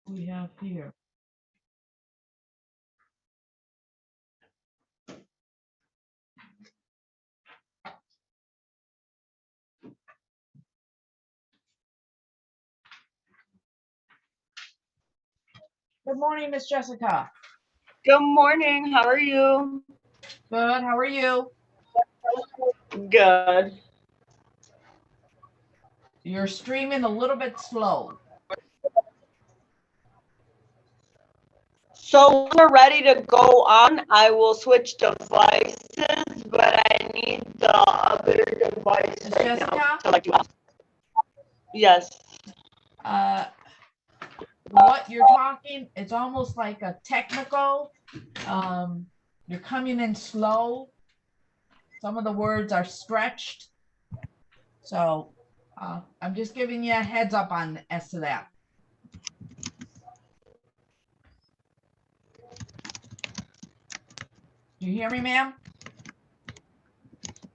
We have here. Good morning, Miss Jessica. Good morning. How are you? Good. How are you? Good. You're streaming a little bit slow. So when we're ready to go on, I will switch devices, but I need the other device Miss right Jessica? now. So like you asked. Yes. What you're talking, it's almost like a technical. You're coming in slow. Some of the words are stretched. So I'm just giving you a heads up on as to that. Do you hear me, ma'am?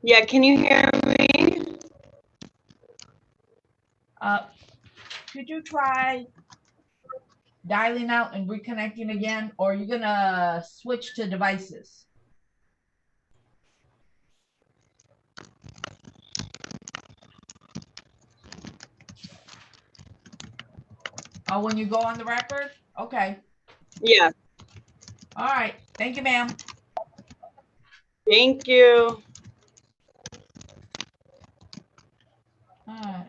Yeah, can you hear me? Could you try dialing out and reconnecting again, or are you gonna switch to devices? Oh, when you go on the record? Okay. Yeah. All right. Thank you, ma'am. Thank you. All right.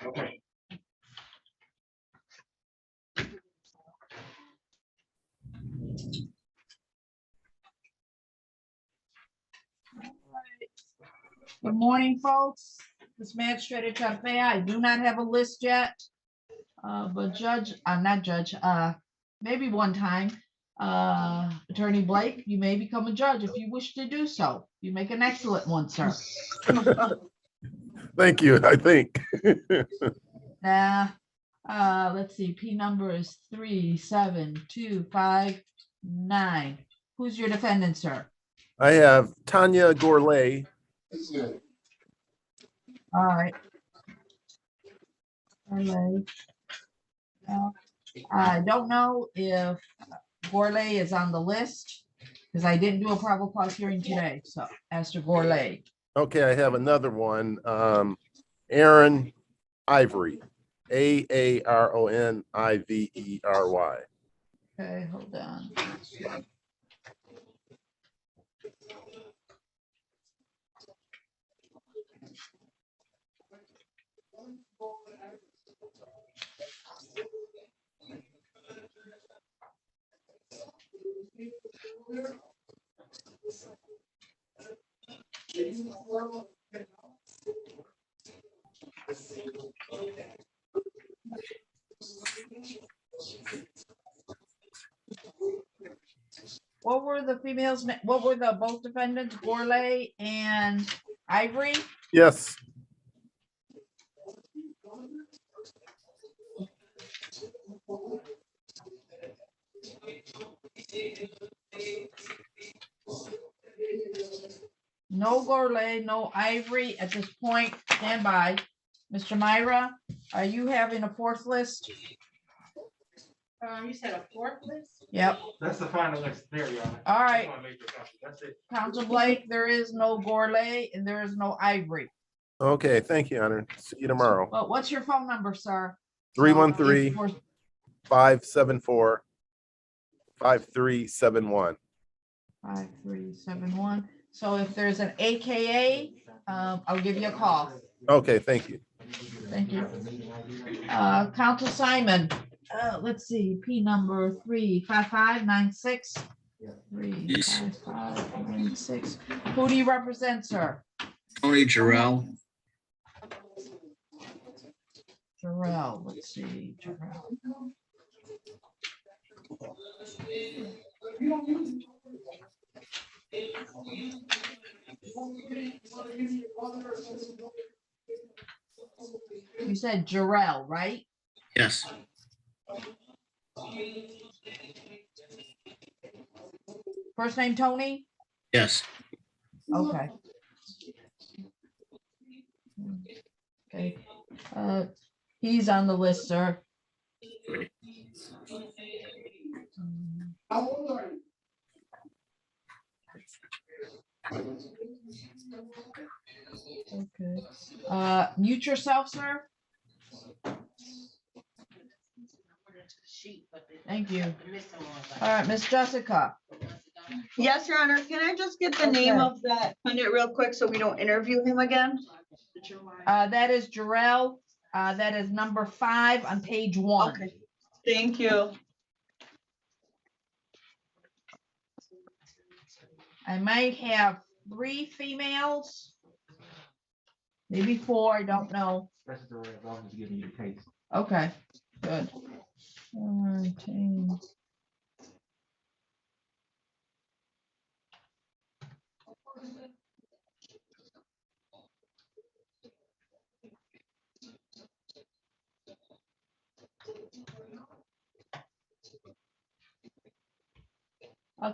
Okay. Good morning, folks. This Magistrate Chafea, I do not have a list yet. But maybe one time, Attorney Blake, you may become a judge if you wish to do so. You make an excellent one, sir. Thank you, I think. Let's see, P number is 37259. Who's your defendant, sir? I have Tanya Gourlay. All right. I don't know if Gourlay is on the list because I didn't do a probable cause hearing today. So as to Gourlay. Okay, I have another one. Aaron Ivory. AARONIVERY. Okay, hold on. What were the females? What were the both defendants, Gourlay and Ivory? Yes. No Gourlay, no Ivory at this point. Stand by. Mr. Myra, are you having a fourth list? You said a fourth list? Yep. That's the final list. There you are. All right. That's it. Counsel Blake, there is no Gourlay and there is no Ivory. Okay, thank you, Honor. See you tomorrow. Well, what's your phone number, sir? 313-574-5371. 5371. So if there's an AKA, I'll give you a call. Okay, thank you. Thank you. Counsel Simon, let's see, P number 35596. 35596. Who do you represent, sir? Tony Jarrell. Jarrell, let's see, Jarrell. You said Jarrell, right? Yes. First name Tony? Yes. Okay. Okay. He's on the list, sir. How old are you? Okay. Mute yourself, sir. Thank you. All right, Miss Jessica. Yes, Your Honor, can I just get the name Okay. of that pundit real quick so we don't interview him again? That is Jarrell. That is number 5 on page 1. Okay, thank you. I might have 3 females, maybe 4, I don't know. That's the red line is giving you the case. Okay, good. 14.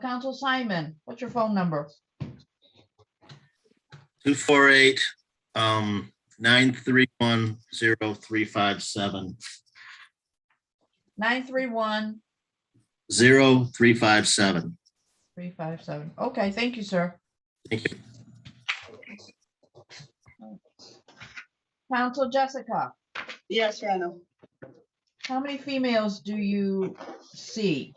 Counsel Simon, what's your phone number? 248 931-0357. 931 0357. 357. Okay, thank you, sir. Thank you. Counsel Jessica, Yes, Your Honor. how many females do you see?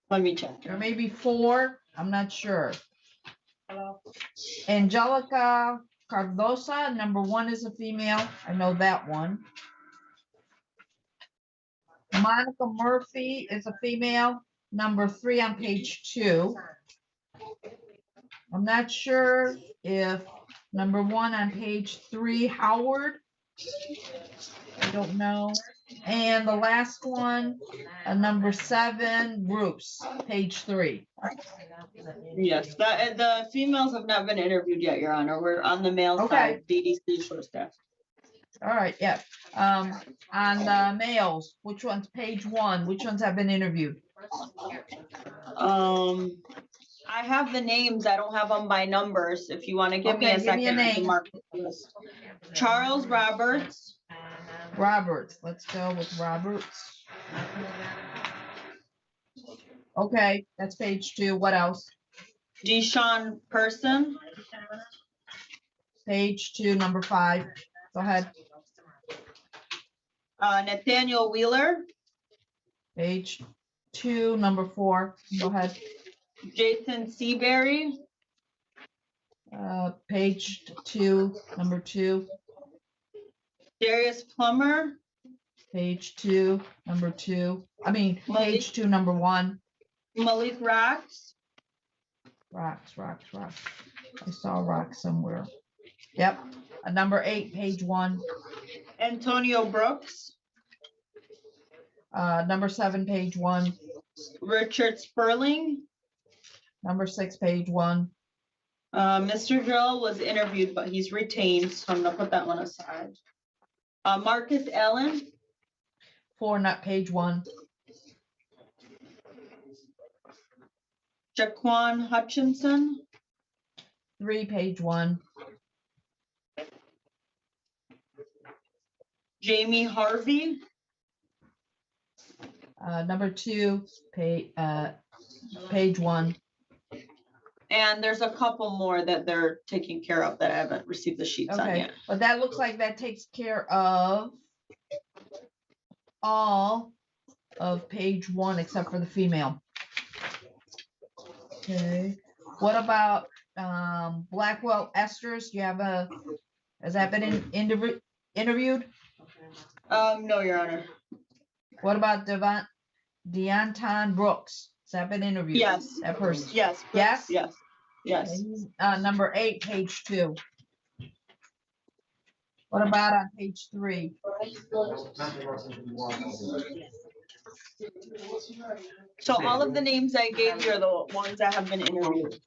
Let me check. There may be 4, I'm not sure. Angelica Cardosa, number 1 is a female. I know that one. Monica Murphy is a female, number 3 on page 2. I'm not sure if number 1 on page 3, Howard. I don't know. And the last one, number 7, Bruce, page 3. Yes, the females have not been interviewed yet, Your Honor. We're on the male Okay. side, DDC short staff. All right, yeah. On the males, which one's page 1? Which ones have been interviewed? I have the names. I don't have them by numbers. If you want to give me Okay, a give me a second, I can name. mark the list. Charles Roberts, Roberts. Let's go with Roberts. Okay, that's page 2. What else? Deshaun Person, Page 2, number 5. Go ahead. Nathaniel Wheeler, Page 2, number 4. Go ahead. Jason Seabury, Page 2, number 2. Darius Plummer, Page 2, number 2. I mean, page 2, number 1. Malik Rocks, Rocks. I saw rocks somewhere. Yep. Number 8, page 1. Antonio Brooks, Number 7, page 1. Richard Sperling. Number 6, page 1. Mr. Drill was interviewed, but he's retained, so I'm gonna put that one aside. Marcus Allen, 4, not page 1. Jaquan Hutchinson, 3, page 1. Jamie Harvey, Number 2, page 1. and there's a couple more that they're taking care of that I haven't received the sheets on Okay, yet. but that looks like that takes care of all of page 1 except for the female. Okay, what about Blackwell Esters? You have has that been interviewed? No, Your Honor. What about Deonton Brooks? Has that been interviewed? Yes. That person. Yes. Yes? Yes. Yes. He's, number 8, page 2. What about on page 3? So all of the names I gave you are the ones that have been interviewed.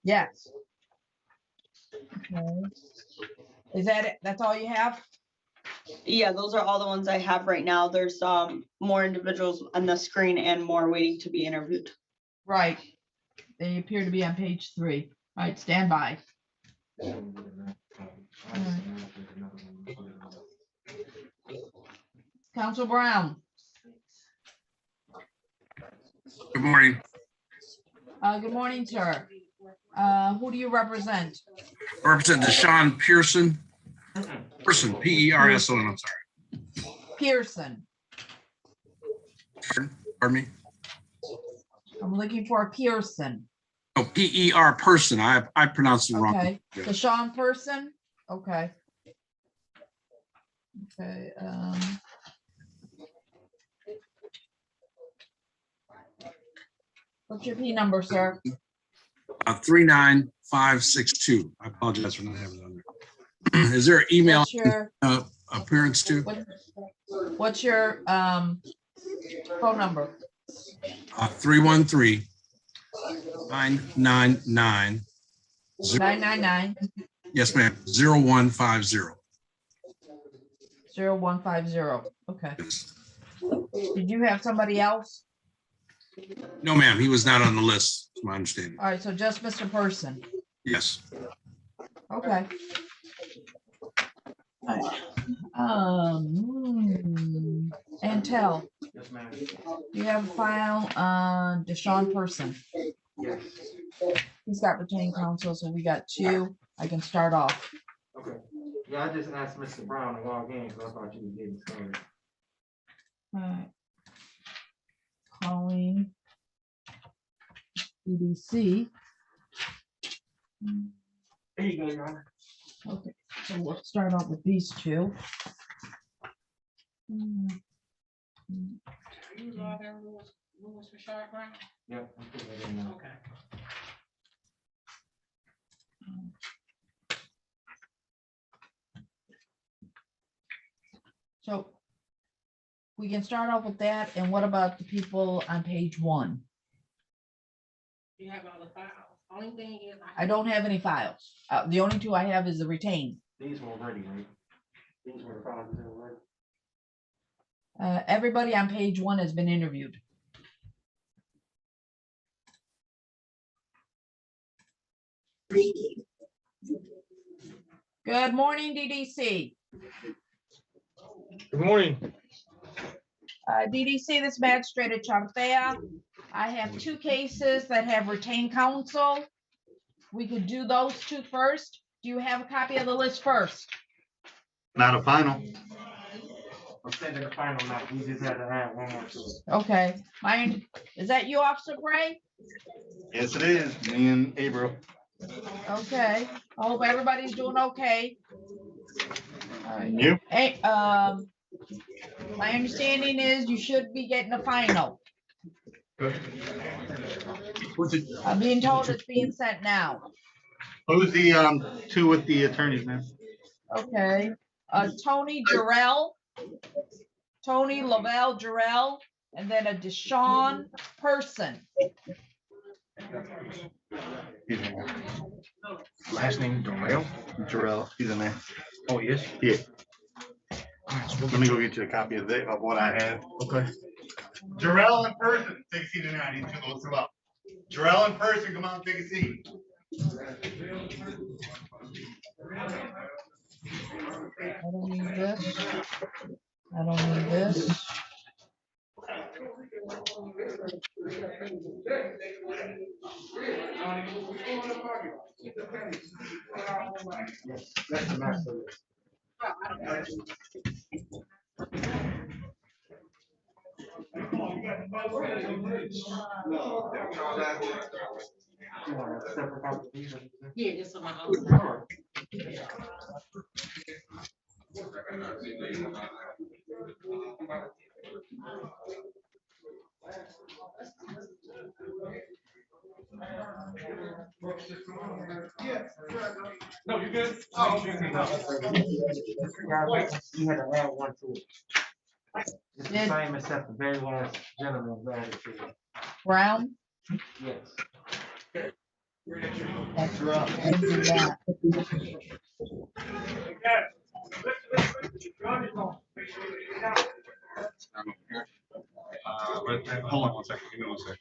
Yes. Okay. Is that it? That's all you have? Yeah, those are all the ones I have right now. There's more individuals on the screen and more waiting to be interviewed. Right. They appear to be on page 3. All right, stand by. Council Brown. Good morning. Good morning, sir. Who do you represent? I represent Deshaun Pearson. P-E-R-S-O-N, I'm sorry. Pearson. Pardon me? I'm looking for a Pearson. Oh, P-E-R person. I pronounced it wrong. Okay. Yeah. Deshaun Person? Okay. Okay. What's your P number, sir? 39562. I apologize for not having it on there. Is there an email What's your appearance to? what's your phone number? 313 999 999 Yes, ma'am. 0150. 0150. Okay. Yes. Did you have somebody else? No, ma'am. He was not on the list, is my understanding. All right, so just Mr. Person. Yes. Okay. All right. Antel, Yes, ma'am. you have a file on Deshaun Person. Yes. He's got retained counsel, so we got 2. I can start off. Okay. Yeah, I just asked Mr. Brown to log in, because I thought you was getting started. All right. Calling EDC. There you go, Your Honor. Okay, so we'll start off with these two. Yep. I'm putting it in now. So we can start off with that. And what about the people on page 1? You have all the files. Only thing is, I don't have any files. The only 2 I have is the retained. These were ready, right? These were the files that were ready. Everybody on page 1 has been interviewed. Good morning, DDC. Good morning. DDC, this magistrate at Chartea. I have 2 cases that have retained counsel. We could do those 2 first. Do you have a copy of the list first? Not a final. I'm sending the final now. We just had to add one more to it. Okay. Is that you, Officer Gray? Yes, it is. Me and April. Okay. I hope everybody's doing okay. All right. You? Hey, my understanding is you should be getting a final. I'm being told it's being sent now. Who's the 2 with the attorneys, man? Okay. Tony Jarrell. Tony Lavelle Jarrell, and then a Deshaun Person. He's in there. Last name Darrell. Jarrell. He's in there. Oh, yes. Yeah. Let me go get you a copy of what I have. Okay. Jarrell in person, take a seat in there. I need to go through up. Jarrell in person, come on, take a seat. I don't need this. I don't need this. That's the master list. You want a separate copy of these? yeah, just on my own. No, you good? You had to add one to it. It's the same except the very last gentleman added to it. Brown. Yes. That's rough. I didn't do that. Hold on 1 second. Give me 1 second.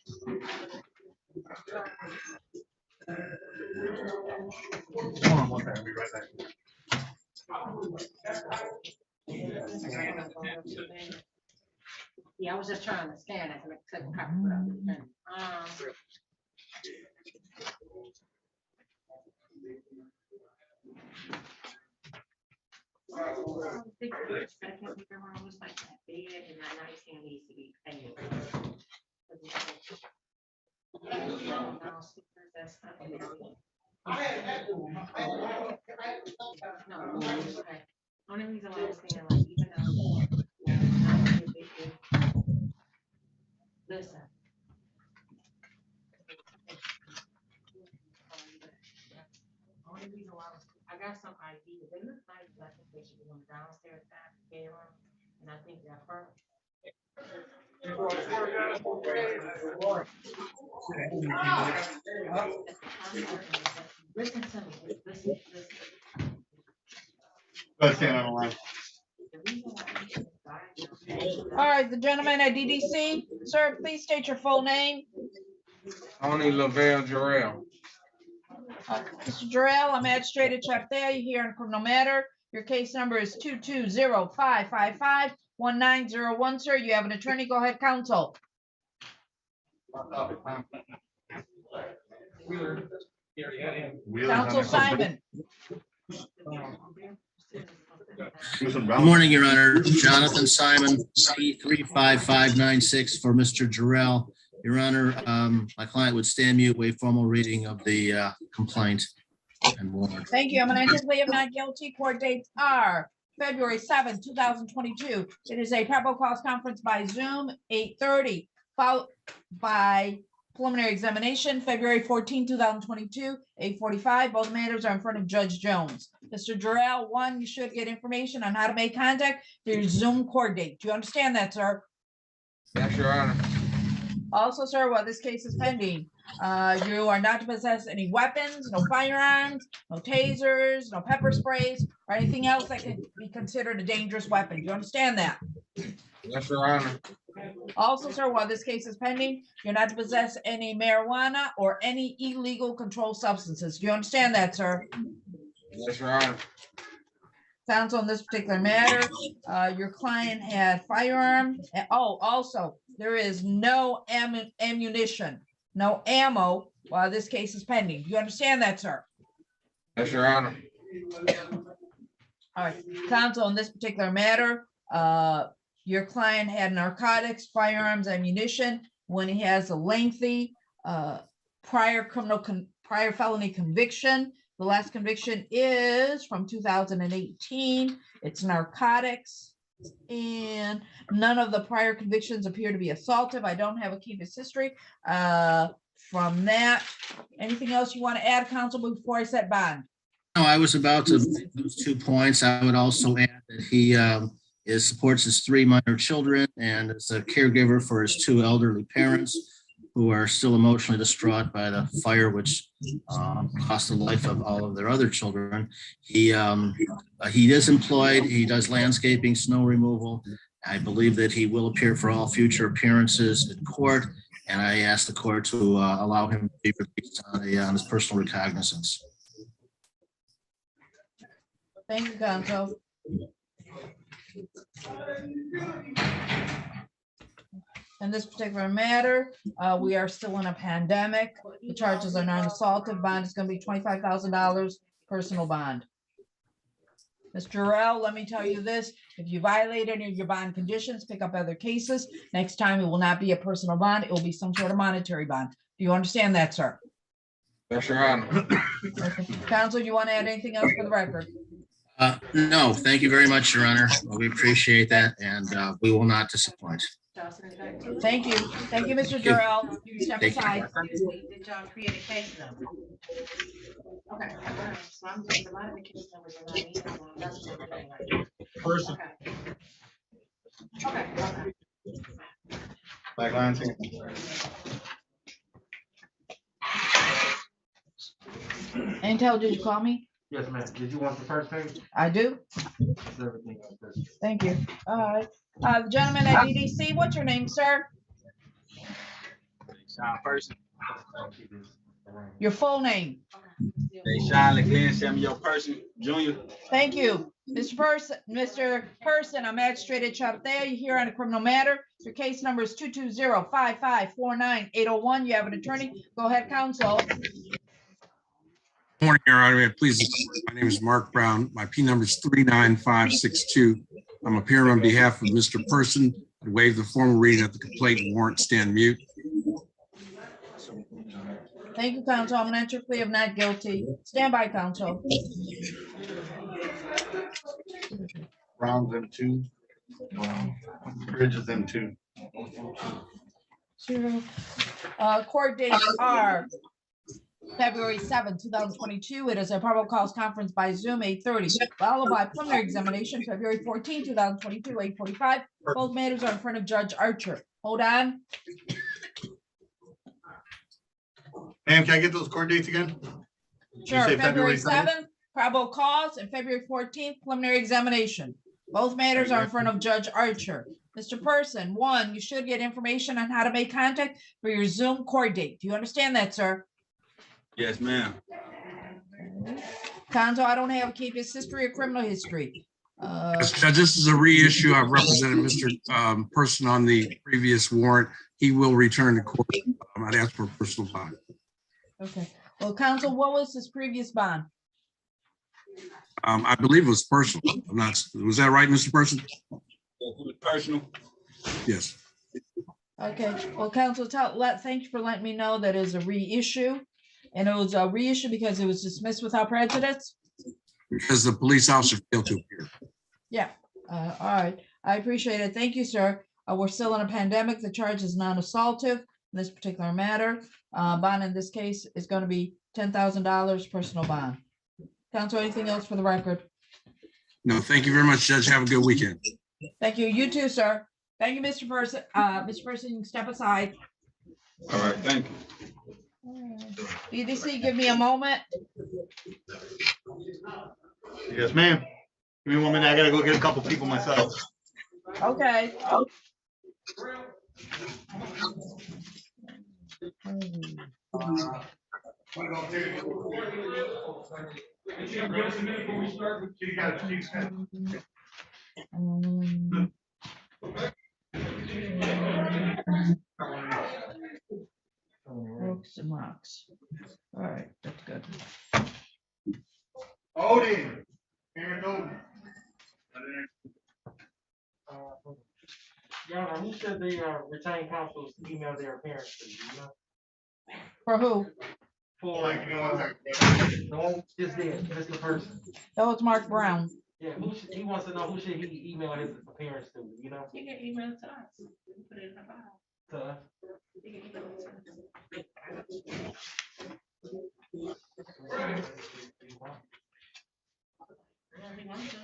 Hold on 1 second, I'll be right back. Yeah, I was just trying to scan it to make a second copy. But only reason why I was thinking like even though listen. Only reason why I got some ideas. They look nice, but I think they should be on downstairs back there. And I think they're perfect. Listen to me. Listen. Let's stand on the line. All right, the gentleman at DDC, sir, please state your full name. Tony Lavelle Jarrell. Mr. Jarrell, I'm magistrate at Chartea. You're here on a criminal matter. Your case number is 220-555-1901, sir. You have an attorney. Go ahead, counsel. Counsel Simon. Good morning, Your Honor. Jonathan Simon, C35596 for Mr. Jarrell. Your Honor, my client would stand mute, waive formal reading of the complaint. and warrant. Thank you. I'm going to enter plea of not guilty. Court dates are February 7, 2022. It is a probable cause conference by Zoom, 8:30, followed by preliminary examination, February 14, 2022, 8:45. Both matters are in front of Judge Jones. Mr. Jarrell, one, you should get information on how to make contact for your Zoom court date. Do you understand that, sir? Yes, Your Honor. Also, sir, while this case is pending, you are not to possess any weapons, no firearms, no tasers, no pepper sprays, or anything else that can be considered a dangerous weapon. Do you understand that? Yes, Your Honor. Also, sir, while this case is pending, you're not to possess any marijuana or any illegal controlled substances. Do you understand that, sir? Yes, Your Honor. Counsel, on this particular matter, your client had firearms. Oh, also, there is no ammunition, no ammo while this case is pending. Do you understand that, sir? Yes, Your Honor. All right, counsel, on this particular matter, your client had narcotics, firearms, ammunition when he has a lengthy prior felony conviction. The last conviction is from 2018. It's narcotics, and none of the prior convictions appear to be assaultive. I don't have a case history from that. Anything else you want to add, counsel, before I set bond? No, I was about to make those 2 points. I would also add that he supports his 3 minor children and is a caregiver for his 2 elderly parents who are still emotionally distraught by the fire, which cost the life of all of their other children. He is employed. He does landscaping, snow removal. I believe that he will appear for all future appearances in court, and I asked the court to allow him to be released on his personal recognizance. Thank you, counsel. In this particular matter, we are still in a pandemic. The charges are non-assaultive. Bond is going to be $25,000 personal bond. Mr. Jarrell, let me tell you this. If you violate any of your bond conditions, pick up other cases. Next time, it will not be a personal bond. It will be some sort of monetary bond. Do you understand that, sir? Yes, Your Honor. Okay. Counsel, you want to add anything else for the record? No, thank you very much, Your Honor. We appreciate that, and we will not disappoint. Thank you. Thank you, Mr. Jarrell. You can step Thank you. aside. Did y'all create a case number? Okay. So I'm just, a lot of the case numbers are not even on, that's what I'm doing. Person, Okay. Okay. like Lansing. Intel, did you call me? Yes, ma'am. Did you want the first page? I do. It's everything like this. Thank you. All right. The gentleman at DDC, what's your name, sir? Sean Person. Your full name. They Sean Glenn Samuel Person Jr. Thank you. Mr. Person, I'm Magistrate at Chapter. You're here on a criminal matter. Your case number is 220-5549801. You have an attorney. Go ahead, counsel. Morning, Your Honor. Please, my name is Mark Brown. My P number is 39562. I'm appearing on behalf of Mr. Person. I waive the formal reading of the complaint and warrant, stand mute. Thank you, counsel. I'm going to enter plea of not guilty. Stand by, counsel. Brown's in 2. Bridge is in 2. Court dates are February 7, 2022. It is a probable cause conference by Zoom, 8:30, followed by preliminary examination, February 14, 2022, 8:45. Both matters are in front of Judge Archer. Hold on. Ma'am, can I get those court dates again? Sure, say February February 7th? 7th, probable cause, and February 14th, preliminary examination. Both matters are in front of Judge Archer. Mr. Person, one, you should get information on how to make contact for your Zoom court date. Do you understand that, sir? Yes, ma'am. Counsel, I don't have a case history or criminal history. Yes, Judge, this is a reissue. I've represented Mr. Person on the previous warrant. He will return to court. I'd ask for a personal bond. Okay. Well, counsel, what was his previous bond? I believe it was personal. I'm not, was that right, Mr. Person? Personal. Yes. Okay. Well, counsel, thank you for letting me know that is a reissue. And it was reissued because it was dismissed without prejudice? Because the police officer failed to appear. Yeah, all right. I appreciate it. Thank you, sir. We're still in a pandemic. The charge is non-assaultive in this particular matter. Bond in this case is going to be $10,000 personal bond. Counsel, anything else for the record? No, thank you very much, Judge. Have a good weekend. Thank you. You too, sir. Thank you, Mr. Person. Mr. Person, you can step aside. All right, thank you. EDC, give me a moment. Yes, ma'am. Give me 1 minute. I gotta go get a couple people myself. Okay. Brooks and Rocks. All right, that's good. Odin. Aaron Odin. Yeah, who said they retained counsel's email their parents to, you know? For who? For Like, you know, the one just did, Mr. Person. That was Mark Brown. Yeah, he wants to know who should he email his parents to, you know? You can email it to us. We can put it in the file. To us. You can email it to us. Yeah, if you want to.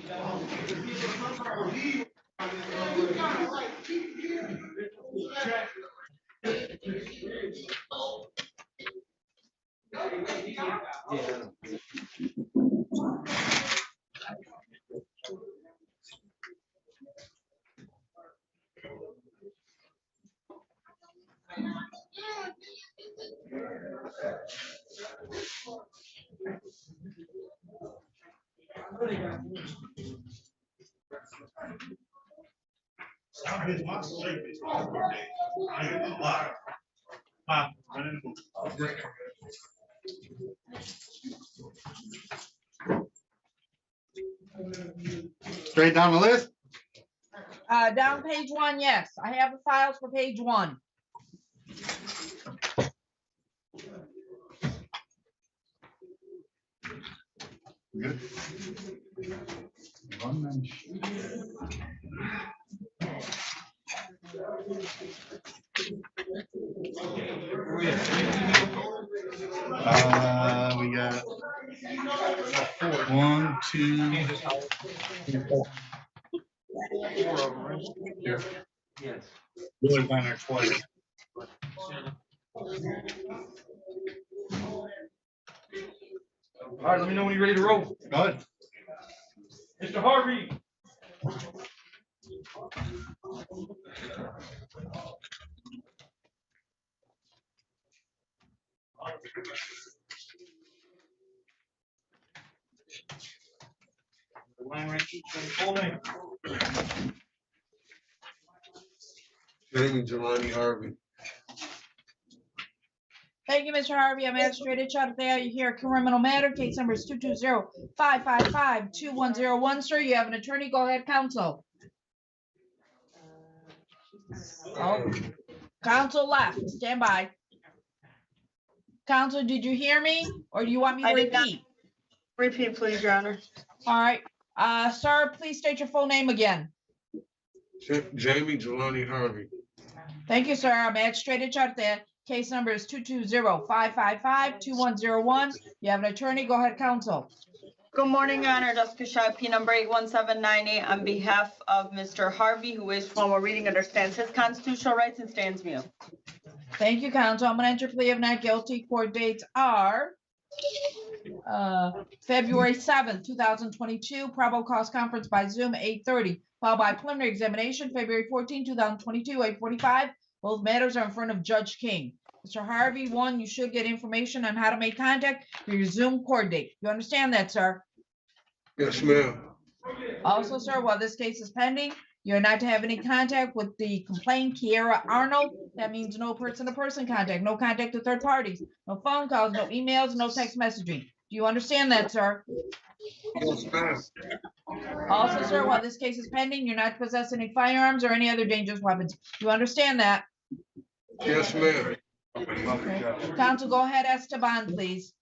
No. Yeah. Stop his muscle shape. It's all good day. I ain't gonna lie. Straight down the list? Down page 1, yes. I have the files for page 1. Good. We got 1, 2, 3, 4. 4 of them, right? Yeah. Yes. Really down there twice. All right, let me know when you're ready to roll. Go ahead. Mr. Harvey. Jamie Jelani Harvey. Thank you, Mr. Harvey. I'm Magistrate Chadha. You hear criminal matter. Case number is 220-555-2101. Sir, you have an attorney. Go ahead, counsel. Oh, counsel left. Stand by. Counsel, did you hear me? Or do you want me to repeat? Repeat, please, Your Honor. All right. Sir, please state your full name again. Jamie Jelani Harvey. Thank you, sir. I'm Magistrate Chadha. Case number is 220-555-2101. You have an attorney. Go ahead, counsel. Good morning, Your Honor. Jessica Shah, P number 81798, on behalf of Mr. Harvey, who waives formal reading, understands his constitutional rights, and stands mute. Thank you, counsel. I'm going to enter plea of not guilty. Court dates are February 7th, 2022, probable cause conference by Zoom, 8:30, followed by preliminary examination, February 14, 2022, 8:45. Both matters are in front of Judge King. Mr. Harvey, one, you should get information on how to make contact for your Zoom court date. You understand that, sir? Yes, ma'am. Also, sir, while this case is pending, you're not to have any contact with the complainant, Kiera Arnold. That means no person-to-person contact, no contact to third parties, no phone calls, no emails, no text messaging. Do you understand that, sir? Yes, ma'am. Also, sir, while this case is pending, you're not to possess any firearms or any other dangerous weapons. Do you understand that? Yes, ma'am. Okay. Counsel, go ahead, Esteban, please.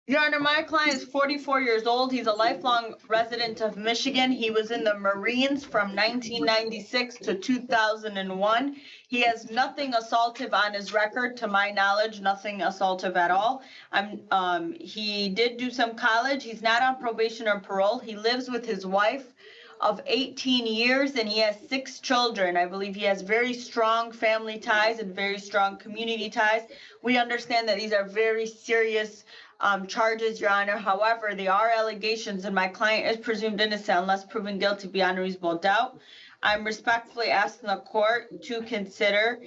Your Honor, my client is 44 years old. He's a lifelong resident of Michigan. He was in the Marines from 1996 to 2001. He has nothing assaultive on his record, to my knowledge, nothing assaultive at all. He did do some college. He's not on probation or parole. He lives with his wife of 18 years and he has 6 children. I believe he has very strong family ties and very strong community ties. We understand that these are very serious charges, Your Honor. However, they are allegations and my client is presumed innocent unless proven guilty beyond reasonable doubt. I'm respectfully asking the court to consider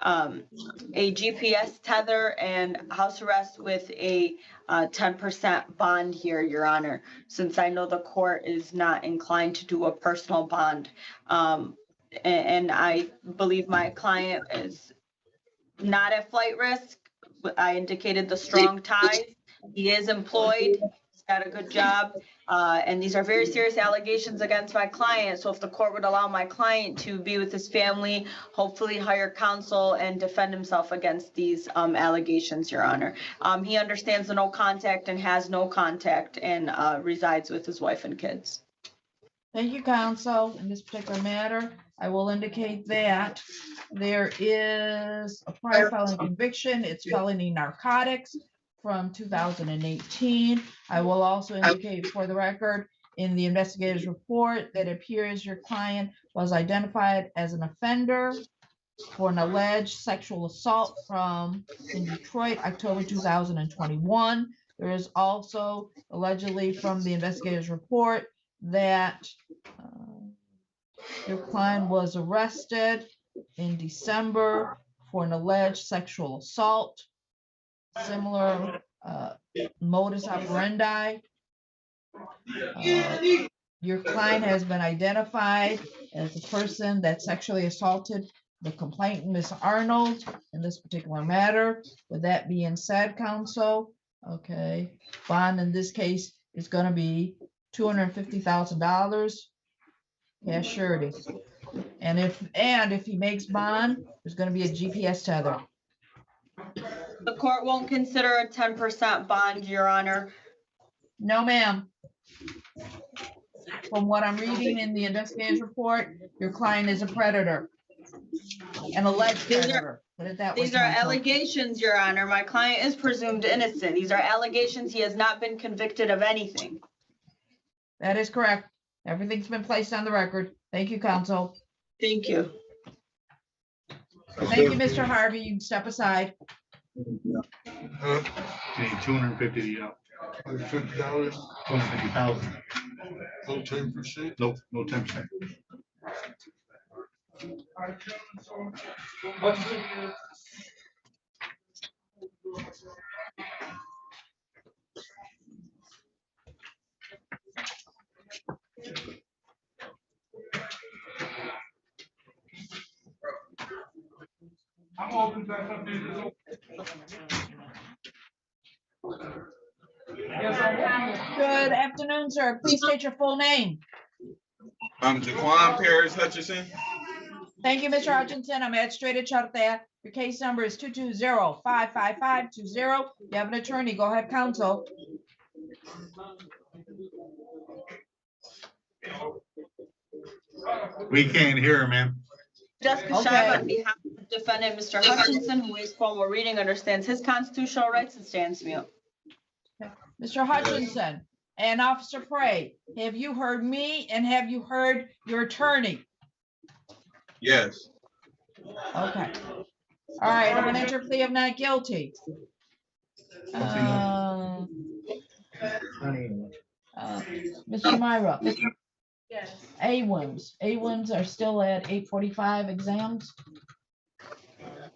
a GPS tether and house arrest with a 10% bond here, Your Honor, since I know the court is not inclined to do a personal bond. And I believe my client is not at flight risk. I indicated the strong ties. He is employed, he's got a good job, and these are very serious allegations against my client. So if the court would allow my client to be with his family, hopefully hire counsel and defend himself against these allegations, Your Honor. He understands the no contact and has no contact and resides with his wife and kids. Thank you, counsel. In this particular matter, I will indicate that there is a prior felony conviction. It's felony narcotics from 2018. I will also indicate for the record in the investigator's report that it appears your client was identified as an offender for an alleged sexual assault in Detroit, October 2021. There is also allegedly from the investigator's report that your client was arrested in December for an alleged sexual assault. Similar modus operandi. Your client has been identified as the person that sexually assaulted the complainant, Ms. Arnold, in this particular matter. With that being said, counsel, okay, bond in this case is going to be $250,000 cash surety. And if he makes bond, there's going to be a GPS tether. The court won't consider a 10% bond, Your Honor. No, ma'am. From what I'm reading in the investigator's report, your client is a predator. An alleged predator. Put it that way. These are allegations, Your Honor. My client is presumed innocent. These are allegations. He has not been convicted of anything. That is correct. Everything's been placed on the record. Thank you, counsel. Thank you. Thank you, Mr. Harvey. You can step aside. $250, $150, 250,000. no 10%. Nope, no 10%. Good afternoon, sir. Please state your full name. I'm Jaquan Paris Hutchinson. Thank you, Mr. Hutchinson. I'm Administrator Chartea. Your case number is 220-55520. You have an attorney. Go ahead, counsel. We can't hear him, man. Jessica Okay. Scheib, on behalf of defendant Mr. Hutchinson, who is formal reading, understands his constitutional rights and stands mute. Mr. Hutchinson and Officer Prey, have you heard me and have you heard your attorney? Yes. Okay. All right, I'm gonna enter a plea of not guilty. Mr. Myra, Yes. A-1s are still at 8:45 exams?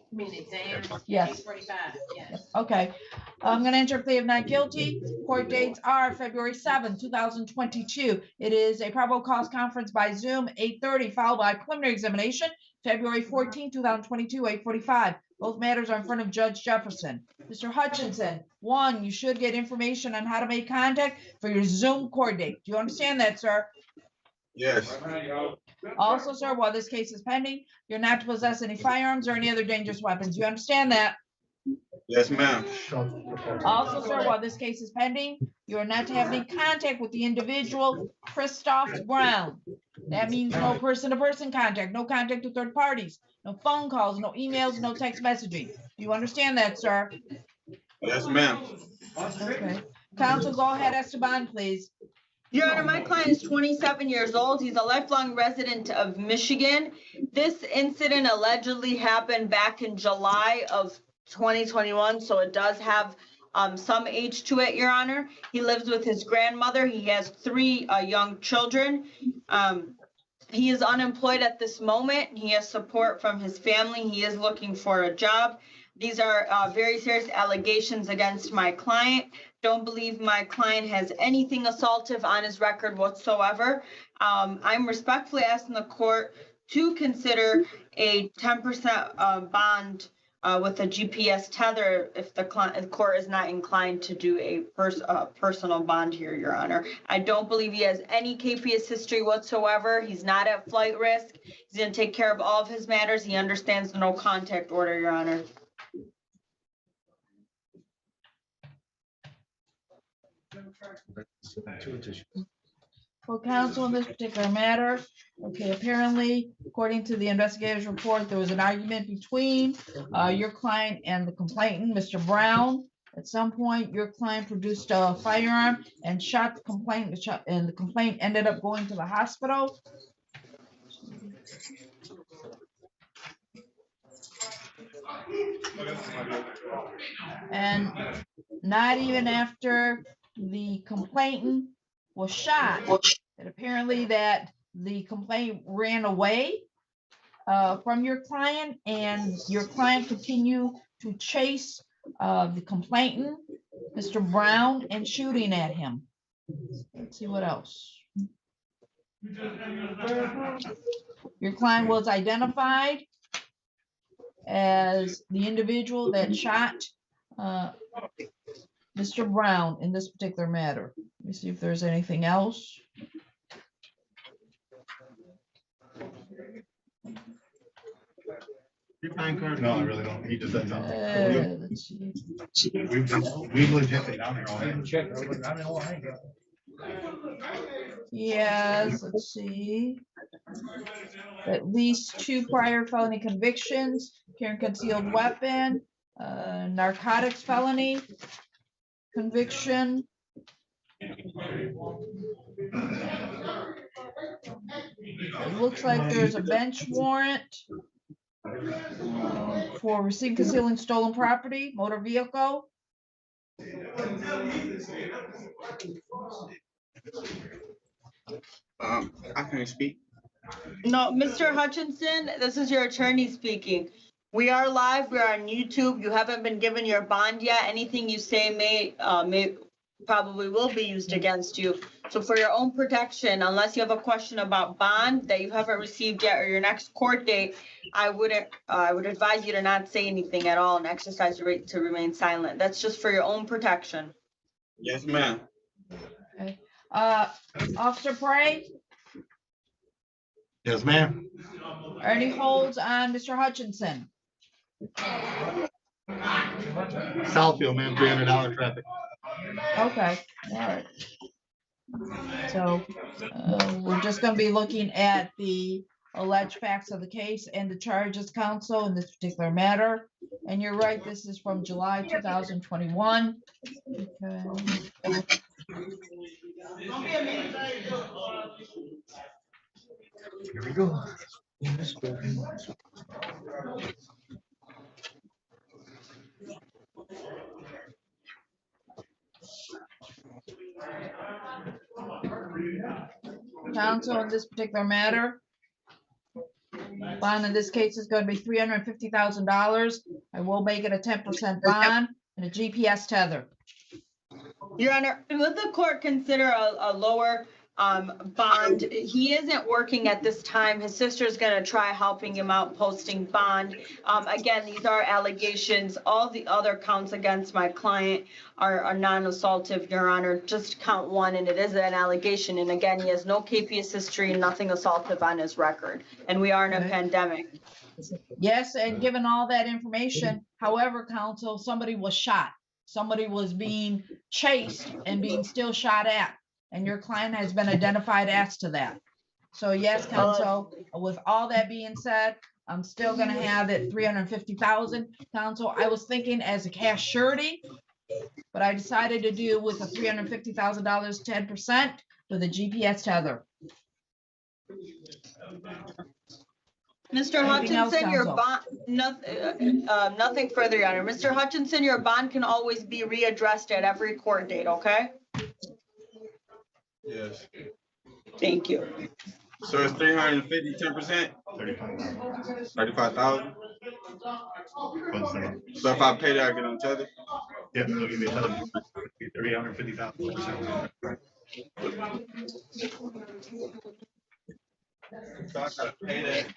I mean, exam. Yes. 45, yes. Okay, I'm gonna enter a plea of not guilty. Court dates are February 7th, 2022. It is a probable cause conference by Zoom, 8:30, followed by preliminary examination, February 14th, 2022, 8:45. Both matters are in front of Judge Jefferson. Mr. Hutchinson, one, you should get information on how to make contact for your Zoom court date. Do you understand that, sir? Yes. Also, sir, while this case is pending, you're not to possess any firearms or any other dangerous weapons. You understand that? Yes, ma'am. Also, sir, while this case is pending, you are not to have any contact with the individual Christoph Brown. That means no person-to-person contact, no contact with third parties, no phone calls, no emails, no text messaging. Do you understand that, sir? Yes, ma'am. Okay. Counsel, go ahead, Esteban, please. Your Honor, my client is 27 years old. He's a lifelong resident of Michigan. This incident allegedly happened back in July of 2021, so it does have some age to it, Your Honor. He lives with his grandmother. He has 3 young children. He is unemployed at this moment. He has support from his family. He is looking for a job. These are very serious allegations against my client. Don't believe my client has anything assaultive on his record whatsoever. I'm respectfully asking the court to consider a 10% bond with a GPS tether if the court is not inclined to do a personal bond here, Your Honor. I don't believe he has any KPS history whatsoever. He's not at flight risk. He's going to take care of all of his matters. He understands the no contact order, Your Honor. For counsel in this particular matter, okay, apparently, according to the investigator's report, there was an argument between your client and the complainant, Mr. Brown. At some point, your client produced a firearm and shot the complainant, and the complainant ended up going to the hospital. And not even after the complainant was shot, that apparently that the complainant ran away from your client, and your client continued to chase the complainant, Mr. Brown, and shooting at him. Let's see what else. Your client was identified as the individual that shot Mr. Brown in this particular matter. Let me see if there's anything else. Your time card? No, I really don't. He just said something. Let's see. We've legit been down here all day. Yes, let's see. At least 2 prior felony convictions, carrying concealed weapon, narcotics felony conviction. It looks like there's a bench warrant for receiving, concealing stolen property, motor vehicle. I can't speak. No, Mr. Hutchinson, this is your attorney speaking. We are live. We are on YouTube. You haven't been given your bond yet. Anything you say may probably will be used against you. So for your own protection, unless you have a question about bond that you haven't received yet or your next court date, I would advise you to not say anything at all and exercise your right to remain silent. That's just for your own protection. Yes, ma'am. Okay. Officer Prey, Yes, ma'am. are any holds on Mr. Hutchinson? Southfield, man, $300 traffic. Okay, all right. So we're just going to be looking at the alleged facts of the case and the charges, counsel, in this particular matter. And you're right, this is from July 2021. Okay. Here we go. Counsel, in this particular matter. Bond in this case is going to be $350,000. I will make it a 10% bond and a GPS tether. Your Honor, would the court consider a lower bond? He isn't working at this time. His sister's gonna try helping him out posting bond. Again, these are allegations. All the other counts against my client are non-assaultive, Your Honor. Just count one, and it is an allegation. And again, he has no KPS history and nothing assaultive on his record. And we are in a pandemic. Yes, and given all that information, however, counsel, somebody was shot. Somebody was being chased and being still shot at, and your client has been identified as to that. So yes, counsel, with all that being said, I'm still gonna have it 350,000. Counsel, I was thinking as a cash surety, but I decided to do with a $350,000, 10% with a GPS tether. Mr. Hutchinson, your bond, nothing further, Your Honor. Mr. Hutchinson, your bond can always be readdressed at every court date, okay? Yes. Thank you. So it's 350, 10%? 35,000? So if I pay that, I get on tether? Yeah, they'll give you another $350,000. So I gotta pay that.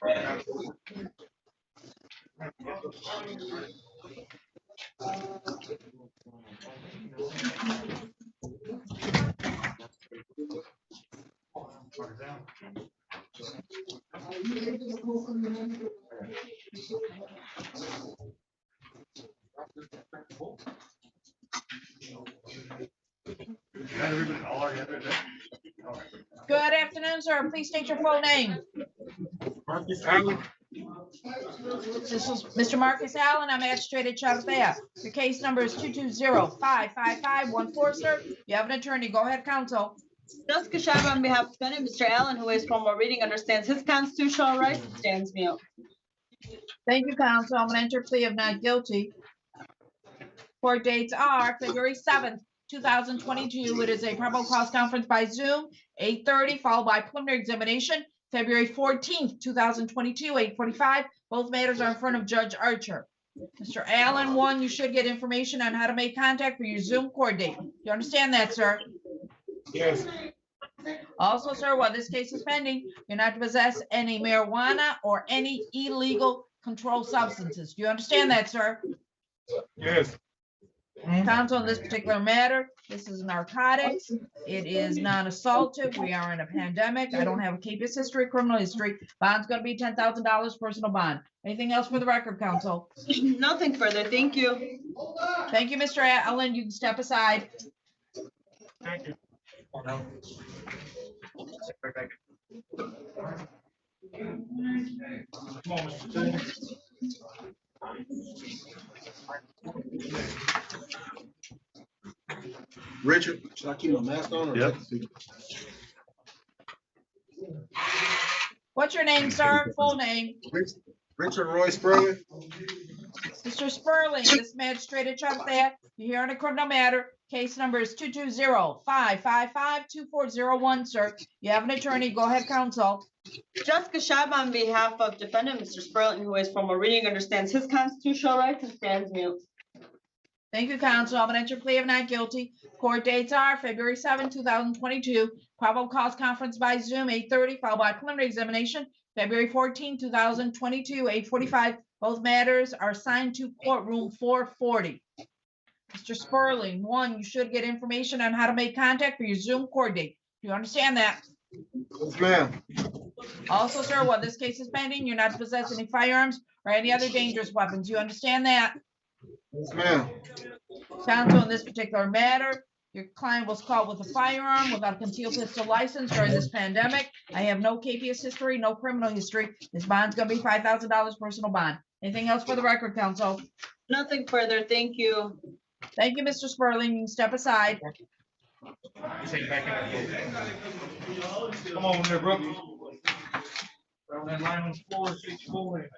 Good afternoon, sir. Please state your full name. Marcus Allen? This is Mr. Marcus Allen. I'm magistrate at Chavathea. Your case number is 220-55514, sir. You have an attorney. Go ahead, counsel. Jessica Schreiber on behalf of defendant, Mr. Allen, who is formal reading, understands his constitutional rights and stands mute. Thank you, counsel. I'm gonna enter plea of not guilty. Court dates are February 7th, 2022. It is a probable cause conference by Zoom, 8:30, followed by preliminary examination, February 14th, 2022, 8:45. Both matters are in front of Judge Archer. Mr. Allen, one, you should get information on how to make contact for your Zoom court date. You understand that, sir? Yes. Also, sir, while this case is pending, you're not to possess any marijuana or any illegal controlled substances. Do you understand that, sir? Yes. Counsel, in this particular matter, this is narcotics. It is non-assaultive. We are in a pandemic. I don't have a KPS history, criminal history. Bond's gonna be $10,000 personal bond. Anything else for the record, counsel? Nothing further. Thank you. Thank you, Mr. Allen. You can step aside. Thank you. Richard, should I keep my mask on or? Yep. What's your name, sir? Full name? Richard Roy Sperling? Mr. Sperling, this magistrate at Chavathea, you're here on a criminal matter. Case number is 220-555-2401, sir. You have an attorney. Go ahead, counsel. Jessica Schreiber on behalf of defendant, Mr. Sperling, who is formal reading, understands his constitutional rights and stands mute. Thank you, counsel. I'm gonna enter plea of not guilty. Court dates are February 7, 2022. Probable cause conference by Zoom, 8:30, followed by preliminary examination, February 14, 2022, 8:45. Both matters are assigned to courtroom 440. Mr. Sperling, one, you should get information on how to make contact for your Zoom court date. Do you understand that? Yes, ma'am. Also, sir, while this case is pending, you're not to possess any firearms or any other dangerous weapons. You understand that? Yes, ma'am. Counsel, in this particular matter, your client was caught with a firearm without a concealed pistol license during this pandemic. I have no KPS history, no criminal history. This bond's gonna be $5,000 personal bond. Anything else for the record, counsel? Nothing further. Thank you. Thank you, Mr. Sperling. You can step aside. Come on there, Brooke. On that line on 464.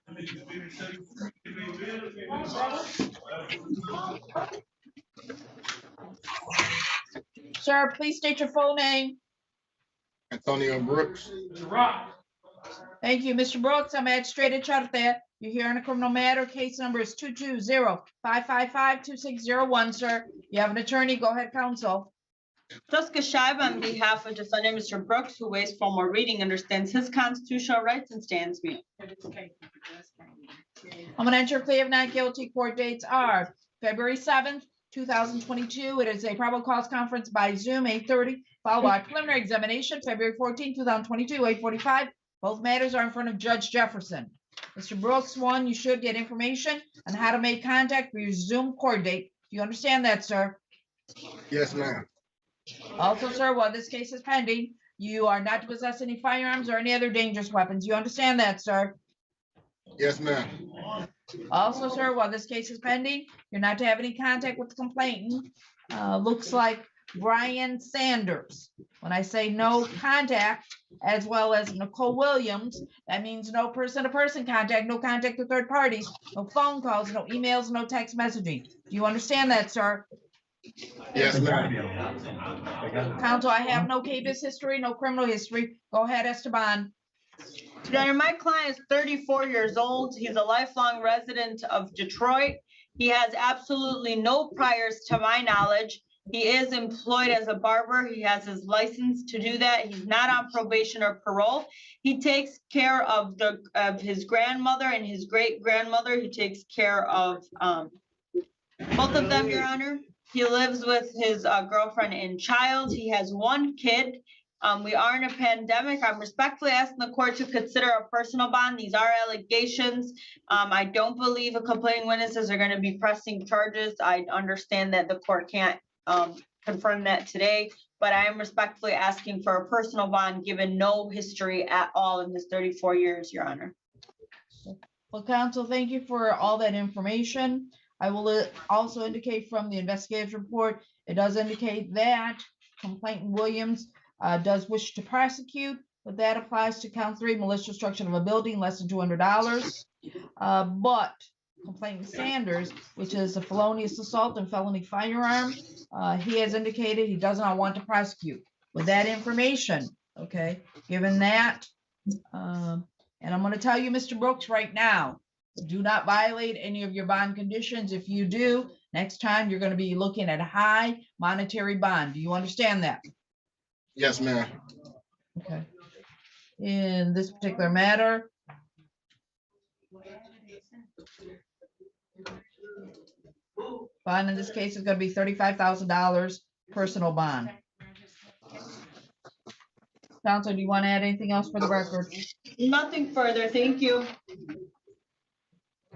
Sir, please state your full name. Antonio Brooks. Rock. Thank you, Mr. Brooks. I'm Magistrate Charte. You're here on a criminal matter. Case number is 220-555-2601, sir. You have an attorney. Go ahead, counsel. Jessica Shibe on behalf of defendant Mr. Brooks, who waives formal reading, understands his constitutional rights and stands mute. I'm gonna enter a plea of not guilty. Court dates are February 7th, 2022. It is a probable cause conference by Zoom, 8:30, followed by preliminary examination, February 14th, 2022, 8:45. Both matters are in front of Judge Jefferson. Mr. Brooks, one, you should get information on how to make contact for your Zoom court date. Do you understand that, sir? Yes, ma'am. Also, sir, while this case is pending, you are not to possess any firearms or any other dangerous weapons. You understand that, sir? Yes, ma'am. Also, sir, while this case is pending, you're not to have any contact with the complainant. Looks like Brian Sanders. When I say no contact, as well as Nicole Williams, that means no person-to-person contact, no contact to third parties, no phone calls, no emails, no text messaging. Do you understand that, sir? Yes, ma'am. Counsel, I have no case history, no criminal history. Go ahead, Esteban. Your Honor, my client is 34 years old. He's a lifelong resident of Detroit. He has absolutely no priors to my knowledge. He is employed as a barber. He has his license to do that. He's not on probation or parole. He takes care of his grandmother and his great-grandmother. He takes care of both of them, Your Honor. He lives with his girlfriend and child. He has one kid. We are in a pandemic. I'm respectfully asking the court to consider a personal bond. These are allegations. I don't believe complaining witnesses are going to be pressing charges. I understand that the court can't confirm that today, but I am respectfully asking for a personal bond given no history at all in his 34 years, Your Honor. Well, counsel, thank you for all that information. I will also indicate from the investigative report, it does indicate that complainant Williams does wish to prosecute, but that applies to count 3, malicious destruction of a building, less than $200. But complainant Sanders, which is a felonious assault and felony firearm, he has indicated he does not want to prosecute. With that information, okay, given that, and I'm going to tell you, Mr. Brooks, right now, do not violate any of your bond conditions. If you do, next time you're going to be looking at a high monetary bond. Do you understand that? Yes, ma'am. Okay. In this particular matter, bond in this case is going to be $35,000 personal bond. Counsel, do you want to add anything else for the record? Nothing further. Thank you.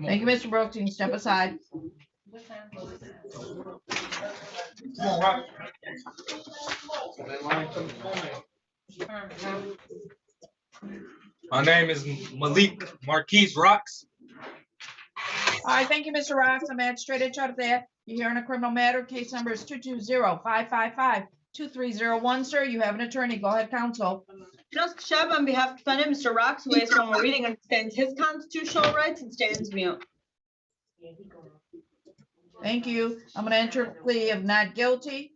Thank you, Mr. Brooks. You can step aside. Come on, Rob. My name is Malik Marquise Rocks. All right, thank you, Mr. Rocks. I'm Magistrate Charte. You're here on a criminal matter. Case number is 220-555-2301. Sir, you have an attorney. Go ahead, counsel. Jessica Shibe on behalf of defendant Mr. Rocks, who waives formal reading, understands his constitutional rights and stands mute. Thank you. I'm going to enter a plea of not guilty.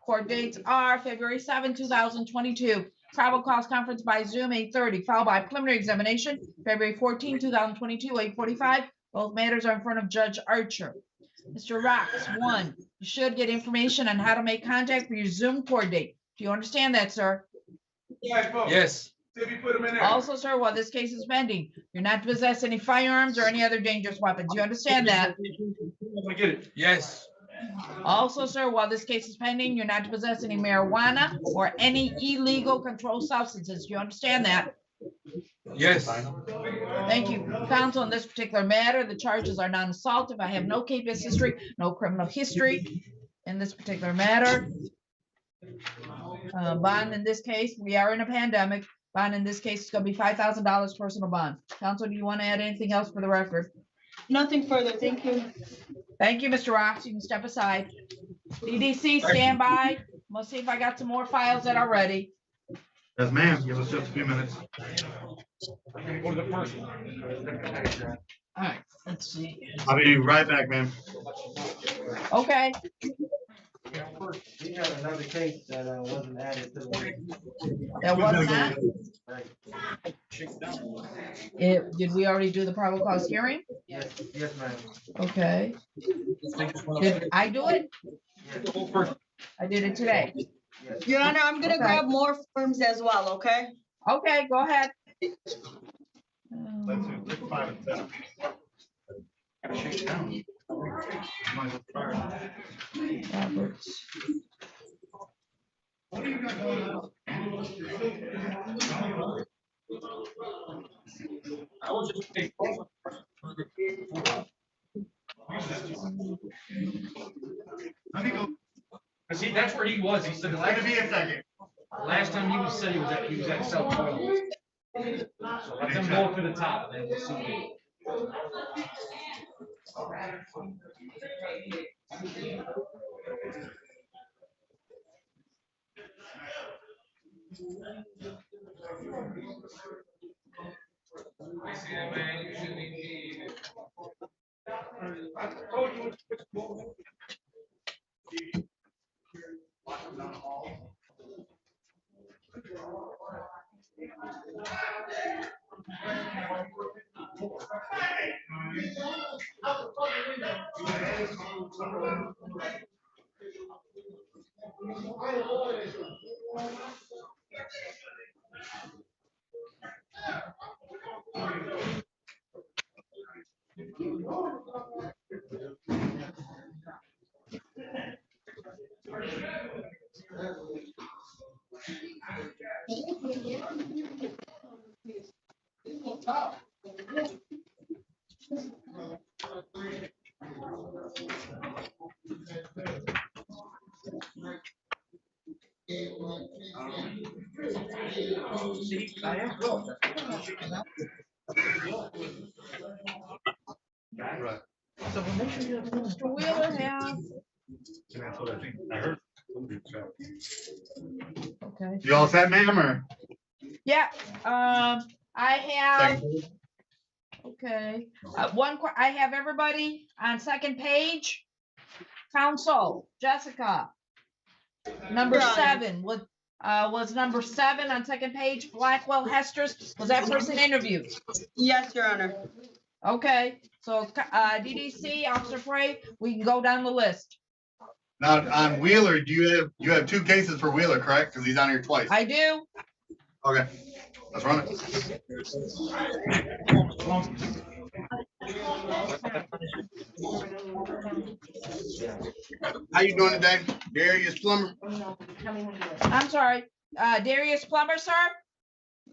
Court dates are February 7, 2022. Probable cause conference by Zoom, 8:30, followed by preliminary examination, February 14, 2022, 8:45. Both matters are in front of Judge Archer. Mr. Rocks, one, you should get information on how to make contact for your Zoom court date. Do you understand that, sir? Yes. Also, sir, while this case is pending, you're not to possess any firearms or any other dangerous weapons. You understand that? I get it. Yes. Also, sir, while this case is pending, you're not to possess any marijuana or any illegal controlled substances. Do you understand that? Yes. Thank you. Counsel, in this particular matter, the charges are non-assaultive. I have no case history, no criminal history in this particular matter. Bond in this case, we are in a pandemic. Bond in this case is going to be $5,000 personal bond. Counsel, do you want to add anything else for the record? Nothing further. Thank you. Thank you, Mr. Rocks. You can step aside. DDC, stand by. Let's see if I got some more files that are ready. Yes, ma'am. Give us just a few minutes. Go to the first one. All right, let's see. I'll be right back, ma'am. Okay. We had another case that wasn't added to the. That was not? Right. Did we already do the probable cause hearing? Yes, yes, ma'am. Okay. Did I do it? Yes. I did it today. Your Honor, I'm gonna Okay. grab more forms as well, okay? Okay, go ahead. Let's do 5 and 7. Gotta shake it down. Might as well try it. Roberts. I was just. Let me go. Cause that's where he was. He said the It's gonna be a second. last time he said he was at cell 12. So let them go to the top and then we'll see. Right. So we'll make sure you have Mr. Wheeler have. That's what I think. I heard. Okay. You all set, ma'am, or? Yeah, I have, okay, I have everybody on second page. Council, Jessica. Number Your Honor. 7 was number 7 on second page, Blackwell Hester's, was that person interviewed? Yes, Your Honor. Okay, so, DDC, Officer Frey, we can go down the list. Now, on Wheeler, you have 2 cases for Wheeler, correct? Because he's on here twice. I do, Okay, let's run it. How you doing today? Darius Plummer? I'm sorry, Darius Plummer, sir?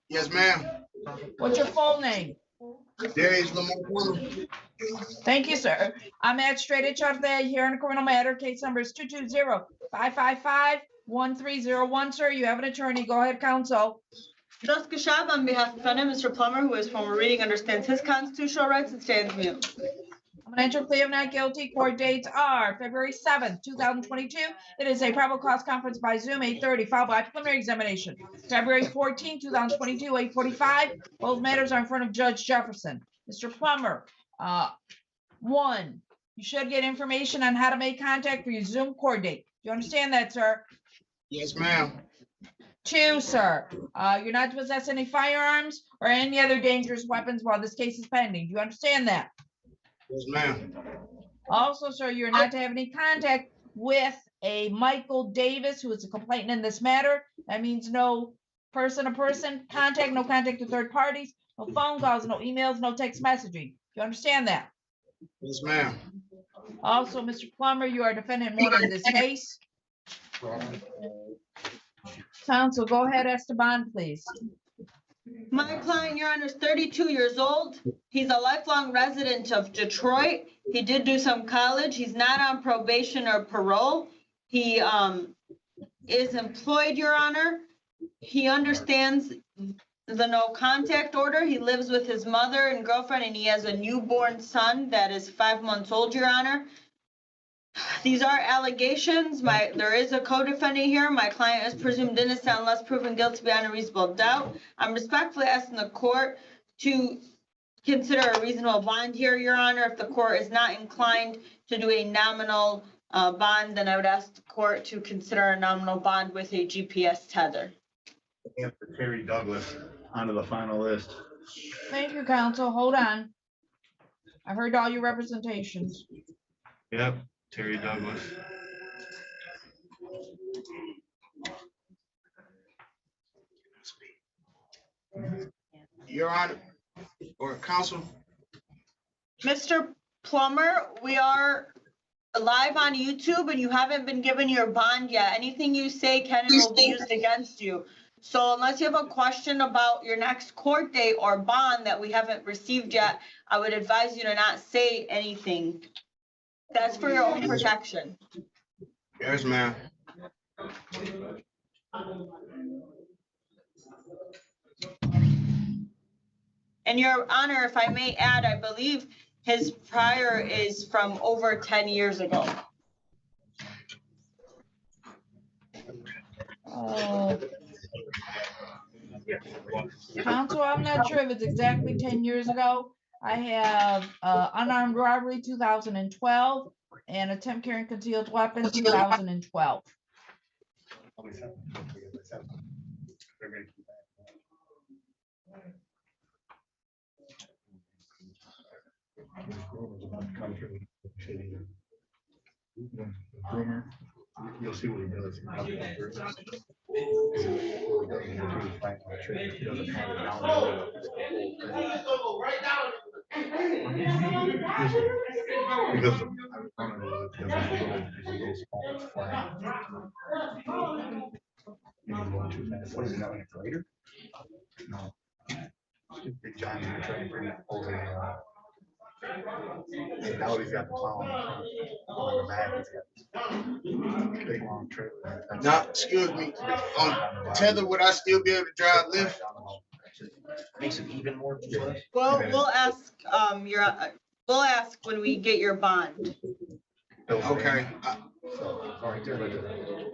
Yes, ma'am. What's your full name? Darius Lamar Plummer. Thank you, sir. I'm Magistrate Echarde here in a criminal matter. Case number is 220-555-1301. Sir, you have an attorney. Go ahead, counsel. Jessica Schaub, on behalf of defendant, Mr. Plummer, who is former reading, understands his constitutional rights and stands mute. I'm gonna enter a plea of not guilty. Court dates are February 7th, 2022. It is a probable cause conference by Zoom, 8:30, followed by preliminary examination. February 14th, 2022, 8:45. Both matters are in front of Judge Jefferson. Mr. Plummer, 1, you should get information on how to make contact for your Zoom court date. Do you understand that, sir? Yes, ma'am. 2, sir, you're not to possess any firearms or any other dangerous weapons while this case is pending. Do you understand that? Yes, ma'am. Also, sir, you're not to have any contact with a Michael Davis, who is a complainant in this matter. That means no person-to-person contact, no contact to third parties, no phone calls, no emails, no text messaging. Do you understand that? Yes, ma'am. Also, Mr. Plummer, you are defendant one in this case. Counsel, go ahead, Esteban, please. My client, Your Honor, is 32 years old. He's a lifelong resident of Detroit. He did do some college. He's not on probation or parole. He is employed, Your Honor. He understands the no contact order. He lives with his mother and girlfriend, and he has a newborn son that is 5 months old, Your Honor. These are allegations. There is a co-defendant here. My client is presumed innocent unless proven guilty beyond a reasonable doubt. I'm respectfully asking the court to consider a reasonable bond here, Your Honor, if the court is not inclined to do a nominal bond, then I would ask the court to consider a nominal bond with a GPS tether. And for Terry Douglas onto the final list. Thank you, counsel. Hold on. I heard all your representations. Yep, Terry Douglas. Your Honor, or counsel, Mr. Plummer, we are live on YouTube and you haven't been given your bond yet. Anything you say can and will be used against you. So unless you have a question about your next court date or bond that we haven't received yet, I would advise you to not say anything. That's for your own protection. yes, ma'am. And Your Honor, if I may add, I believe his prior is from over 10 years ago. Counsel, I'm not sure if it's exactly 10 years ago. I have unarmed robbery 2012 and attempt carrying concealed weapon 2012. You'll see what he does. Because no. Big John, you're trying to bring that over. And now he's got the plow on the back. He's got big long trailer. Now, excuse me, on tether, would I still be able to drive lift? Makes it even more. Well, we'll ask we'll ask when we get your bond. Okay.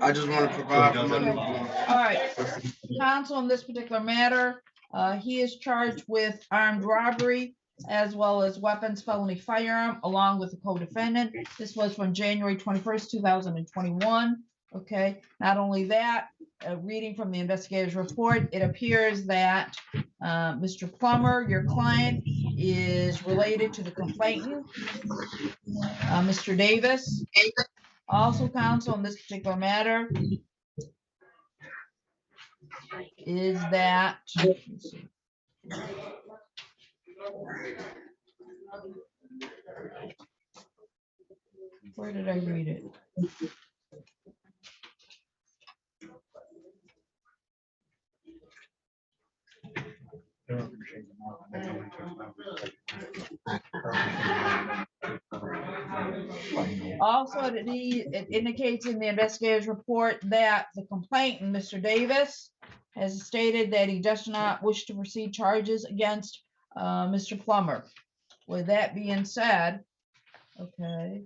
I just want to provide for my new one. All right, counsel, in this particular matter, he is charged with armed robbery as well as weapons, felony firearm, along with the co-defendant. This was from January 21st, 2021. Okay, not only that, reading from the investigator's report, it appears that Mr. Plummer, your client, is related to the complainant, Mr. Davis. Also, counsel, in this particular matter is that, where did I read it? Also, it indicates in the investigator's report that the complainant, Mr. Davis, has stated that he does not wish to proceed charges against Mr. Plummer. With that being said, okay,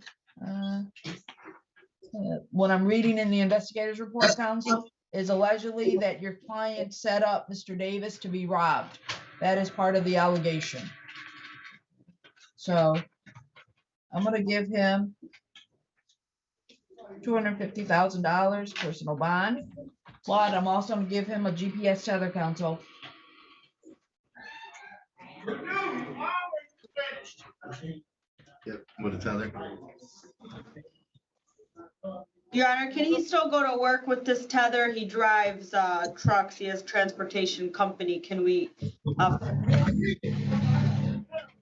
what I'm reading in the investigator's report, counsel, is allegedly that your client set up Mr. Davis to be robbed. That is part of the allegation. So I'm going to give him $250,000 personal bond. But I'm also going to give him a GPS tether, counsel. Yep, with a tether. Your Honor, can he still go to work with this tether? He drives trucks. He has transportation company. Can we?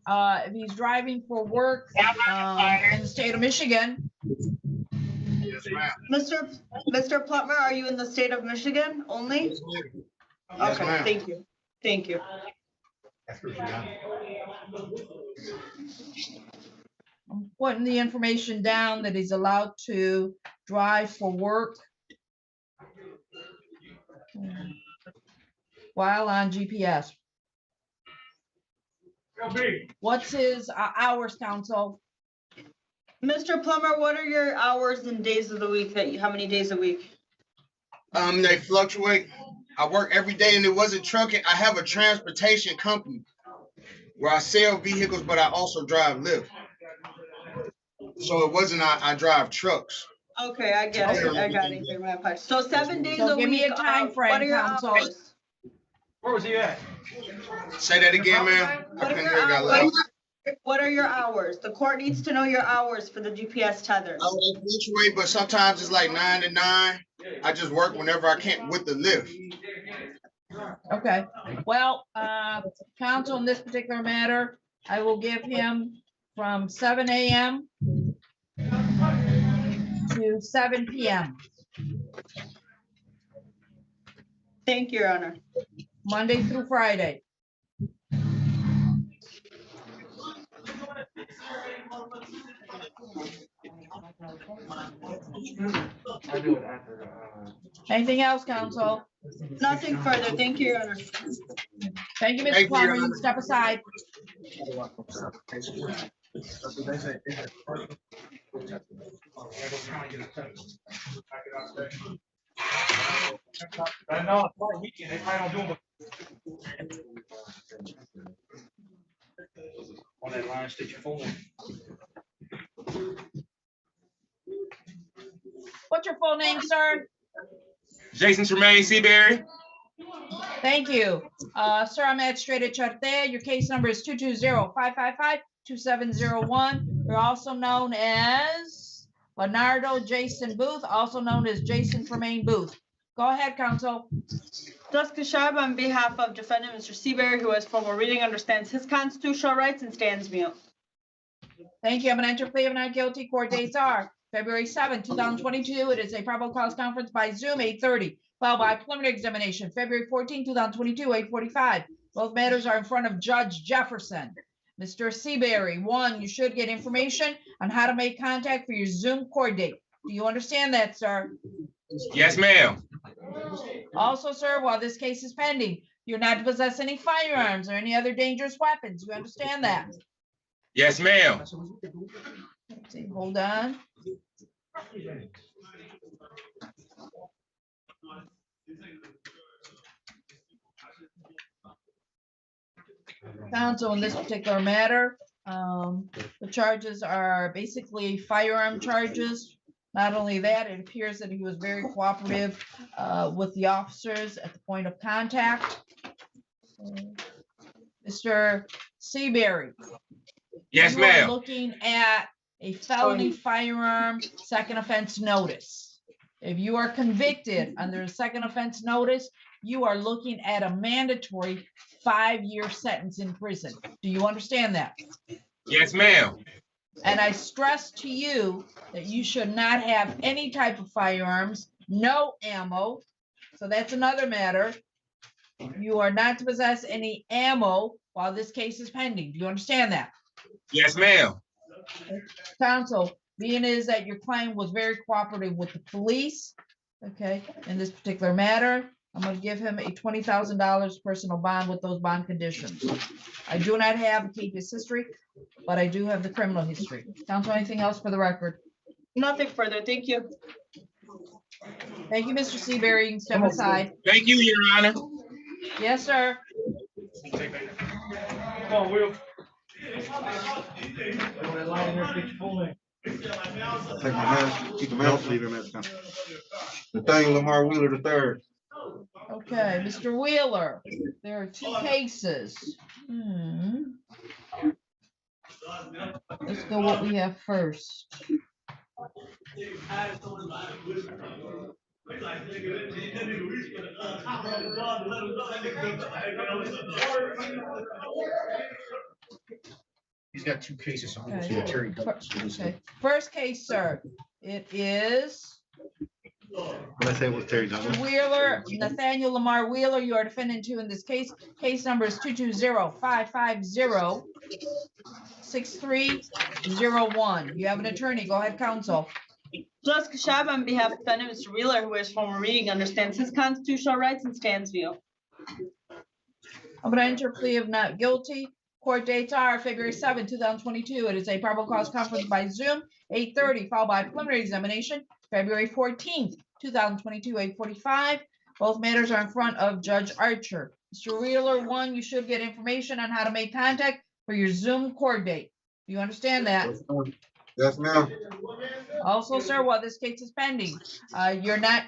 If he's driving for work in the state of Michigan. Yes, ma'am. Mr. Plummer, are you in the state of Michigan only? Yes, Okay, ma'am. thank you. Thank you. I'm putting the information down that he's allowed to drive for work while on GPS. What's his hours, counsel? Mr. Plummer, what are your hours and days of the week how many days a week? They fluctuate. I work every day and it wasn't trucking. I have a transportation company where I sell vehicles, but I also drive Lyft. So it wasn't I drive trucks. Okay, I get it. I got it here. My apologies. So 7 days So a give week. me a time what frame, are your counsel. hours? Where was he at? Say that again, ma'am. I What are couldn't your hear, got loud. hours? What are your hours? The court needs to know your hours for the GPS tether. I would fluctuate, but sometimes it's like 9 to 9. I just work whenever I can with the lift. Okay, well, counsel, in this particular matter, I will give him from 7 a.m. to 7 p.m. Thank you, Your Honor. Monday through Friday. I do it after, Anything else, counsel? Nothing further. Thank you, Your Honor. Thank you, Thank Mr. you, Plummer. Your You can Honor. step aside. I know, it's for a weekend, they probably don't do them. On that line, state your full name. What's your full name, sir? Jason Tremaine Seabury. Thank you. Sir, I'm Magistrate Charte. Your case number is 220-555-2701. You're also known as Leonardo Jason Booth, also known as Jason Tremaine Booth. Go ahead, counsel. Jessica Sharp, on behalf of defendant Mr. Seabury, who has formal reading, understands his constitutional rights and stands mute. Thank you. I'm going to enter plea of not guilty. Court dates are February 7, 2022. It is a probable cause conference by Zoom, 8:30. Followed by preliminary examination, February 14, 2022, 8:45. Both matters are in front of Judge Jefferson. Mr. Seabury, one, you should get information on how to make contact for your Zoom court date. Do you understand that, sir? Yes, ma'am. Also, sir, while this case is pending, you're not to possess any firearms or any other dangerous weapons. You understand that? Yes, ma'am. Let's see, hold on. Counsel, in this particular matter, the charges are basically firearm charges. Not only that, it appears that he was very cooperative with the officers at the point of contact. Mr. Seabury. Yes, you are ma'am. looking at a felony firearm second offense notice. If you are convicted under a second offense notice, you are looking at a mandatory 5-year sentence in prison. Do you understand that? Yes, ma'am. And I stress to you that you should not have any type of firearms, no ammo. So that's another matter. You are not to possess any ammo while this case is pending. Do you understand that? Yes, ma'am. Counsel, being is that your client was very cooperative with the police, okay, in this particular matter, I'm going to give him a $20,000 personal bond with those bond conditions. I do not have a case history, but I do have the criminal history. Counsel, anything else for the record? Nothing further. Thank you. Thank you, Mr. Seabury. You can step aside. Thank you, Your Honor. Yes, sir. Come on, Will. On that line there, state your full name. Take my mask, keep the mask, leave your mask on. Nathaniel Lamar Wheeler III. Okay, Mr. Wheeler, there are two cases. Let's go what we have first. He's got two cases, so I'm gonna Okay. see Terry. Okay. First case, sir. It is What I say was Terry Douglas. Wheeler, Nathaniel Lamar Wheeler. You are defendant two in this case. Case number is 220-550-6301. You have an attorney. Go ahead, counsel. Jessica Sharp, on behalf of defendant Mr. Wheeler, who has formal reading, understands his constitutional rights and stands mute. I'm going to enter a plea of not guilty. Court dates are February 7, 2022. It is a probable cause conference by Zoom, 8:30, followed by preliminary examination, February 14th, 2022, 8:45. Both matters are in front of Judge Archer. Mr. Wheeler, one, you should get information on how to make contact for your Zoom court date. Do you understand that? Yes, ma'am. Also, sir, while this case is pending, you're not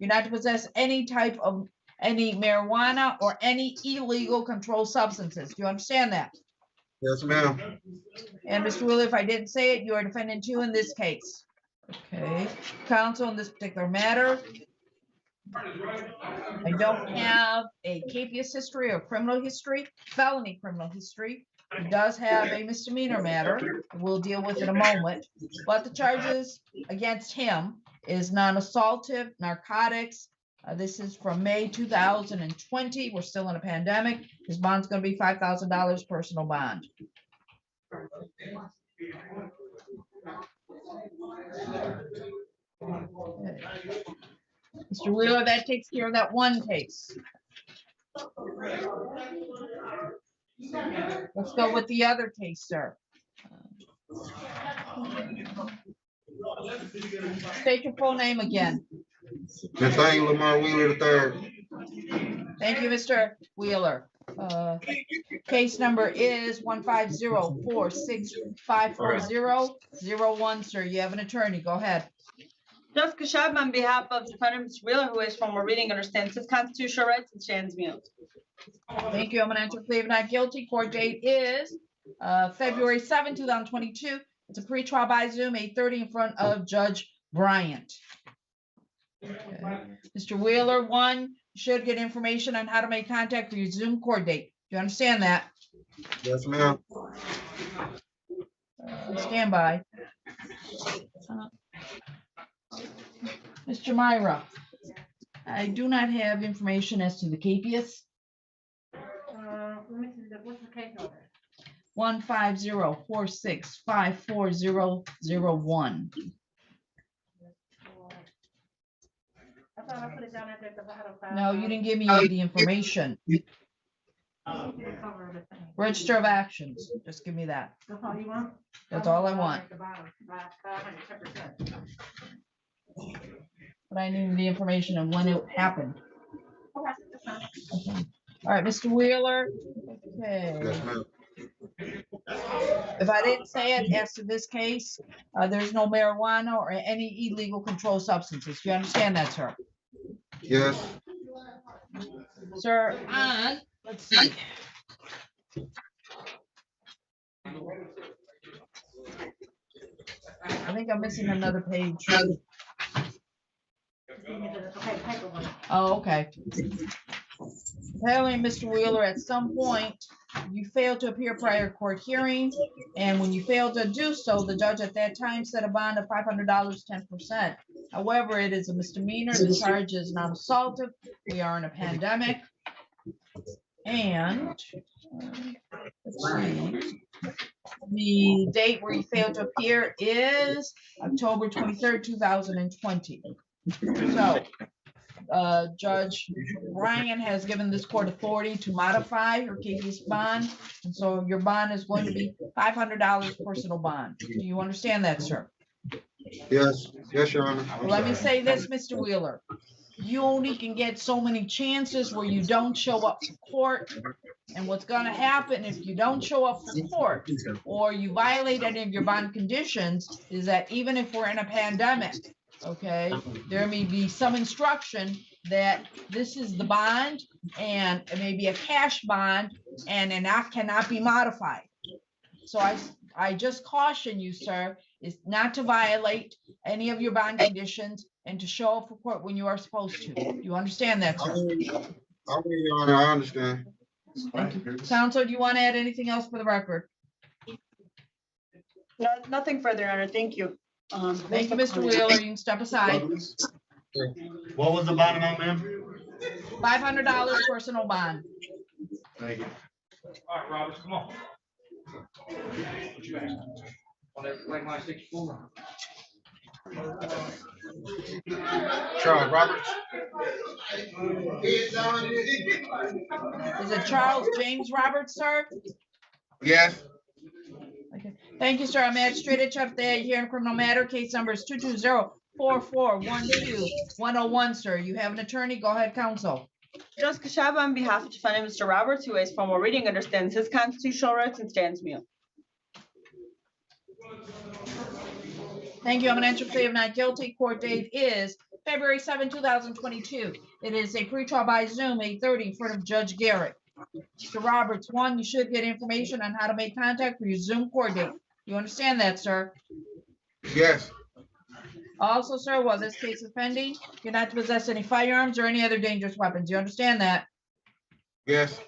to possess any type of any marijuana or any illegal controlled substances. Do you understand that? Yes, ma'am. And Mr. Wheeler, if I didn't say it, you are defendant 2 in this case. Okay, counsel, in this particular matter, I don't have a capious history or criminal history, felony criminal history. He does have a misdemeanor matter. We'll deal with in a moment. But the charges against him is non-assaultive, narcotics. This is from May 2020. We're still in a pandemic. His bond's going to be $5,000 personal bond. Mr. Wheeler, that takes care of that one case. Let's go with the other case, sir. State your full name again. Nathaniel Lamar Wheeler III. Thank you, Mr. Wheeler. Case number is 150-4654001, sir. You have an attorney. Go ahead. Jessica Scheib, on behalf of defendant Mr. Wheeler, who is formal reading, understands his constitutional rights and stands mute. Thank you. I'm going to enter plea of not guilty. Court date is February 7, 2022. It's a pretrial by Zoom, 8:30 in front of Judge Bryant. Okay. Mr. Wheeler, one, should get information on how to make contact for your Zoom court date. Do you understand that? Yes, ma'am. Stand by. Mr. Myra, I do not have information as to the capious. What's the case number? 150-4654001. I thought I put it down at the bottom. No, you didn't give me the information. Register of actions. Just give me that. That's all you want? That's all I want. At the bottom, 10%. But I need the information on when it happened. Okay. All right, Mr. Wheeler. Okay. Yes, ma'am. If I didn't say it, as to this case, there's no marijuana or any illegal controlled substances. Do you understand that, sir? Yes. Sir, on, let's see. I think I'm missing another page. Oh, okay. Apparently, Mr. Wheeler, at some point, you failed to appear prior to court hearing, and when you failed to do so, the judge at that time set a bond of $500, 10%. However, it is a misdemeanor. The charge is non-assaultive. We are in a pandemic. And let's see. The date where you failed to appear is October 23rd, 2020. So, Judge Ryan has given this court authority to modify her capious bond, and so your bond is going to be $500 personal bond. Do you understand that, sir? Yes. Yes, Your Honor. Well, let me say this, Mr. Wheeler. You only can get so many chances where you don't show up for court. And what's going to happen if you don't show up for court or you violate any of your bond conditions is that even if we're in a pandemic, okay, there may be some instruction that this is the bond and it may be a cash bond and an act cannot be modified. So I just caution you, sir, is not to violate any of your bond conditions and to show up for court when you are supposed to. Do you understand that, sir? Your Honor, I understand. Thank you. Counsel, do you want to add anything else for the record? No, nothing further, Your Honor. Thank you. Thank you, Mr. Wheeler. You can step aside. What was the bond amount, ma'am? $500 personal bond. Thank you. All right, Roberts, come on. Like my 64. Charles Roberts. Is it Charles James Roberts, sir? Yes. Okay. Thank you, sir. I'm Magistrate at Chubb Day here in criminal matter. Case number is 220-4412-101, sir. You have an attorney. Go ahead, counsel. Jessica Scheib, on behalf of defendant Mr. Roberts, who is formal reading, understands his constitutional rights and stands mute. Thank you. I'm gonna enter plea of not guilty. Court date is February 7, 2022. It is a pretrial by Zoom, 8:30 in front of Judge Garrett. Mr. Roberts, one, you should get information on how to make contact for your Zoom court date. You understand that, sir? Yes. Also, sir, while this case is pending, you're not to possess any firearms or any other dangerous weapons. You understand that? Yes.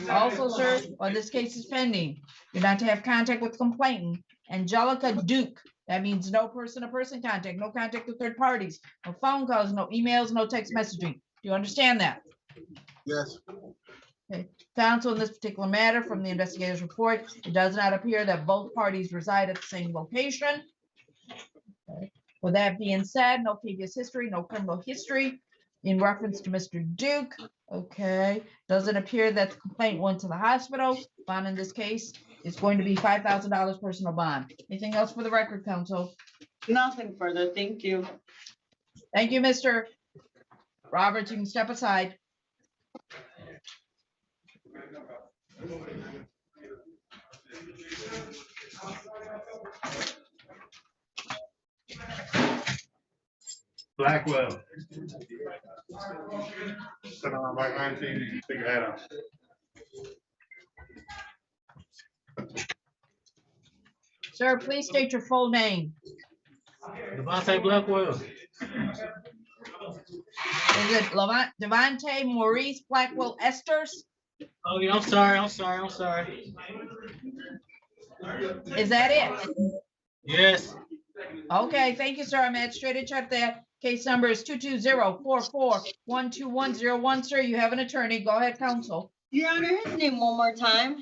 Also, sir, while this case is pending, you're not to have contact with complainant Angelica Duke. That means no person-to-person contact, no contact with third parties, no phone calls, no emails, no text messaging. Do you understand that? Yes. Okay. Counsel, in this particular matter, from the investigator's report, it does not appear that both parties reside at the same location. Okay. With that being said, no previous history, no criminal history in reference to Mr. Duke. Okay, doesn't appear that the complaint went to the hospital. Bond in this case is going to be $5,000 personal bond. Anything else for the record, counsel? Nothing further. Thank you. Thank you, Mr. Roberts. You can step aside. Blackwell. Sit on my right team, take your hat off. Sir, please state your full name. Devontae Blackwell. Is it Devontae Maurice Blackwell Esters? Oh, yeah, I'm sorry. Is that it? Yes. Okay, thank you, sir. I'm at straight to check that. Case number is 220-44-12101. Sir, you have an attorney. Go ahead, counsel. Your Honor, his name one more time.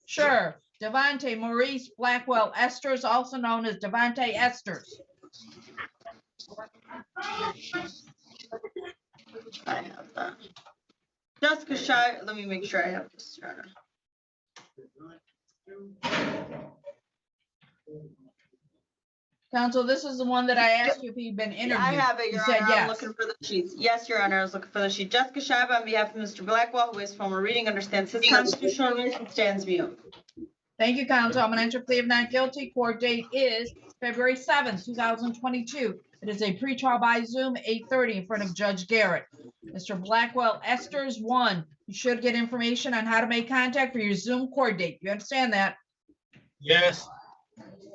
Sure. Devontae Maurice Blackwell Esters, also known as Devontae Esters. I have that. Jessica Shy, let me make sure I have this, Your Honor. Counsel, this is the one that I asked you if he'd been interviewed. I have it, You Your said Honor. I'm yes. looking for the sheets. Yes, Your Honor, I was looking for the sheet. Jessica Shy, on behalf of Mr. Blackwell, who is from a reading, understands his constitutional rights and stands mute. Thank you, counsel. I'm going to enter plea of not guilty. Court date is February 7th, 2022. It is a pretrial by Zoom, 8:30 in front of Judge Garrett. Mr. Blackwell Esters, one, you should get information on how to make contact for your Zoom court date. You understand that? Yes.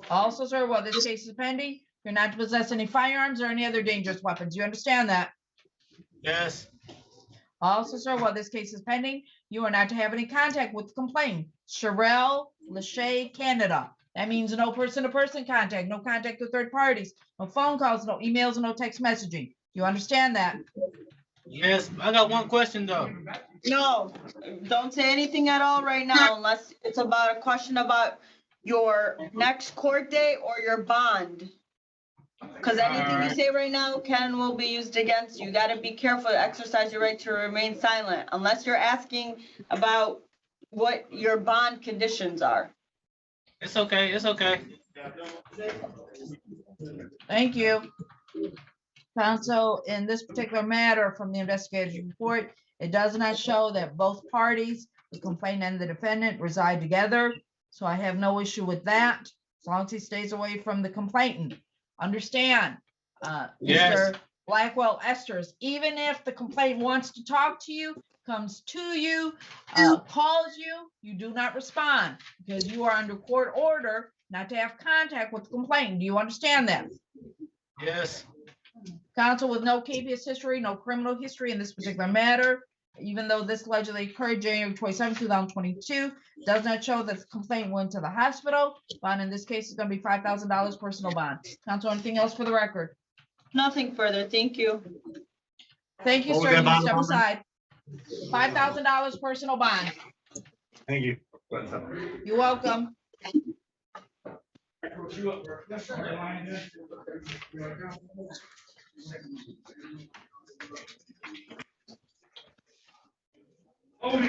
Also, sir, while this case is pending, you're not to possess any firearms or any other dangerous weapons. You understand that? Yes. Also, sir, while this case is pending, you are not to have any contact with the complainant, Sherelle Lachey Canada. That means no person-to-person contact, no contact with third parties, no phone calls, no emails, and no text messaging. You understand that? Yes. I got one question though. No, don't say anything at all right now unless it's about a question about your next court date or your bond. Because anything you say right now will be used against you. You got to be careful to exercise your right to remain silent unless you're asking about what your bond conditions are. It's okay. It's okay. Thank you. Counsel, in this particular matter from the investigator's report, it does not show that both parties, the complainant and the defendant, reside together. So I have no issue with that, as long as he stays away from the complainant. Understand, Yes. Mr. Blackwell Esters, even if the complainant wants to talk to you, comes to you, calls you, you do not respond because you are under court order not to have contact with the complainant. Do you understand that? Yes. Counsel, with no habeas history, no criminal history in this particular matter, even though this allegedly occurred January 27, 2022, does not show that the complaint went to the hospital. Bond in this case is going to be $5,000 personal bond. Counsel, anything else for the record? Nothing further. Thank you. Thank you, What was sir. that You bond step number? aside. $5,000 personal bond. Thank you. You're welcome. All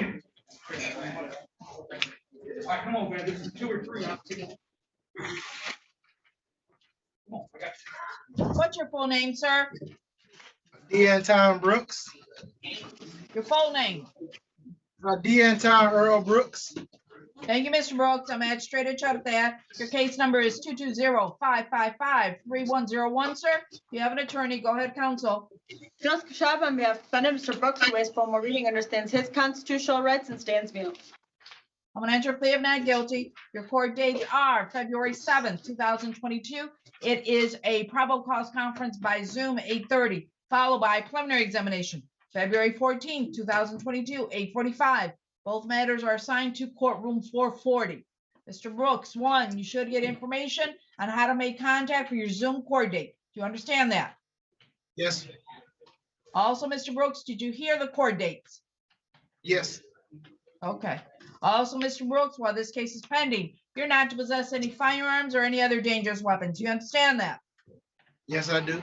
right, come on, man. This is 2 or 3. What's your full name, sir? Deanton Brooks. Your full name? Deanton Earl Brooks. Thank you, Mr. Brooks. I'm Magistrate Chartea. Your case number is 220-555-3101, sir. If you have an attorney, go ahead, counsel. Just Kashab on behalf of defendant, Mr. Brooks, who waives formal reading, understands his constitutional rights and stands mute. I'm gonna enter a plea of not guilty. Your court dates are February 7th, 2022. It is a probable cause conference by Zoom, 8:30, followed by preliminary examination, February 14th, 2022, 8:45. Both matters are assigned to courtroom 440. Mr. Brooks, one, you should get information on how to make contact for your Zoom court date. Do you understand that? Yes, Also, Mr. Brooks, did you hear the court dates? yes, Okay. Also, Mr. Brooks, while this case is pending, you're not to possess any firearms or any other dangerous weapons. You understand that? yes, I do.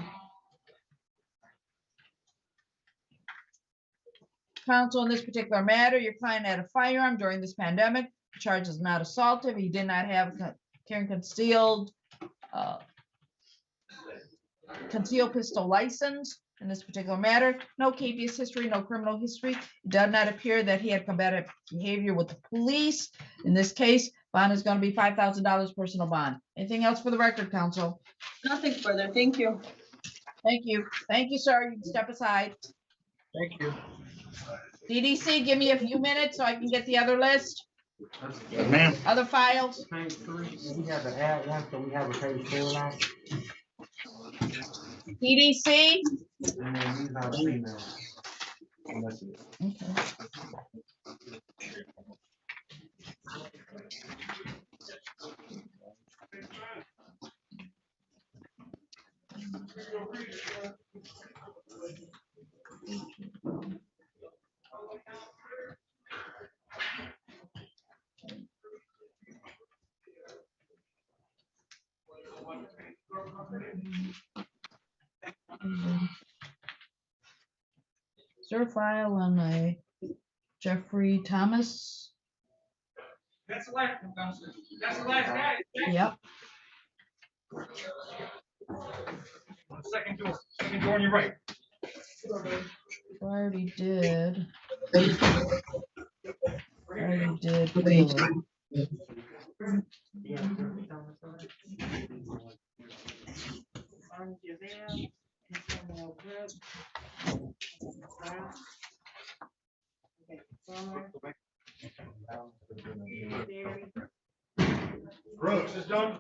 Counsel, in this particular matter, your client had a firearm during this pandemic. The charge is not assaultive. He did not have carrying concealed pistol license in this particular matter. No previous history, no criminal history. It does not appear that he had combative behavior with the police. In this case, bond is going to be $5,000 personal bond. Anything else for the record, counsel? Nothing further. Thank you. Thank you. Thank you, sir. You can step aside. Thank you. DDC, give me a few minutes so I can get the other list, Yes, ma'am. other files. Page 3, we have to add one, so we have a page 4 now. DDC. And then these are the emails. And that's it. Okay. Is there a file on a Jeffrey Thomas? That's the last one, Counselor. That's the last guy. Yep. Second door on your right. I already did. Wheeler. Brooks is done.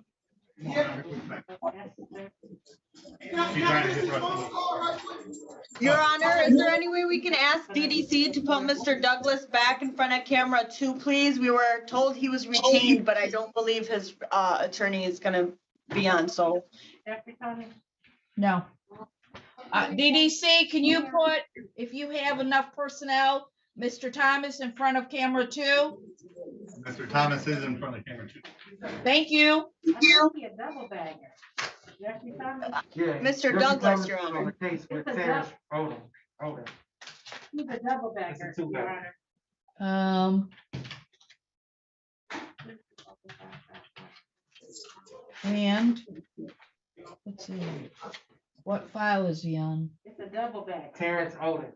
Your Honor, is there any way we can ask DDC to put Mr. Douglas back in front of camera 2, please? We were told he was retained, but I don't believe his attorney is gonna be on, so. No. DDC, can you put, if you have enough personnel, Mr. Thomas in front of camera 2? Mr. Thomas is in front of camera 2. Than't you. A double bagger. Jeffrey Thomas. Yeah, Mr. Jeffrey Douglas, Thomas Your is on Honor. the case with It's a Terrence. Hold on. He's a double That's bagger, a two-bagger. Your Honor. And let's see, what file is he on? It's a double bagger. Terrence Odin.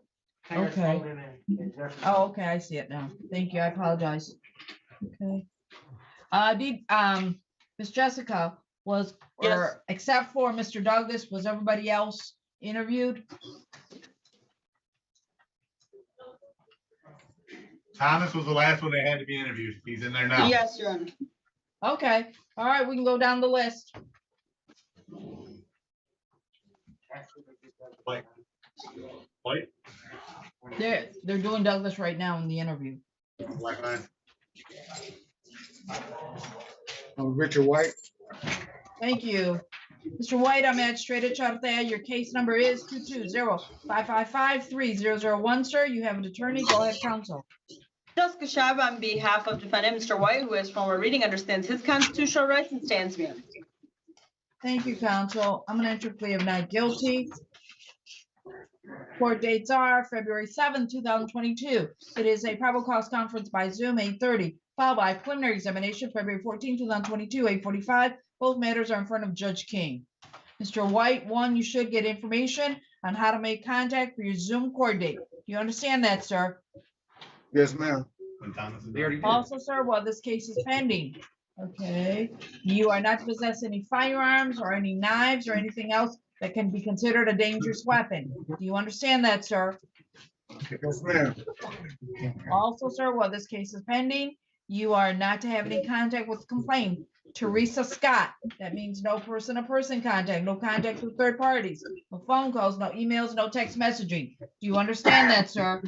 Terrence Okay. Odin and Jeffrey. Oh, okay, I see it now. Thank you. I apologize. Okay. Miss Jessica was, Yes. or except for Mr. Douglas, was everybody else interviewed? Thomas was the last one that had to be interviewed. He's in there now. Yes, Your Honor. Okay, all right, we can go down the list. White. White? They're doing Douglas right now in the interview. Black line. Richard White. Thank you. Mr. White, I'm Magistrate Chartea. Your case number is 220-555-3001, sir. You have an attorney. Go ahead, counsel. Jessica Shab on behalf of defendant Mr. White, who has formal reading, understands his constitutional rights and stands mute. Thank you, counsel. I'm gonna enter a plea of not guilty. Court dates are February 7th, 2022. It is a probable cause conference by Zoom, 8:30, followed by preliminary examination, February 14th, 2022, 8:45. Both matters are in front of Judge King. Mr. White, one, you should get information on how to make contact for your Zoom court date. Do you understand that, sir? Yes, ma'am. Also, sir, while this case is pending, okay, you are not to possess any firearms or any knives or anything else that can be considered a dangerous weapon. Do you understand that, sir? Yes, ma'am. Also, sir, while this case is pending, you are not to have any contact with the complainant, Teresa Scott. That means no person-to-person contact, no contact with third parties, no phone calls, no emails, no text messaging. Do you understand that, sir?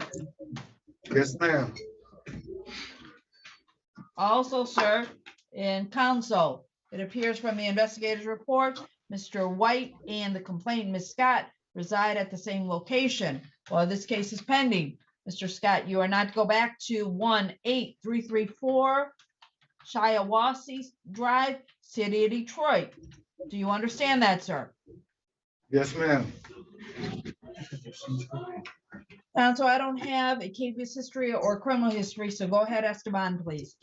Yes, ma'am. Also, sir, in counsel, it appears from the investigator's report, Mr. White and the complainant, Ms. Scott, reside at the same location. While this case is pending, Mr. Scott, you are not to go back to 18334 Shiawassee Drive, City of Detroit. Do you understand that, sir? Yes, ma'am. Counsel, I don't have a case history or criminal history, so go ahead, Esteban, please.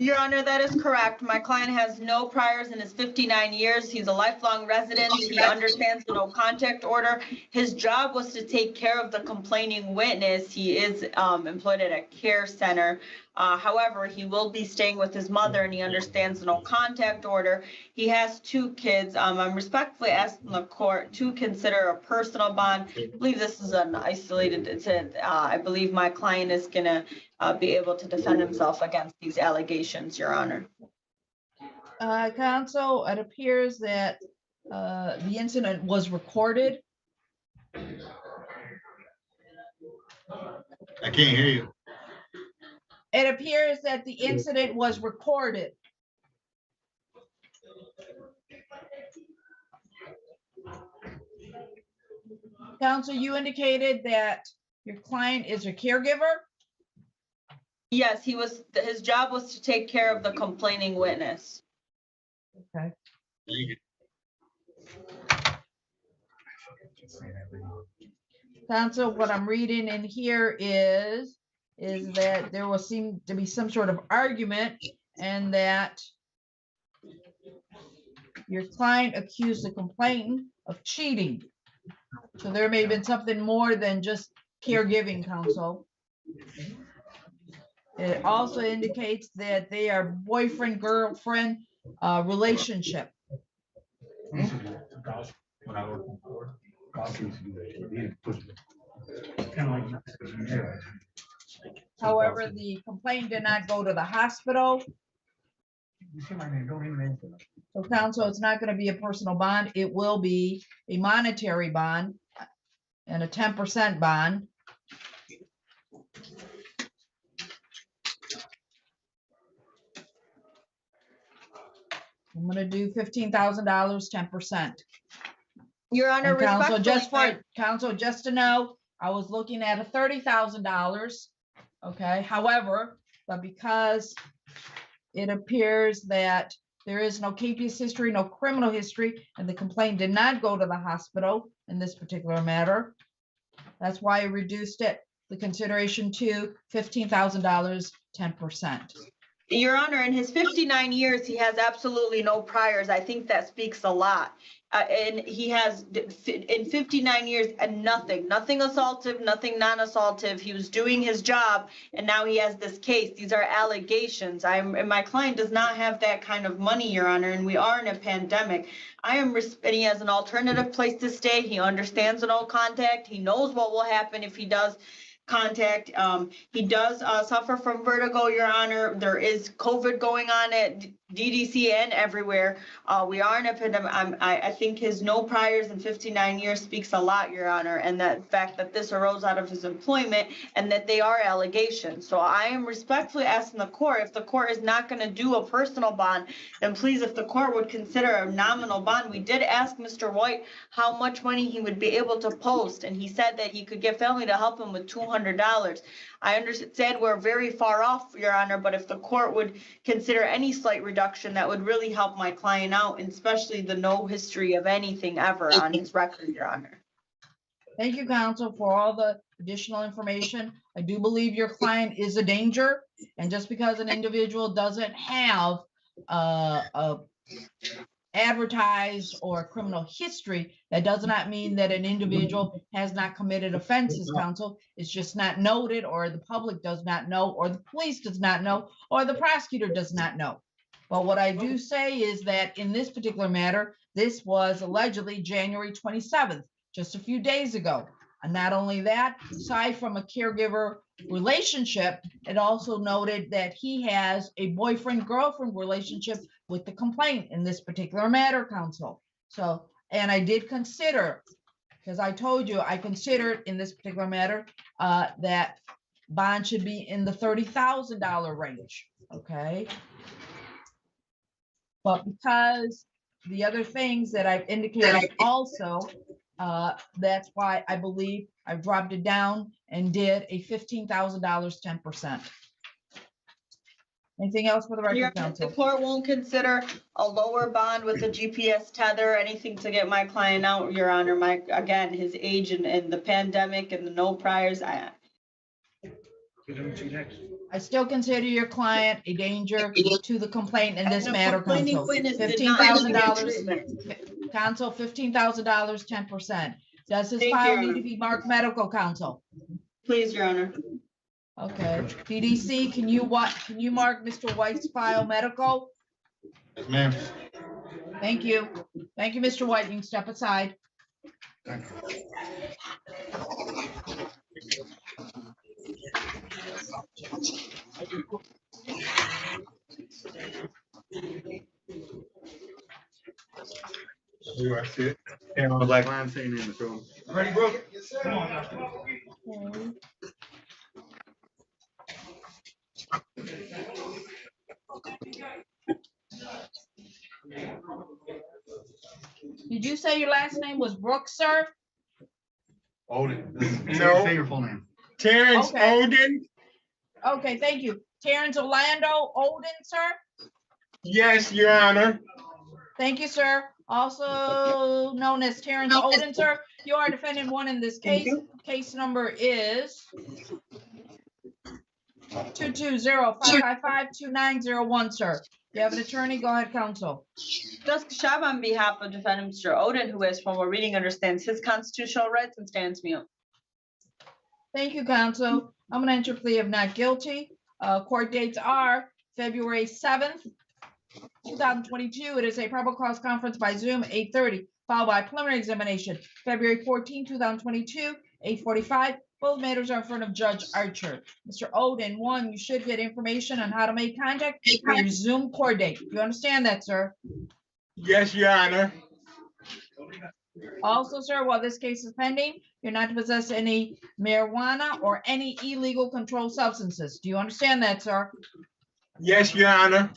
Your Honor, that is correct. My client has no priors in his 59 years. He's a lifelong resident. He understands the no contact order. His job was to take care of the complaining witness. He is employed at a care center. However, he will be staying with his mother and he understands the no contact order. He has 2 kids. I'm respectfully asking the court to consider a personal bond. I believe this is an isolated incident. I believe my client is gonna be able to defend himself against these allegations, Your Honor. Counsel, it appears that the incident was recorded. I can't hear you. It appears that the incident was recorded. Counsel, you indicated that your client is a caregiver? Yes, his job was to take care of the complaining witness. Okay. Counsel, what I'm reading in here is that there will seem to be some sort of argument and that your client accused the complainant of cheating. So there may have been something more than just caregiving, counsel. It also indicates that they are boyfriend-girlfriend relationship. However, the complaint did not go to the hospital. So counsel, it's not going to be a personal bond. It will be a monetary bond and a 10% bond. I'm going to do $15,000, 10%. Your Honor, Counsel, respectfully, just to know, I was looking at a $30,000. Okay, however, but because it appears that there is no KPS history, no criminal history, and the complaint did not go to the hospital in this particular matter, that's why I reduced it, the consideration to $15,000, 10%. Your Honor, in his 59 years, he has absolutely no priors. I think that speaks a lot. And he has, in 59 years, and nothing assaultive, nothing non-assaultive. He was doing his job, and now he has this case. These are allegations. And my client does not have that kind of money, Your Honor, and we are in a pandemic. And he has an alternative place to stay. He understands the no contact. He knows what will happen if he does contact. He does suffer from vertigo, Your Honor. There is COVID going on at DDC and everywhere. We are in a pandemic. I think his no priors in 59 years speaks a lot, Your Honor, and that fact that this arose out of his employment and that they are allegations. So I am respectfully asking the court, if the court is not going to do a personal bond, then please, if the court would consider a nominal bond. We did ask Mr. White how much money he would be able to post, and he said that he could get family to help him with $200. I understand we're very far off, Your Honor, but if the court would consider any slight reduction, that would really help my client out, and especially the no history of anything ever on his record, Your Honor. Thank you, counsel, for all the additional information. I do believe your client is a danger, and just because an individual doesn't have a advertised or criminal history, that does not mean that an individual has not committed offenses, counsel. It's just not noted, or the public does not know, or the police does not know, or the prosecutor does not know. But what I do say is that in this particular matter, this was allegedly January 27th, just a few days ago. And not only that, aside from a caregiver relationship, it also noted that he has a boyfriend-girlfriend relationship with the complaint in this particular matter, counsel. So, and I did consider, because I told you, I considered in this particular matter that bond should be in the $30,000 range, okay? But because the other things that I've indicated also, that's why I believe I dropped it down and did a $15,000, 10%. Anything else for the record, The counsel? court won't consider a lower bond with a GPS tether, anything to get my client out, Your Honor. Again, his age and the pandemic and the no priors. I still consider your client a danger to the complaint in this matter, counsel. $15,000, counsel, $15,000, 10%. Does his file need to be marked medical, counsel? Please, Your Honor. Okay, PDC, can you mark Mr. White's file medical? Yes, ma'am. Thank you. Thank you, Mr. White. You can step aside. Thank You are sit. And on the black line saying in the room. Ready, bro? Come on. Did you say your last name was Brooks, sir? Odin. No. Say your full name. Terrence Okay. Odin? Okay, thank you. Terrence Orlando Odin, sir? Yes, Your Honor. Thank you, sir. Also known as Terrence Odin, sir. You are defendant one in this case. Case number is 220-555-2901, sir. You have an attorney? Go ahead, counsel. Jessica Shab on behalf of defendant Mr. Odin, who has formal reading, understands his constitutional rights and stands mute. Thank you, counsel. I'm going to enter plea of not guilty. Court dates are February 7th, 2022. It is a probable cause conference by Zoom, 8:30, followed by preliminary examination, February 14, 2022, 8:45. Both matters are in front of Judge Archer. Mr. Odin, one, you should get information on how to make contact for your Zoom court date. You understand that, sir? Yes, Your Honor. Also, sir, while this case is pending, you're not to possess any marijuana or any illegal controlled substances. Do you understand that, sir? Yes, Your Honor.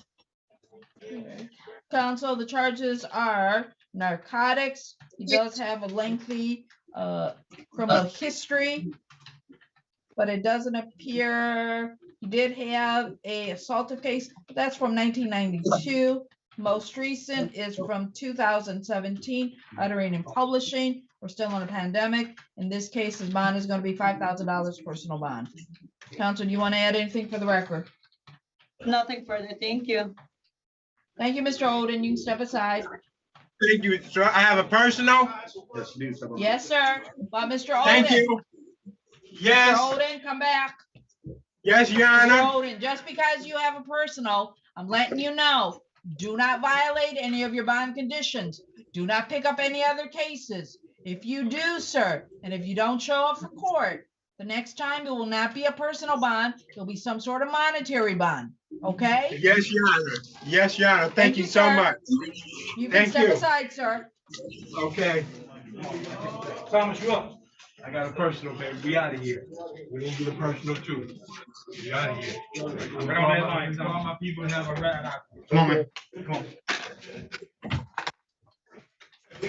Counsel, the charges are narcotics. He does have a lengthy criminal history, but it doesn't appear he did have a assaultive case. That's from 1992. Most recent is from 2017, uttering and publishing. We're still in a pandemic. In this case, his bond is going to be $5,000 personal bond. Counsel, do you want to add anything for the record? Nothing further. Thank you. Thank you, Mr. Odin. You can step aside. Thank you, sir. I have a personal. Yes, you do. Yes, sir. But Mr. Odin. Thank you. Yes. Mr. Odin, come back. Yes, Your Honor. Mr. Odin, just because you have a personal, I'm letting you know, do not violate any of your bond conditions. Do not pick up any other cases. If you do, sir, and if you don't show up for court, the next time it will not be a personal bond. It'll be some sort of monetary bond. Okay? Yes, Your Honor. Yes, Your Honor. Thank you so sir. much. You can step aside, sir. Okay. Thomas, you up? I got a personal, baby. We out of here. We're gonna do the personal too. We out of here. Get on that line. Tell all my people to have a ride out. Come on, man. Come on.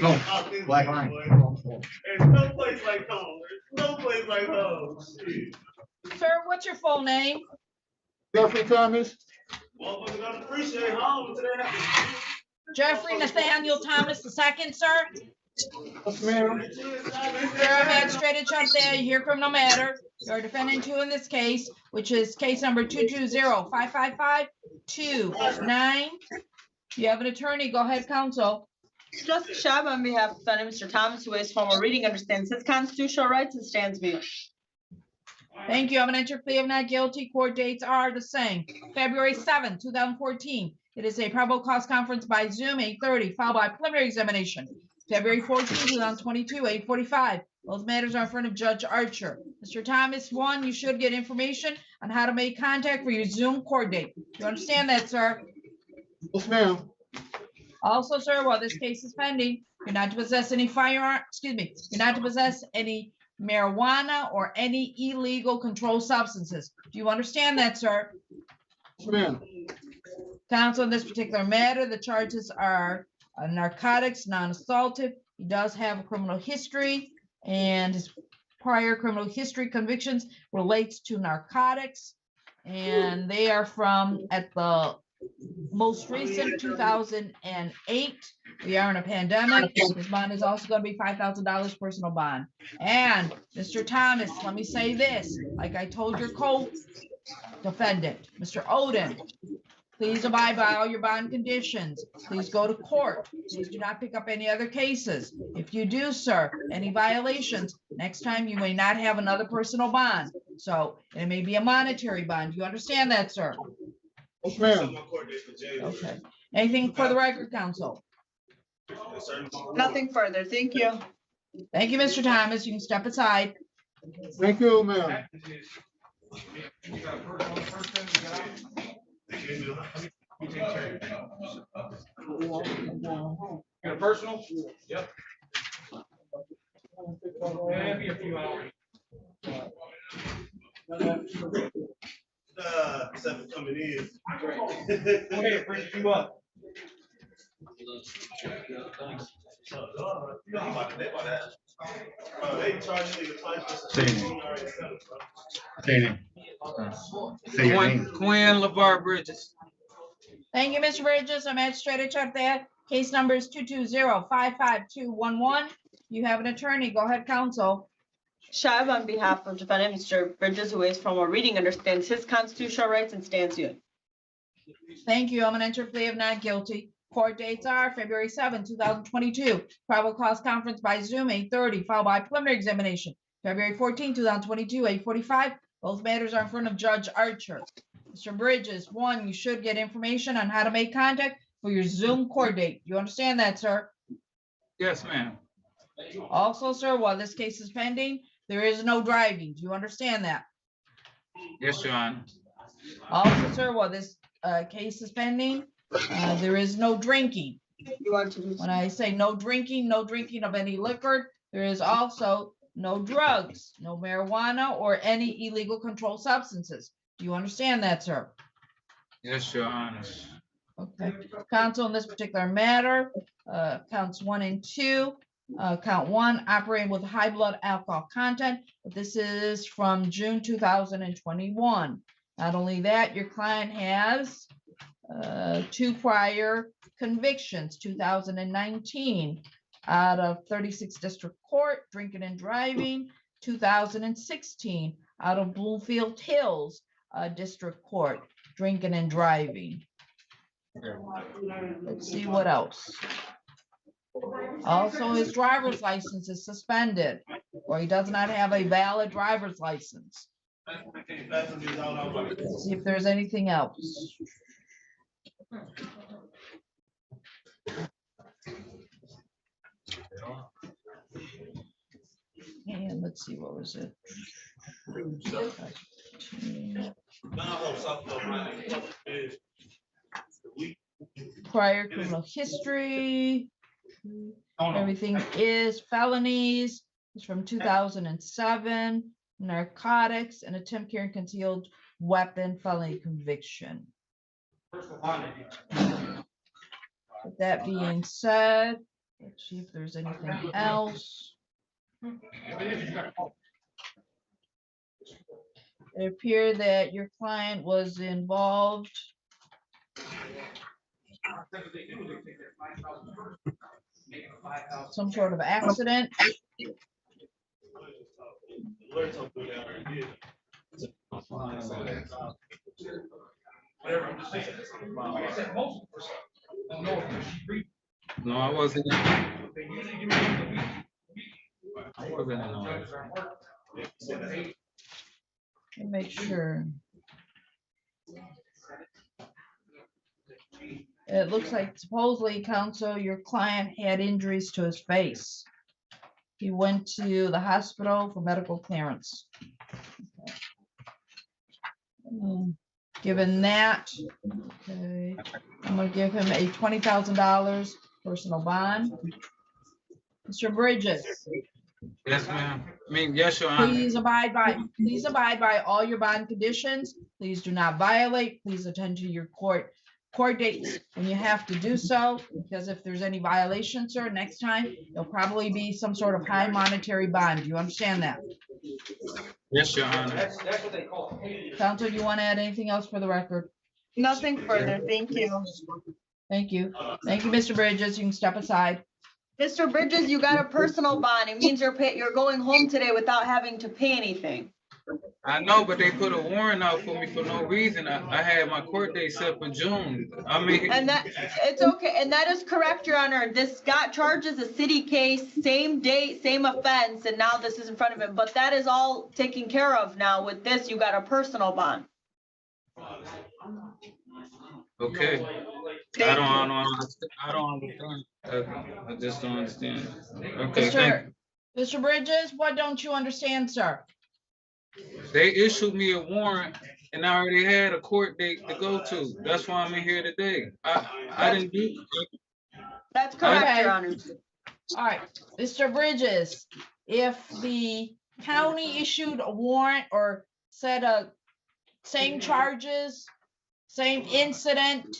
Go. Black line. There's no place like home. There's no place like home. Sir, what's your full name? Jeffrey Thomas. Motherfuckers don't appreciate home today. Jeffrey Nathaniel Thomas II, sir. Yes, ma'am. Sir, magistrate jump there. You hear criminal matter. You're defendant two in this case, which is case number 220-555-2901. You have an attorney. Go ahead, counsel. Justice Shab, on behalf of defendant Mr. Thomas, who waives formal reading, understands his constitutional rights and stands mute. Thank you. I'm going to enter plea of not guilty. Court dates are the same. February 7th, 2014. It is a probable cause conference by Zoom, 8:30, followed by preliminary examination. February 14th, 2022, 8:45. Those matters are in front of Judge Archer. Mr. Thomas, one, you should get information on how to make contact for your Zoom court date. You understand that, sir? Yes, ma'am. Also, sir, while this case is pending, you're not to possess any firearm, you're not to possess any marijuana or any illegal controlled substances. Do you understand that, sir? Yes, ma'am. Counsel, in this particular matter, the charges are narcotics, non-assaultive. He does have a criminal history, and his prior criminal history convictions relates to narcotics, and they are from at the most recent 2008. We are in a pandemic. His bond is also going to be $5,000 personal bond. And Mr. Thomas, let me say this, like I told your co-defendant, Mr. Oden, please abide by all your bond conditions. Please go to court. Please do not pick up any other cases. If you do, sir, any violations, next time you may not have another personal bond. So it may be a monetary bond. Do you understand that, sir? Yes, ma'am. Okay. Anything for the record, counsel? Nothing further. Thank you. Thank you, Mr. Thomas. You can step aside. Thank you, ma'am. Got a personal? Yep. Maybe a few hours. Seven coming in. Go ahead, bring you up. They charge you twice. Say your name. Quinn LeVar Bridges. Thank you, Mr. Bridges. I'm Magistrate Chuck there. Case number is 220-55211. You have an attorney. Go ahead, counsel. Shab, on behalf of defendant Mr. Bridges, who waives formal reading, understands his constitutional rights and stands mute. Thank you. I'm going to enter plea of not guilty. Court dates are February 7, 2022. Probable cause conference by Zoom, 8:30, followed by preliminary examination. February 14, 2022, 8:45. Both matters are in front of Judge Archer. Mr. Bridges, one, you should get information on how to make contact for your Zoom court date. You understand that, sir? Yes, ma'am. Also, sir, while this case is pending, there is no driving. Do you understand that? Yes, Your Honor. Also, sir, while this case is pending, there is no drinking. When I say no drinking of any liquor, there is also no drugs, no marijuana, or any illegal controlled substances. Do you understand that, sir? Yes, Your Honor. Okay. Counsel, in this particular matter, counts 1 and 2. Count 1, operating with high blood alcohol content. But this is from June 2021. Not only that, your client has 2 prior convictions, 2019 out of 36 District Court, drinking and driving, 2016 out of Bloomfield Hills District Court, drinking and driving. Let's see what else. Also, his driver's license is suspended, or he does not have a valid driver's license. Let's see if there's anything else. And let's see, what was it? Prior criminal history. Everything is felonies. It's from 2007. Narcotics and attempt carrying concealed weapon felony conviction. With that being said, let's see if there's anything else. It appeared that your client was involved some sort of accident. No, I wasn't. I wasn't in noise. Make sure. It looks like supposedly, counsel, your client had injuries to his face. He went to the hospital for medical clearance. Okay. Given that, okay, I'm gonna give him a $20,000 personal bond. Mr. Bridges, Yes, ma'am. I mean, yes, Your Honor. please abide by all your bond conditions. Please do not violate. Please attend to your court dates when you have to do so, because if there's any violation, sir, next time, there'll probably be some sort of high monetary bond. Do you understand that? Yes, Your Honor. That's what they call it. Counsel, do you want to add anything else for the record? Nothing further, thank you. Thank you. Thank you, Mr. Bridges. You can step aside. Mr. Bridges, you got a personal bond. It means you're going home today without having to pay anything. I know, but they put a warrant out for me for no reason. I had my court date set for June. I mean. And that, it's okay, and that is correct, Your Honor. This got charged as a city case, same date, same offense, and now this is in front of him. But that is all taken care of now. With this, you got a personal bond. Okay. I don't understand. I just don't understand. Okay, thank you. Mr. Bridges, what don't you understand, sir? They issued me a warrant and I already had a court date to go to. That's why I'm in here today. I didn't do. That's correct, Your Honor. All right, Mr. Bridges, if the county issued a warrant or said same charges, same incident,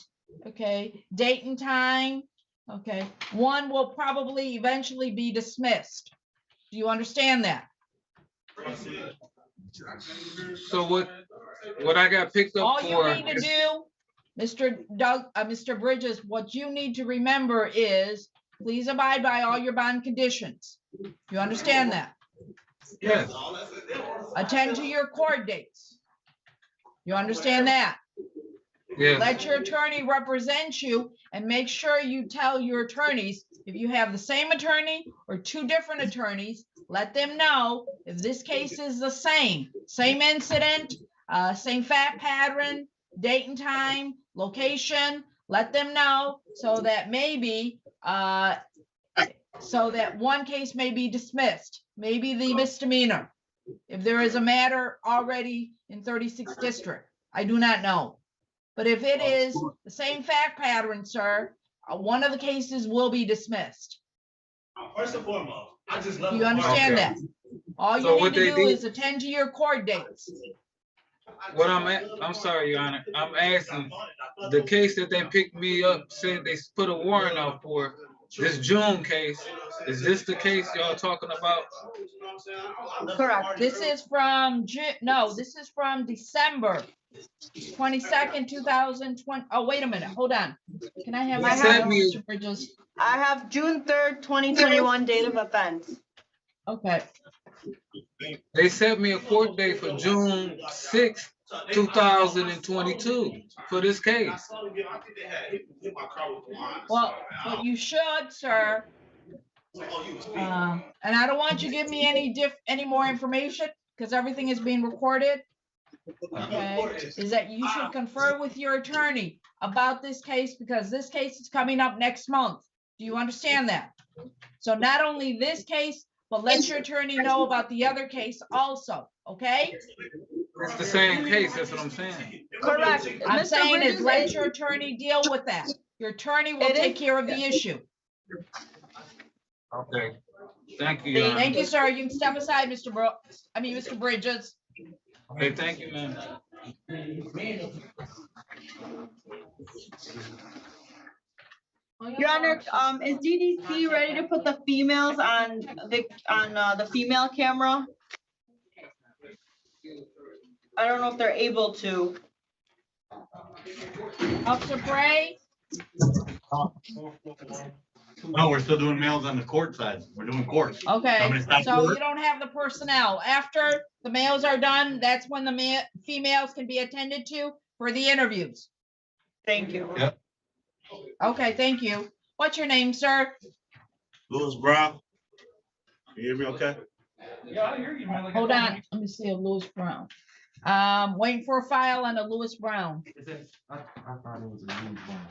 okay, date and time, okay, one will probably eventually be dismissed. Do you understand that? So what I got picked up All for? you need to do, Mr. Bridges, what you need to remember is, please abide by all your bond conditions. You understand that? Yes. Attend to your court dates. You understand that? Yes. Let your attorney represent you and make sure you tell your attorneys, if you have the same attorney or two different attorneys, let them know if this case is the same incident, same fact pattern, date and time, location, let them know so that maybe, so that one case may be dismissed, maybe the misdemeanor. If there is a matter already in 36th district, I do not know. But if it is the same fact pattern, sir, one of the cases will be dismissed. First and foremost, I just love. You understand that? All So you what need to they do did- is attend to your court dates. What I'm sorry, Your Honor. I'm asking, the case that they picked me up said they put a warrant out for, this June case. Is this the case y'all talking about? Correct. This is from this is from December 22nd, 2020. Oh, wait a minute. Hold on. Can I have my file, Mr. Bridges? I have June 3rd, 2021 date of offense. Okay. They set me a court date for June 6th, 2022 for this case. Well, what you should, sir, and I don't want you to give me any more information because everything is being recorded. Okay, is that you should confer with your attorney about this case because this case is coming up next month. Do you understand that? So not only this case, but let your attorney know about the other case also, okay? It's the same case, that's what I'm saying. Correct. I'm Mr. saying is Bridges, let your attorney deal with that. Your attorney will take care of the issue. Okay. Thank you, Your Honor. Thank you, sir. You can step aside, Mr. Bridges. Okay, thank you, ma'am. Your Honor, is DDC ready to put the females on the female camera? I don't know if they're able to. Officer Bray? No, we're still doing males on the court side. We're doing courts. Okay, I'm gonna stop so work. you don't have the personnel. After the males are done, that's when the females can be attended to for the interviews. Thank you. Yep. Okay, thank you. What's your name, sir? Louis Brown. You hear me okay? Yeah, I hear you, man. Like, Hold on, let me see a Lewis Brown. Waiting for a file on a Lewis Brown. I thought it was a huge one.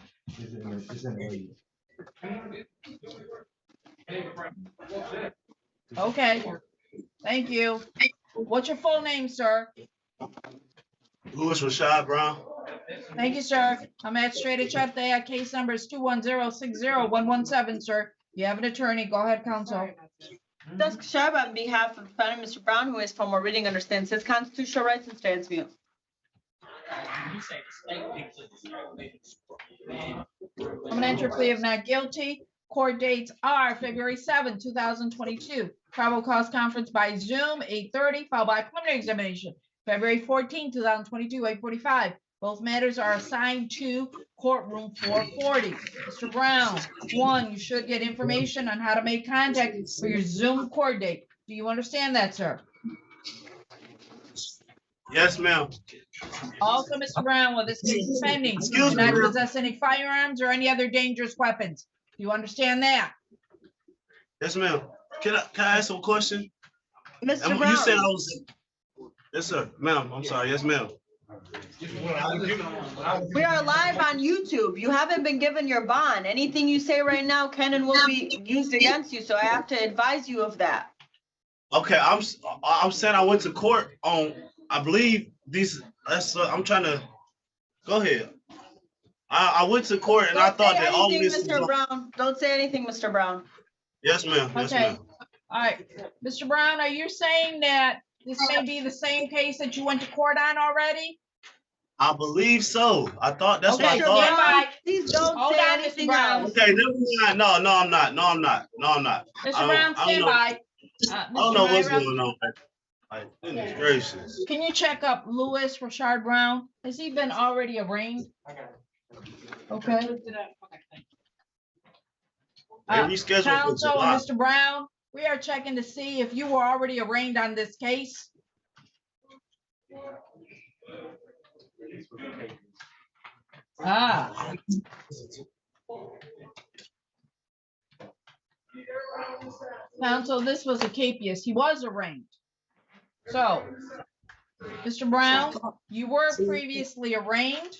It's in the lead. Okay, thank you. What's your full name, sir? Louis Rashad Brown. Thank you, sir. I'm at straight at Chat there. Case number is 210-60117, sir. You have an attorney. Go ahead, counsel. Desk Sharp on behalf of defendant Mr. Brown, who is formal reading, understands his constitutional rights and stands mute. I'm gonna enter a plea of not guilty. Court dates are February 7, 2022. Probable cause conference by Zoom, 8:30, followed by preliminary examination. February 14, 2022, 8:45. Both matters are assigned to courtroom 440. Mr. Brown, one, you should get information on how to make contact for your Zoom court date. Do you understand that, sir? Yes, ma'am. Also, Mr. Brown, while this case is pending, you do not possess any firearms or any other dangerous weapons. Do you understand that? Yes, ma'am. Can I ask a question? Mr. You Brown. said I was. Yes, sir. Ma'am, I'm sorry. Yes, ma'am. We are live on YouTube. You haven't been given your bond. Anything you say right now can and will be used against you, so I have to advise you of that. Okay, I'm saying I went to court on, I believe these, I'm trying to, go ahead. I went to court and I thought that all of this was Mr. Brown. Don't say anything, Mr. Brown. Yes, ma'am. Yes, Okay. ma'am. All right. Mr. Brown, are you saying that this may be the same case that you went to court on already? I believe so. I thought that's what I Okay, thought. stand by. Please don't Hold say on, anything Mr. Brown. else. Okay, never mind. No, I'm not. No, I'm not. Mr. Brown, stand by. I don't know what's Myra, going on. Like, goodness gracious. can you check up Louis Rashard Brown? Has he been already arraigned? Okay. They rescheduled for Counsel, July. Mr. Brown, we are checking to see if you were already arraigned on this case. Ah. Counsel, this was a capias. He was arraigned. So, Mr. Brown, you were previously arraigned.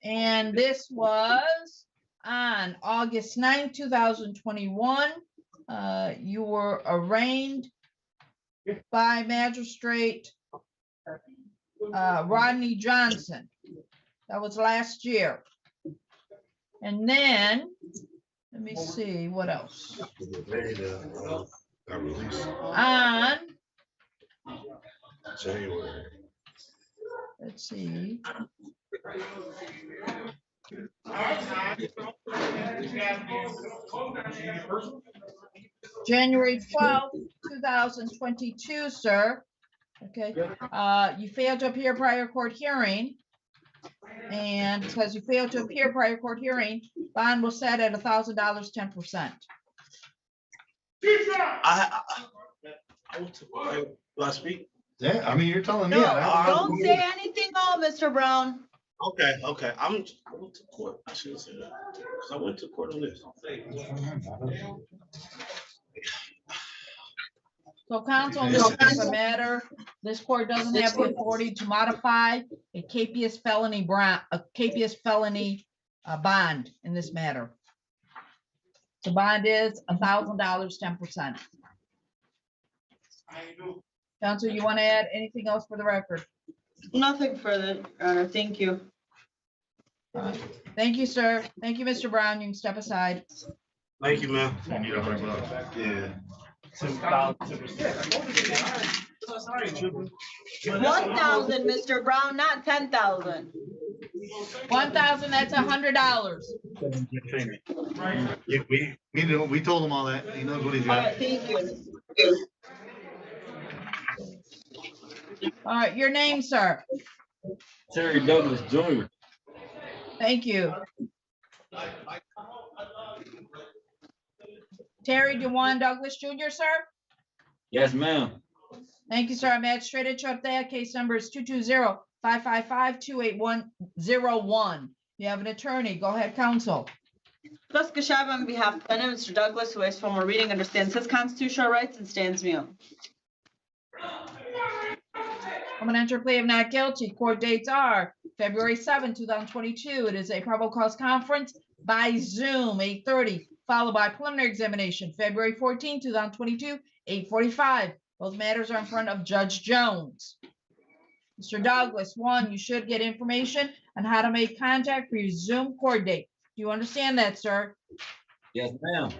And this was on August 9, 2021. You were arraigned by Magistrate Rodney Johnson. That was last year. And then, let me see, what else? On January. Let's see. January 12th, 2022, sir. Okay. You failed to appear prior court hearing. And because you failed to appear prior court hearing, bond was set at $1,000, 10%. I went to, do I speak? Yeah, I mean, you're telling me. No, I don't say anything all, Mr. Brown. Okay. I went to court. I shouldn't say that. 'Cause I went to court on this. So counsel, in this particular matter, this court doesn't have the authority to modify a capias felony bond in this matter. The bond is $1,000, 10%. Counsel, you want to add anything else for the record? Nothing further, Your Honor. Thank you. Thank you, sir. Thank you, Mr. Brown. You can step aside. Thank you, ma'am. Yeah. 1,000, Mr. Brown, not 10,000. 1,000, that's $100. We told him all that. He knows what he's All got. right, thank you. All right, your name, sir. Terry Douglas Jr. Thank you. Terry Dewan Douglas Jr., sir? Yes, ma'am. Thank you, sir. I'm Magistrate at there. Case number is 220-555-28101. You have an attorney. Go ahead, counsel. Jessica Shab on behalf of defendant, Mr. Douglas, who waives formal reading, understands his constitutional rights and stands mute. I'm gonna enter a plea of not guilty. Court dates are February 7, 2022. It is a probable cause conference by Zoom, 8:30, followed by preliminary examination, February 14, 2022, 8:45. Both matters are in front of Judge Jones. Mr. Douglas, one, you should get information on how to make contact for your Zoom court date. Do you understand that, sir? Yes, ma'am.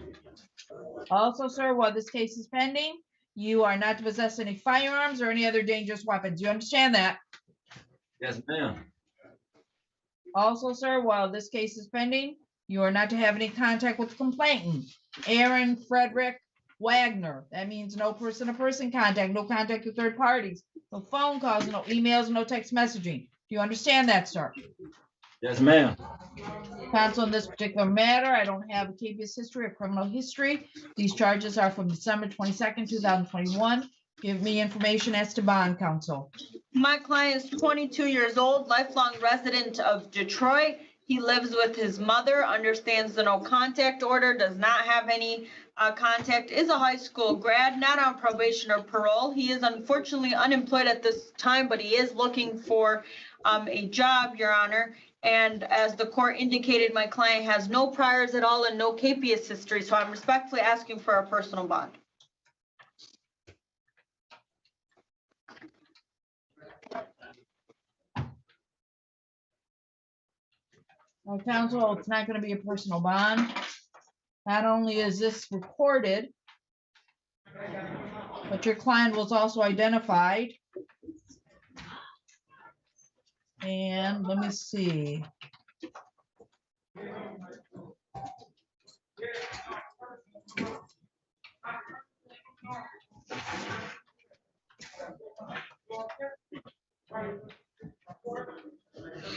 Also, sir, while this case is pending, you are not to possess any firearms or any other dangerous weapons. Do you understand that? Yes, ma'am. Also, sir, while this case is pending, you are not to have any contact with the complainant, Aaron Frederick Wagner. That means no person-to-person contact, no contact with third parties, no phone calls, no emails, no text messaging. Do you understand that, sir? Yes, ma'am. Counsel, in this particular matter, I don't have a previous history or criminal history. These charges are from December 22nd, 2021. Give me information as to bond, counsel. My client is 22 years old, lifelong resident of Detroit. He lives with his mother, understands the no contact order, does not have any contact, is a high school grad, not on probation or parole. He is unfortunately unemployed at this time, but he is looking for a job, Your Honor. And as the court indicated, my client has no priors at all and no capious history, so I'm respectfully asking for a personal bond. Well, counsel, it's not going to be a personal bond. Not only is this recorded, but your client was also identified. And let me see.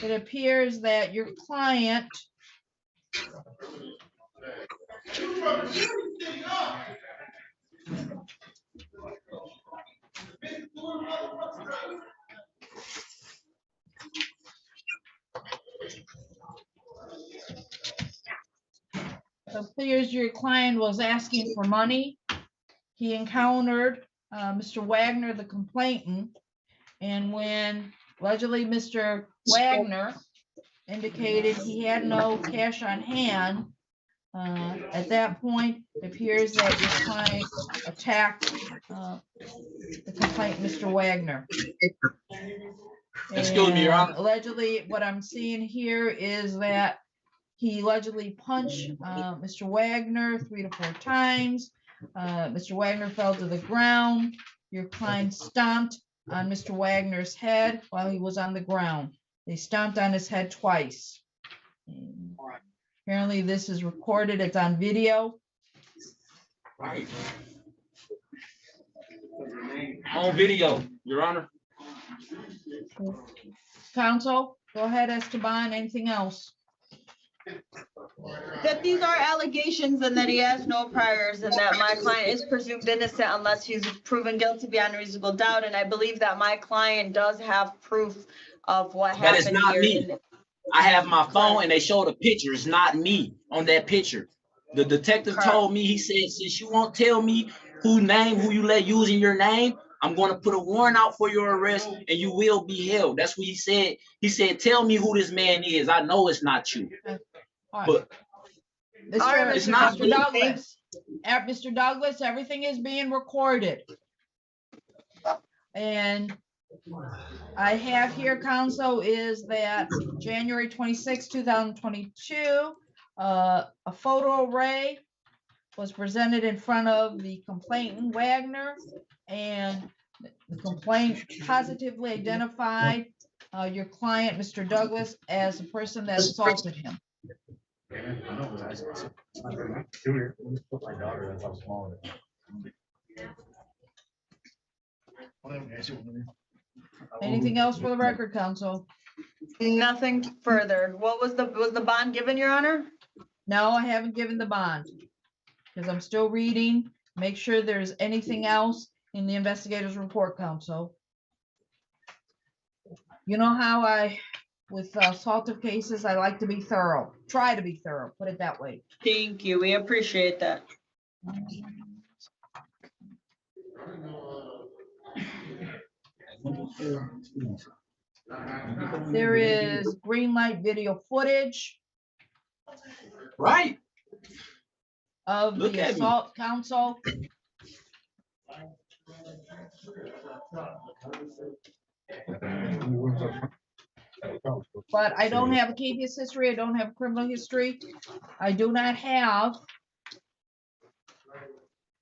It appears that your client was asking for money. He encountered Mr. Wagner, the complainant, and when allegedly Mr. Wagner indicated he had no cash on hand, at that point, it appears that your client attacked the complainant, Mr. Wagner. Excuse me, Your Honor. Allegedly, what I'm seeing here is that he allegedly punched Mr. Wagner 3 to 4 times. Mr. Wagner fell to the ground. Your client stomped on Mr. Wagner's head while he was on the ground. They stomped on his head twice. Apparently, this is recorded. It's on video. Right. On video, Your Honor. Counsel, go ahead, Esteban. Anything else? That these are allegations and that he has no priors and that my client is presumed innocent unless he's proven guilty beyond reasonable doubt. And I believe that my client does have proof of what happened. That is not here. me. I have my phone and they showed a picture. It's not me on that picture. The detective told me, he said, since you won't tell me who you let using your name, I'm going to put a warrant out for your arrest and you will be held. That's what he said. He said, tell me who this man is. I know it's not you. But It's not Mr. Douglas. Mr. Douglas, everything is being recorded. And I have here, counsel, is that January 26, 2022, a photo array was presented in front of the complainant Wagner, and the complaint positively identified your client, Mr. Douglas, as the person that assaulted him. Anything else for the record, counsel? Nothing further. What was the bond given, Your Honor? No, I haven't given the bond because I'm still reading. Make sure there's anything else in the investigator's report, counsel. You know how I with assaultive cases, I like to be thorough, try to be thorough, put it that way. Thank you. We appreciate that. There is green light video footage Right. of Look the at me. assault council. But I don't have a case history. I don't have criminal history. I do not have.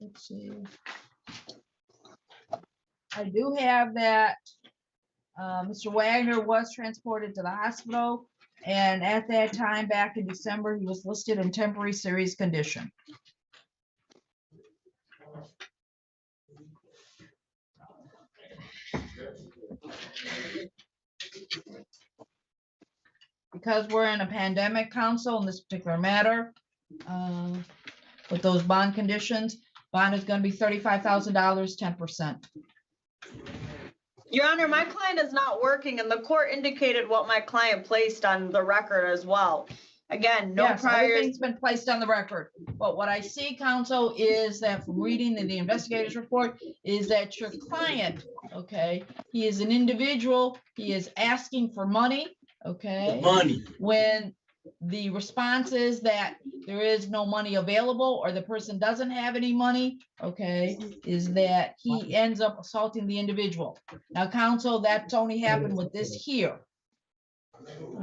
Let's see. I do have that Mr. Wagner was transported to the hospital, and at that time, back in December, he was listed in temporary serious condition. Because we're in a pandemic, council, in this particular matter, with those bond conditions, bond is going to be $35,000, 10%. Your Honor, my client is not working, and the court indicated what my client placed on the record as well. Again, no Yes, priors. everything's been placed on the record. But what I see, counsel, is that from reading the investigator's report, is that your client, okay, he is an individual, he is asking for money, okay? Money. When the response is that there is no money available, or the person doesn't have any money, okay, is that he ends up assaulting the individual. Now, counsel, that's only happened with this here.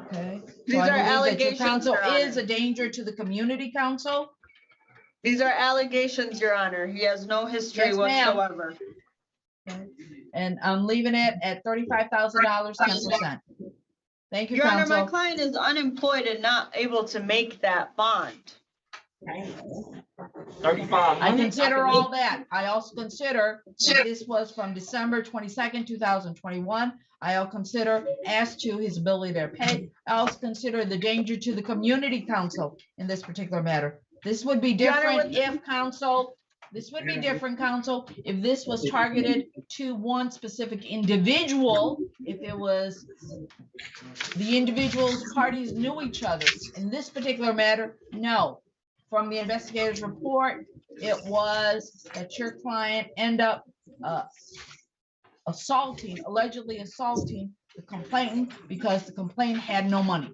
Okay. These So I are believe that your allegations, counsel Your Honor. is a danger to the community, counsel. These are allegations, Your Honor. He has no history Yes, ma'am. whatsoever. Okay. And I'm leaving it at $35,000, 10%. Thank you, Your Honor, my counsel. client is unemployed and not able to make that bond. 35. I consider all that. I also consider that this was from December 22nd, 2021. I'll consider as to his ability to pay. I also consider the danger to the community, counsel, in this particular matter. This would be Your Honor, different with- if counsel, this would be different, counsel, if this was targeted to one specific individual, if it was the individuals parties knew each other. In this particular matter, no. From the investigator's report, it was that your client end up allegedly assaulting the complainant because the complainant had no money.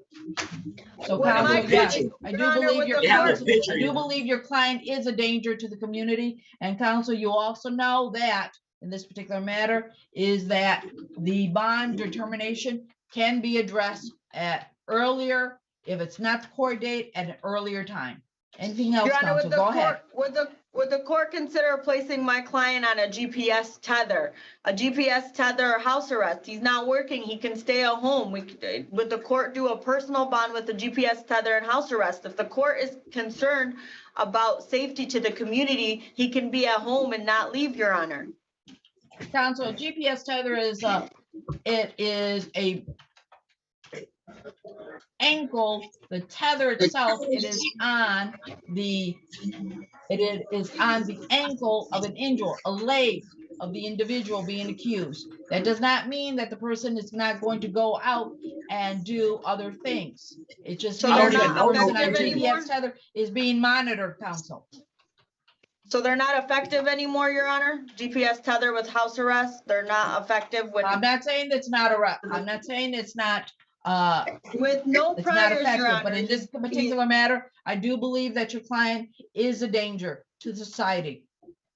So What am counsel, I yes, getting? I Your do Honor, believe with your the counsel, court- I do believe your client is a danger to the community. And counsel, you also know that in this particular matter is that the bond determination can be addressed at earlier, if it's not the court date, at an earlier time. Anything else, Your Honor, counsel? Go ahead. Would the court consider placing my client on a GPS tether? A GPS tether or house arrest? He's not working, he can stay at home. Would the court do a personal bond with a GPS tether and house arrest? If the court is concerned about safety to the community, he can be at home and not leave, Your Honor. Counsel, a GPS tether is it is a ankle, the tether itself, it is on the ankle of an individual, a leg of the individual being accused. That does not mean that the person is not going to go out and do other things. It just So means they're that not the person on effective anymore? GPS tether is being monitored, counsel. So they're not effective anymore, Your Honor? GPS tether with house arrest, they're not effective when, I'm not saying that's not I'm not saying it's not with no it's not priors, Your effective, Honor. but in this particular matter, I do believe that your client is a danger to society.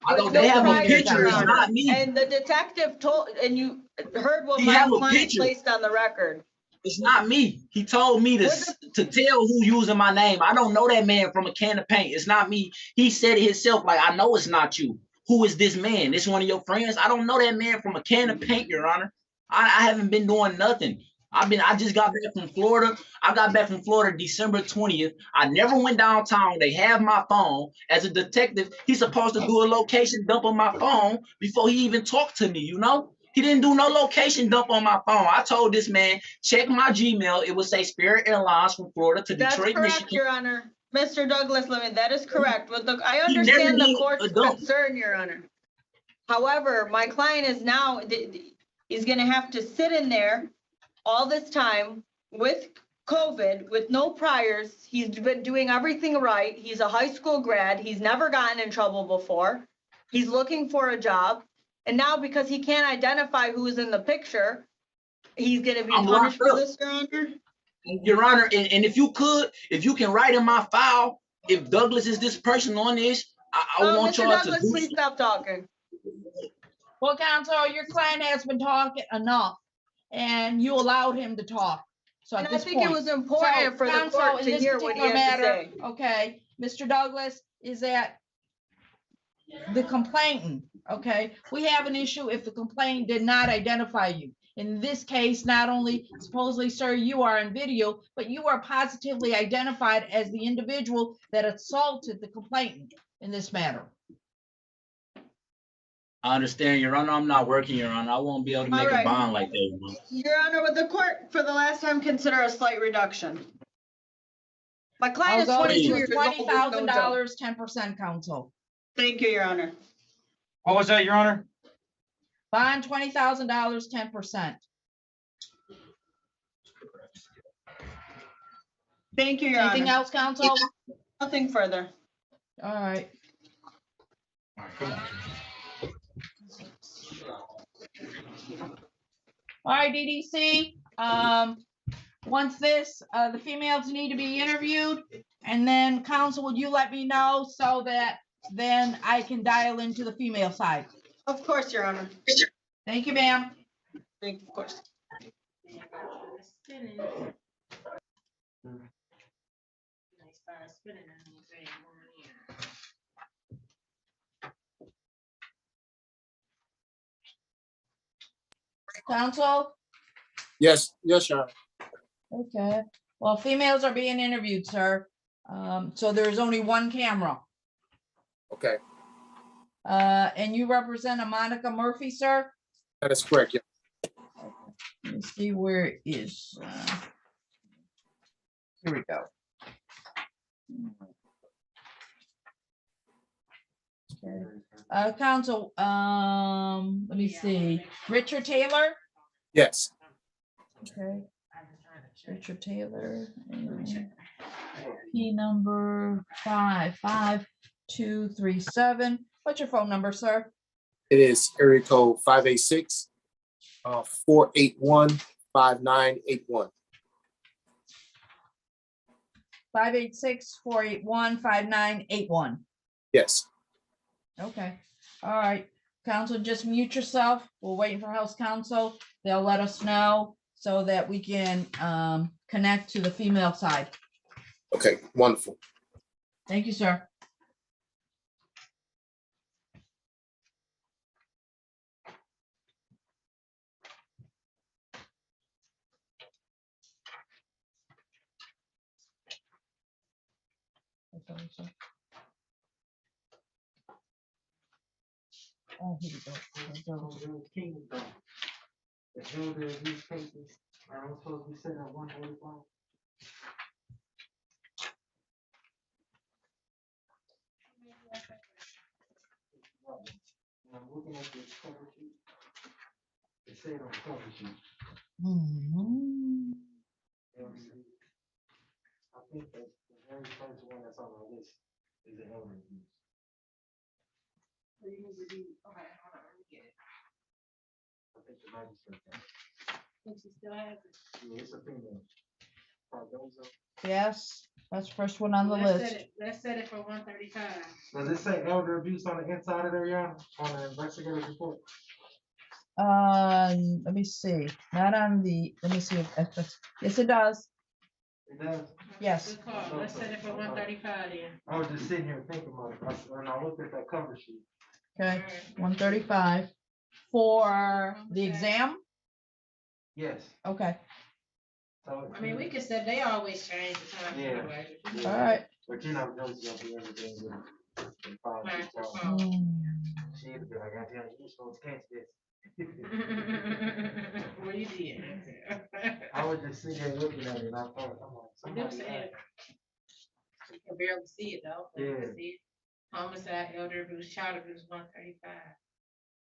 I know With they no have a priors, picture, Your it's Honor. not me. And the detective told, and you heard what He my have a client picture. placed on the record. It's not me. He told me to tell who using my name. I don't know that man from a can of paint. It's not me. He said it himself, like, I know it's not you. Who is this man? This one of your friends? I don't know that man from a can of paint, Your Honor. I haven't been doing nothing. I just got back from Florida. I got back from Florida December 20th. I never went downtown. They have my phone. As a detective, he's supposed to do a location dump on my phone before he even talked to me, you know? He didn't do no location dump on my phone. I told this man, check my Gmail. It would say Spirit Airlines from Florida to That's Detroit, correct, Michigan. Your Honor. Mr. Douglas Lemon, that is correct. With the, I He never understand the did court's a dump. concern, Your Honor. However, my client is now, he's gonna have to sit in there all this time with COVID, with no priors. He's been doing everything right. He's a high school grad. He's never gotten in trouble before. He's looking for a job. And now because he can't identify who's in the picture, he's gonna be I'm punished locked for up. this, Your Honor? Your Honor, and if you can write in my file, if Douglas is this person on this, I want Mr. y'all to Douglas, do. please stop talking. Well, counsel, your client has been talking enough and you allowed him to talk. So And at I this think it point. was important for the counsel, court in to this hear what he particular has to matter, say. okay, Mr. Douglas, is that the complainant, okay? We have an issue if the complainant did not identify you. In this case, not only supposedly, sir, you are in video, but you are positively identified as the individual that assaulted the complainant in this matter. I understand, Your Honor. I'm not working, Your Honor. I won't be able to make a bond like that. You know? Your Honor, would the court for the last time consider a slight reduction? My client is I'll go 22 to years old. $20,000, 10% counsel. Thank you, Your Honor. What was that, Your Honor? Bond $20,000, 10%. Thank you, Your Honor. Anything else, counsel? Nothing further. All right. All right, DDC. Once the females need to be interviewed, and then counsel, would you let me know so that then I can dial into the female side? Of course, Your Honor. Thank you, ma'am. Thank you, of course. Counsel? Yes, yes, Your Honor. Okay. Well, females are being interviewed, sir. So there's only one camera. Okay, And you represent a Monica Murphy, sir? that is correct. Yeah. Let me see where it is. Here we go. Okay. Counsel, let me see. Richard Taylor? Yes. Okay. Richard Taylor. P number 55237. What's your phone number, sir? It is area code 586 481 5981. 586-481-5981. Yes. Okay. All right. Counsel, just mute yourself. We're waiting for House Counsel. They'll let us know so that we can connect to the female side. Okay, wonderful. Thank you, sir. Oh, here we go. Kingdom. The elder of these cases are all supposed to be set at 145. I'm looking at this cover sheet. It said on the cover sheet. I think that the very first one that's on our list is the elder abuse. Okay, hold on, let me get it. I think the magistrate. Think she still has it? Yeah, it's a female. Cardozo. Yes, that's the first one on the Let's list. set it- Let's set it for 135. Does it say elder abuse on the inside of there, Your Honor, on the investigative report? Let me see. Not on the, let me see if that's, yes, it does. It does. Yes. Good call. Let's set it for 135 then. I was just sitting here thinking about it, when I looked at that cover sheet. Okay, 135 for the exam. Yes. Okay. So, I mean, we could set, they always change the time Yeah. anyway. All right. but you know, Joe's gonna do everything with it. Right. She'd be like, "Goddamn, you supposed to catch this." What you did? I was just sitting here looking at it, and I thought, I'm like, Them somebody. said, you can barely see it though. but you can Yeah. see it. Homicide, elder abuse, child abuse, 135.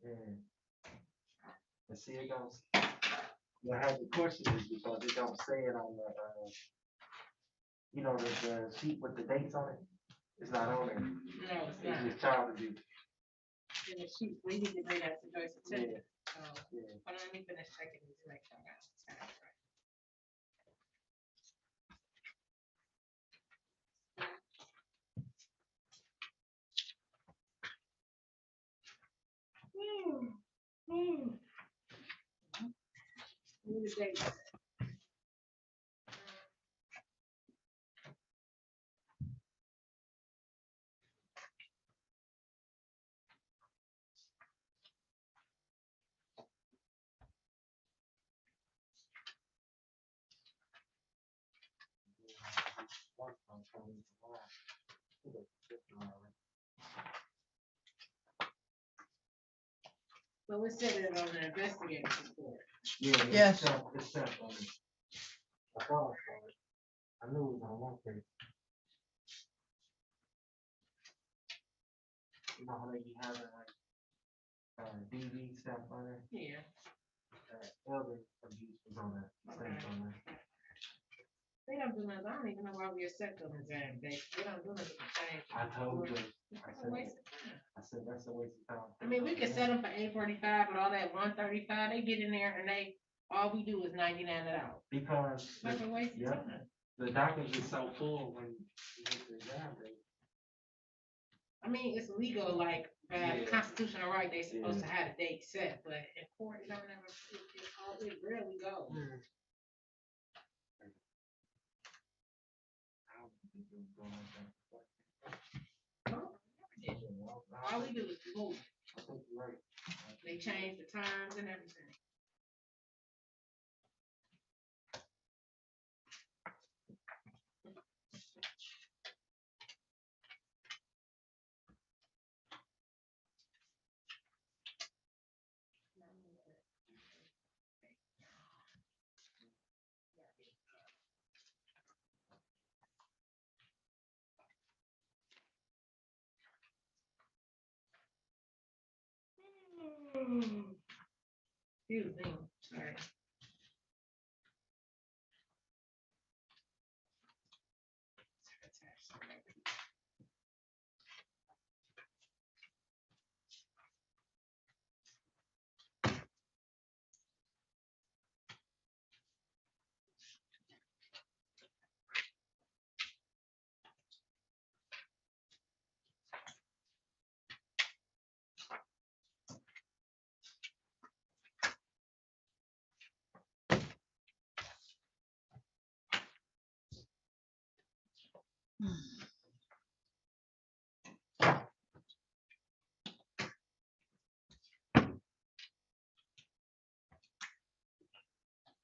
Yeah. Let's see it goes. I had the question is because it don't say it on the, you know, the sheet with the dates on it. It's not on there. No, it's It's not. just child abuse. In the sheet, we need to bring that to Joyce's attention. Yeah. Hold on, let me finish checking these, make sure I got the time right. Need a date. So we said it on the investigator's report. Yeah. Yes. It's set on it. I thought I saw it. I knew it was on one page. You know how they be having like, DV stuff on it? Yeah. Elder abuse was on that. States on that. They don't do nothing, I don't even know why we accept them as that, they don't do nothing to change. I told you. It's a waste of time. I said, that's a waste of time. I mean, we could set them for 8:45, but all that 1:35, they get in there and all we do is 99 it out. Because. Like a waste of time. The document is so full when you get the exam date. I mean, it's legal, like, by constitutional right, they supposed to have a date set, but in court, it don't ever, it rarely goes. All we do is move. They change the times and everything. Excuse me, sorry.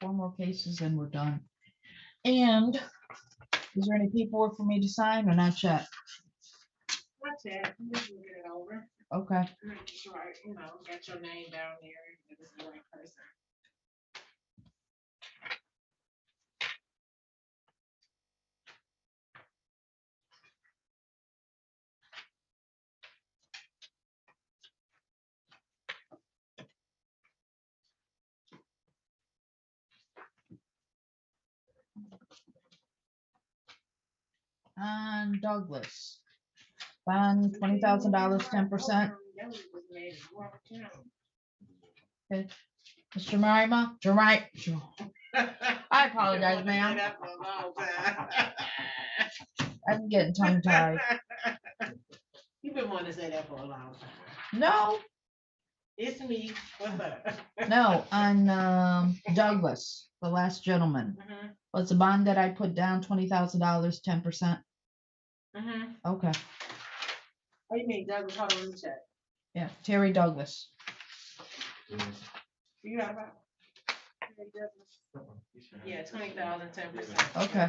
Four more cases and we're done. And is there any paperwork for me to sign or not yet? That's it, I'm just looking it over. Okay. Make sure, got your name down there, that this is the right person. And Douglas. Bond $20,000, 10%. Okay. Mr. Marima, I apologize, ma'am. I'm getting tongue tied. You've been wanting to say that for a long time. No, It's me, what's up? no, on Douglas, the last gentleman. Was the bond that I put down $20,000, 10%? Okay, Oh, you mean Douglas, hold on, let me check. yeah, Terry Douglas. You got about? Terry Douglas? Yeah, 20,000, 10%. Okay.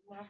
My phone.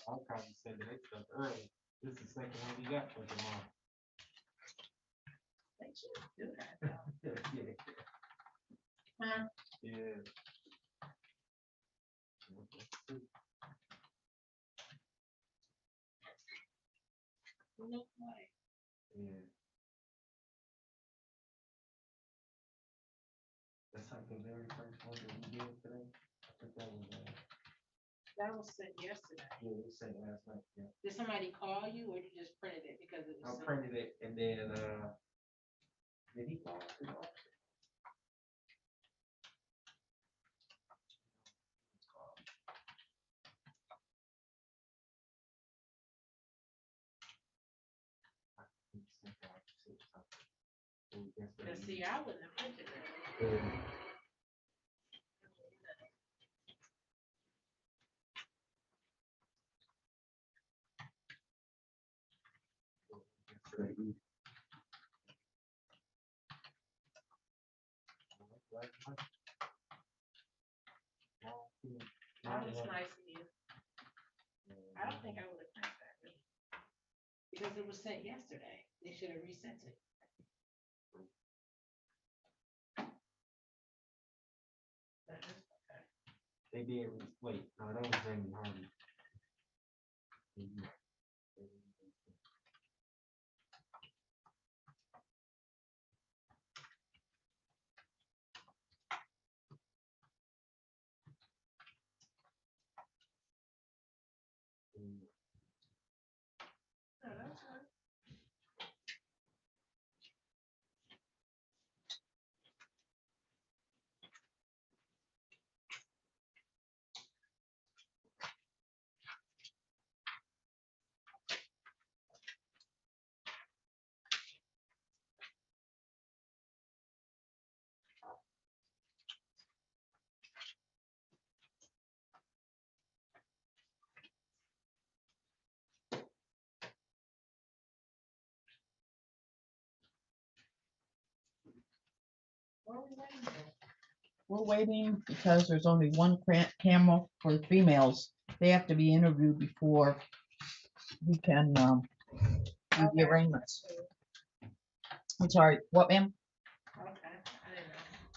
archives said that they stuff early. This is the second one we got for tomorrow. They should do that though. Yeah. Huh? Yeah. No way. Yeah. That's like the very first one that we did today. I think that was, That was sent yesterday. yeah, we sent last night, yeah. Did somebody call you or you just printed it because it I was? sent? printed it and then, did he call? Did he call? He sent out something. So we guess that Cause he- see, I wouldn't have printed it. Yeah. That was nice of you. I don't think I would have printed that really. Because it was sent yesterday. They should have resent it. That is okay. They did, wait, no, that was Jamie Harvey. No, that's fine. What are we waiting for? We're waiting because there's only one camera for the females. They have to be interviewed before we can do the arraignments. I'm sorry, what, ma'am? Okay, I didn't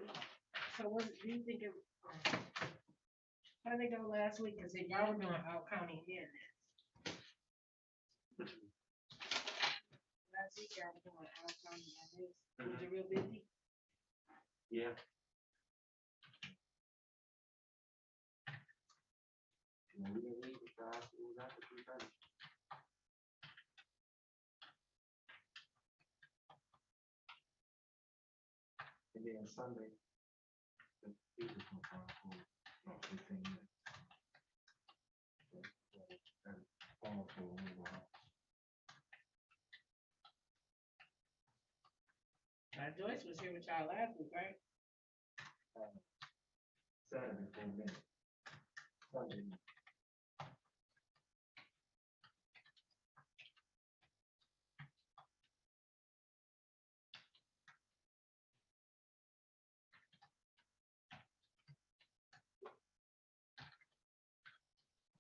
know. So what do you think it? How did they go last week? Cause y'all were doing out county again. Last week y'all were doing out county and this. Was it real busy? Yeah. We didn't leave it it was after 3:30. And then Sunday, the speakers were on for about 15 minutes. Joyce was here with y'all last week, right? Saturday, 10 minutes. Sunday.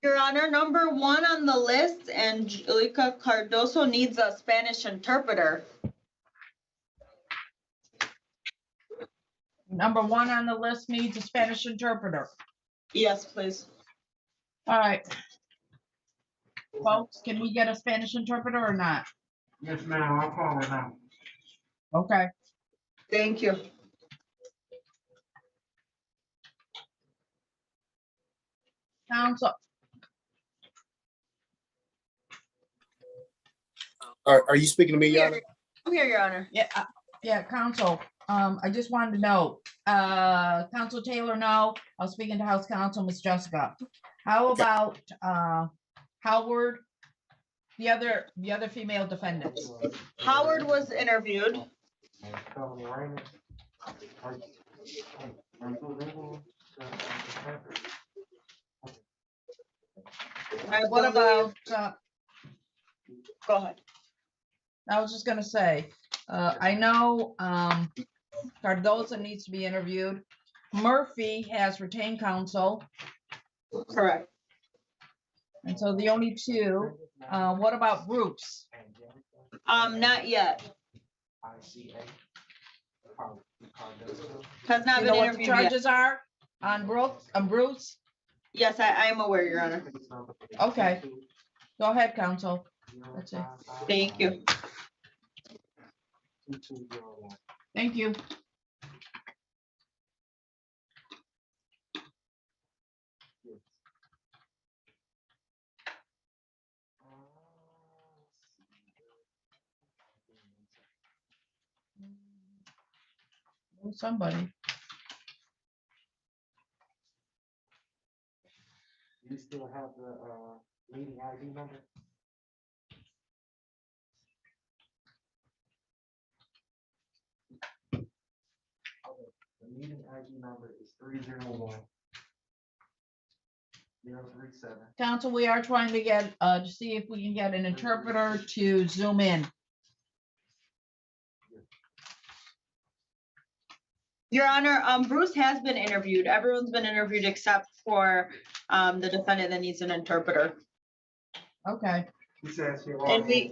Your Honor, number 1 on the list, Angelica Cardoso needs a Spanish interpreter. Number 1 on the list needs a Spanish interpreter. Yes, please. All right. Folks, can we get a Spanish interpreter or not? Yes, ma'am, I'll call it now. Okay. Thank you. Council, Are you speaking to me, Yana? I'm here, Your Honor. yeah, Council, I just wanted to know, Council Taylor, no, I was speaking to House Counsel, Ms. Jessica. How about, Howard, the other female defendants? Howard was interviewed. What about, go ahead. I was just gonna say, I know, Cardoza needs to be interviewed. Murphy has retained counsel. Correct. And so the only 2, what about Bruce? Not yet. Has not You been know what the interviewed yet. charges are on Bruce? Yes, I am aware, Your Honor. Okay, go ahead, counsel. That's it. Thank you. Thank you. Oh, somebody. You still have the meeting ID number? Okay, the meeting ID number is 301 037. Counsel, we are trying to get, to see if we can get an interpreter to zoom in. Your Honor, Bruce has been interviewed. Everyone's been interviewed except for the defendant that needs an interpreter. Okay. And we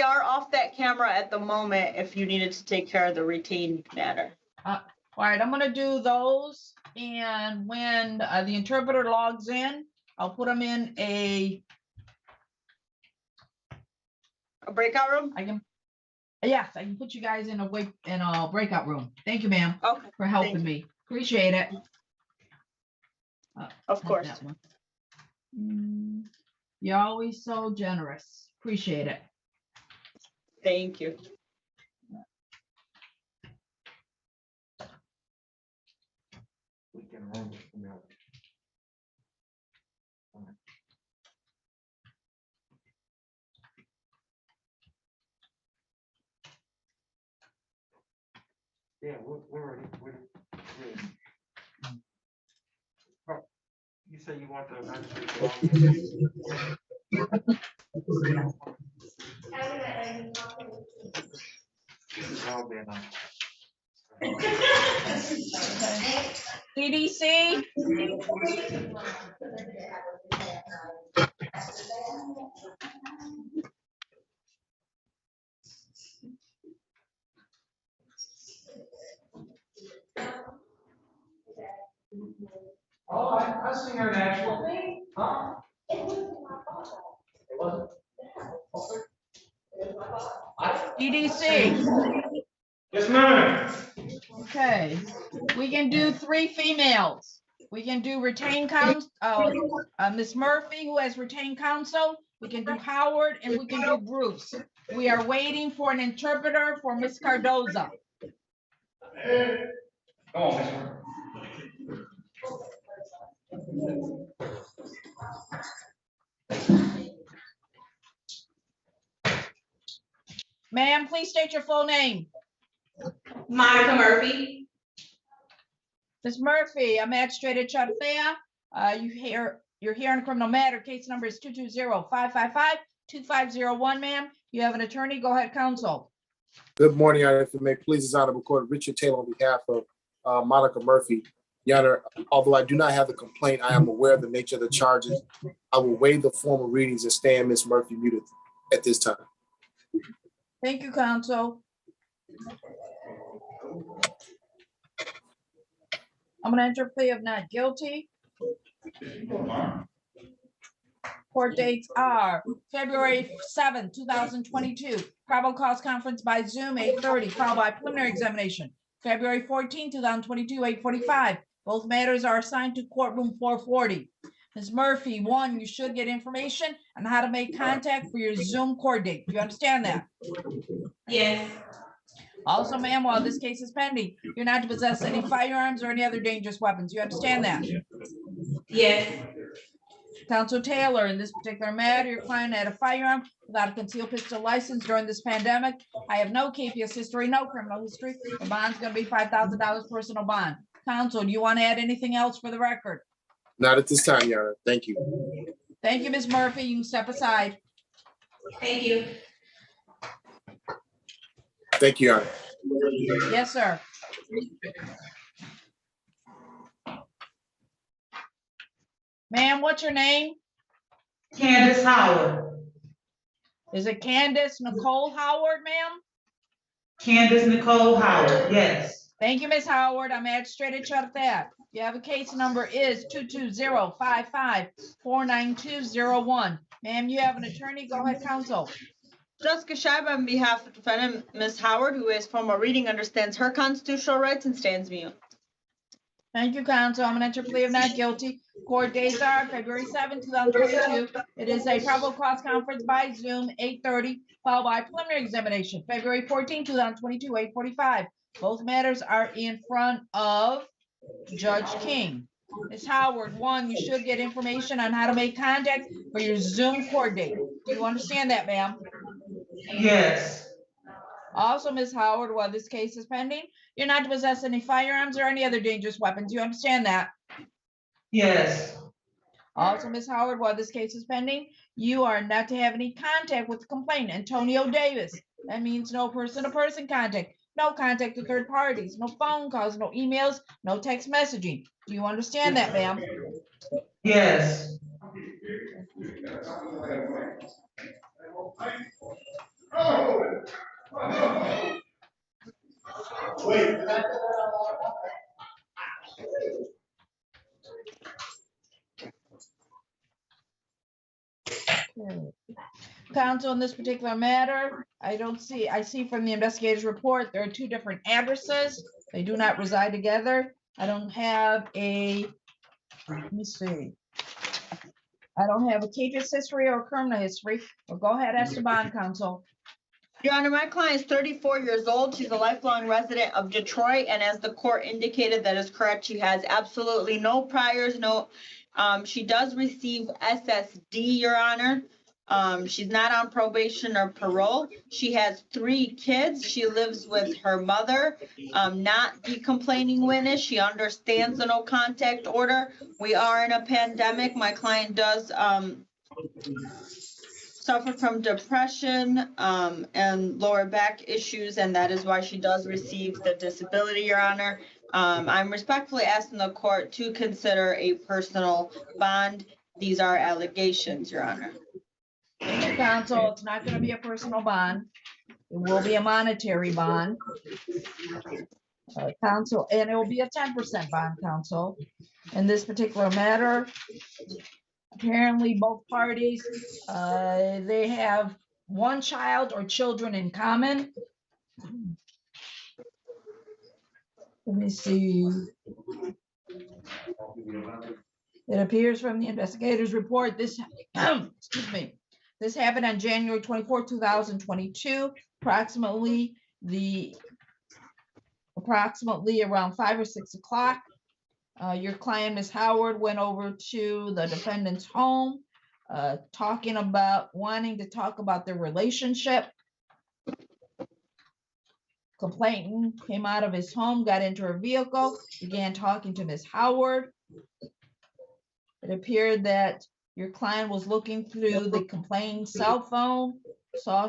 are off that camera at the moment if you needed to take care of the retained matter. All right, I'm gonna do those, and when the interpreter logs in, I'll put them in a breakout room. Yes, I can put you guys in a breakout room. Thank you, ma'am, Okay, for helping me. Appreciate it. Of course. That one. You're always so generous. Appreciate it. Thank you. We can run it from there. Yeah, we're ready. Oh, you say you want the magistrate to log in? CDC? Oh, I seen her naturally. Huh? It wasn't. EDC. Yes, ma'am. Okay, we can do 3 females. We can do retained counsel, Ms. Murphy, who has retained counsel. We can do Howard, and we can do Bruce. We are waiting for an interpreter for Ms. Cardoza. Come on, mister. Ma'am, please state your full name. Monica Murphy. Ms. Murphy, a magistrate at Chadafea. You're here on a criminal matter. Case number is 220-555-2501, ma'am. You have an attorney. Go ahead, counsel. Good morning, Your Honor. If it may please this honorable court, Richard Taylor on behalf of Monica Murphy. Your Honor, although I do not have the complaint, I am aware of the nature of the charges. I will waive the formal readings and stand Ms. Murphy muted at this time. Thank you, counsel. I'm going to enter a plea of not guilty. Court dates are February 7, 2022, probable cause conference by Zoom, 8:30, followed by preliminary examination. February 14, 2022, 8:45. Both matters are assigned to courtroom 440. Ms. Murphy, 1, you should get information on how to make contact for your Zoom court date. Do you understand that? Yes. Also, ma'am, while this case is pending, you're not to possess any firearms or any other dangerous weapons. You understand that? Yes. Counsel Taylor, in this particular matter, your client had a firearm without a concealed pistol license during this pandemic. I have no KPS history, no criminal history. The bond's going to be $5,000 personal bond. Counsel, do you want to add anything else for the record? Not at this time, Your Honor. Thank you. Thank you, Ms. Murphy. You can step aside. Thank you. Thank you, Your Honor. Yes, sir. Ma'am, what's your name? Candace Howard. Is it Candace Nicole Howard, ma'am? Candace Nicole Howard, yes. Thank you, Ms. Howard. I'm magistrate at Chadafea. You have a case number is 220-5549201. Ma'am, you have an attorney. Go ahead, counsel. Jessica Scheib on behalf of defendant Ms. Howard, who is formal reading, understands her constitutional rights and stands mute. Thank you, counsel. I'm going to enter a plea of not guilty. Court dates are February 7, 2022. It is a probable cause conference by Zoom, 8:30, followed by preliminary examination, February 14, 2022, 8:45. Both matters are in front of Judge King. Ms. Howard, 1, you should get information on how to make contact for your Zoom court date. Do you understand that, ma'am? Yes. Also, Ms. Howard, while this case is pending, you're not to possess any firearms or any other dangerous weapons. You understand that? Yes. Also, Ms. Howard, while this case is pending, you are not to have any contact with the complainant, Antonio Davis. That means no person-to-person contact, no contact with third parties, no phone calls, no emails, no text messaging. Do you understand that, ma'am? Yes. Counsel, in this particular matter, I see from the investigator's report, there are 2 different addresses. They do not reside together. I don't have a, let me see. I don't have a KPS history or criminal history. Well, go ahead, Esteban, counsel. Your Honor, my client is 34 years old. She's a lifelong resident of Detroit, and as the court indicated, that is correct. She has absolutely no priors, she does receive SSD, Your Honor. She's not on probation or parole. She has 3 kids. She lives with her mother, not the complaining witness. She understands the no contact order. We are in a pandemic. My client does suffer from depression and lower back issues, and that is why she does receive the disability, Your Honor. I'm respectfully asking the court to consider a personal bond. These are allegations, Your Honor. Counsel, it's not going to be a personal bond. It will be a monetary bond. Counsel, and it will be a 10% bond, counsel. In this particular matter, apparently both parties, they have 1 child or children in common. Let me see. It appears from the investigator's report, this, excuse me, this happened on January 24, 2022, approximately around 5 or 6 o'clock. Your client, Ms. Howard, went over to the defendant's home, wanting to talk about their relationship. Complainant came out of his home, got into her vehicle, began talking to Ms. Howard. It appeared that your client was looking through the complainant's cell phone, saw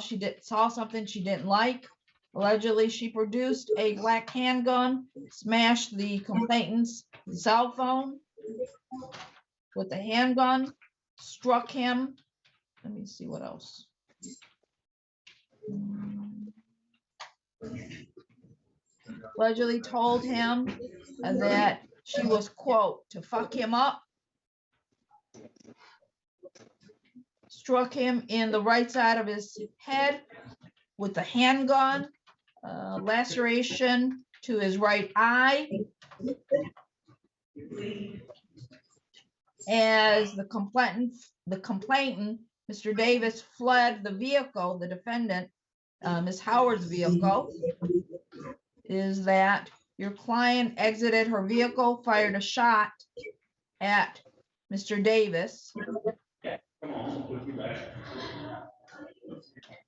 something she didn't like. Allegedly, she produced a black handgun, smashed the complainant's cell phone with the handgun, struck him. Let me see what else. Allegedly told him that she was, quote, to fuck him up. Struck him in the right side of his head with the handgun, laceration to his right eye. As the complainant, Mr. Davis, fled the vehicle, the defendant, Ms. Howard's vehicle, is that your client exited her vehicle, fired a shot at Mr. Davis.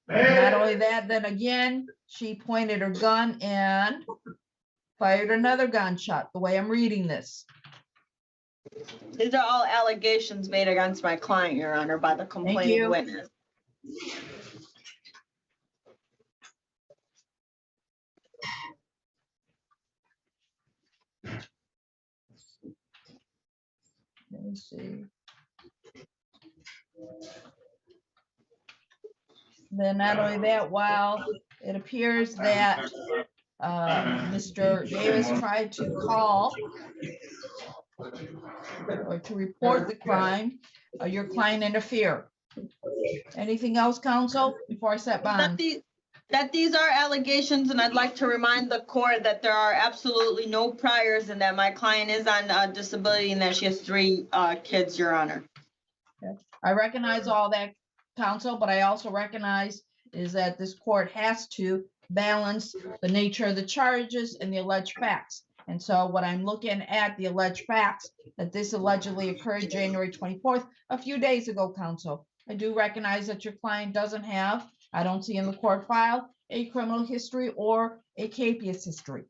Not only that, then again, she pointed her gun and fired another gunshot, the way I'm reading this. These are all allegations made against my client, Your Honor, by the complaining witness. Let me see. Then not only that, while it appears that Mr. Davis tried to call or to report the crime, your client interfered. Anything else, counsel, before I set bond? That these are allegations, and I'd like to remind the court that there are absolutely no priors and that my client is on disability and that she has 3 kids, Your Honor. Okay. I recognize all that, counsel, but I also recognize is that this court has to balance the nature of the charges and the alleged facts. And so what I'm looking at the alleged facts, that this allegedly occurred January 24th, a few days ago, counsel. I do recognize that your client doesn't have, I don't see in the court file, a criminal history or a capious history.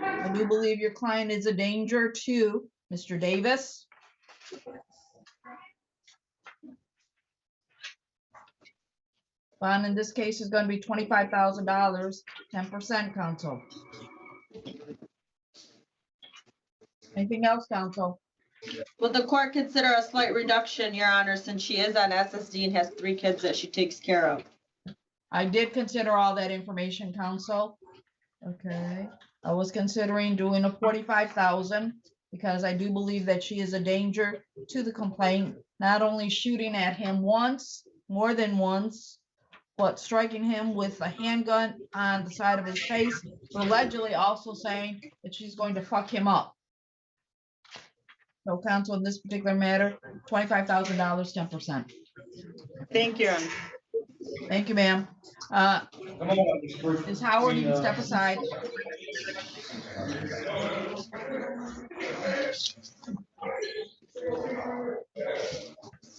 I do believe your client is a danger to Mr. Davis. Bond in this case is going to be $25,000, 10%, counsel. Anything else, counsel? Will the court consider a slight reduction, Your Honor, since she is on SSD and has 3 kids that she takes care of? I did consider all that information, counsel. Okay, I was considering doing a 45,000 because I do believe that she is a danger to the complaint, not only shooting at him once, more than once, but striking him with a handgun on the side of his face, but allegedly also saying that she's going to fuck him up. So, counsel, in this particular matter, $25,000, 10%. Thank you, Your Honor. Thank you, ma'am. Ms. Howard, you can step aside.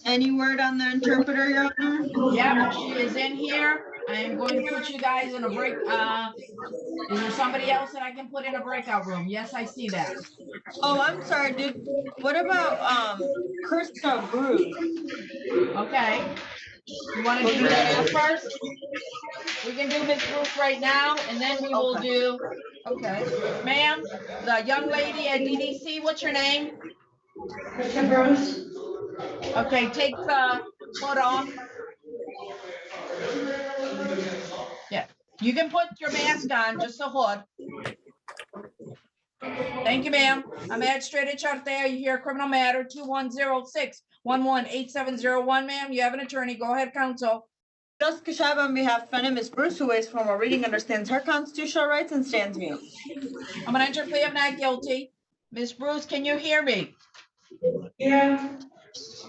Any word on the interpreter, Your Honor? Yep, she is in here. I am going to put you guys in a break. Is there somebody else that I can put in a breakout room? Yes, I see that. Oh, I'm sorry, what about Krista Bruce? Okay. You want to do Ms. Bruce first? We can do Ms. Bruce right now, and then we will do, okay. Ma'am, the young lady at DDC, what's your name? Krista Bruce. Okay, take the hood off. Yeah, you can put your mask on, just the hood. Thank you, ma'am. Magistrate Chartea, you hear criminal matter 2106-118701, ma'am. You have an attorney. Go ahead, counsel. Jessica Scheibe on behalf of defendant Ms. Bruce, who waives formal reading, understands her constitutional rights and stands mute. I'm gonna enter plea of not guilty. Ms. Bruce, can you hear me? Yeah.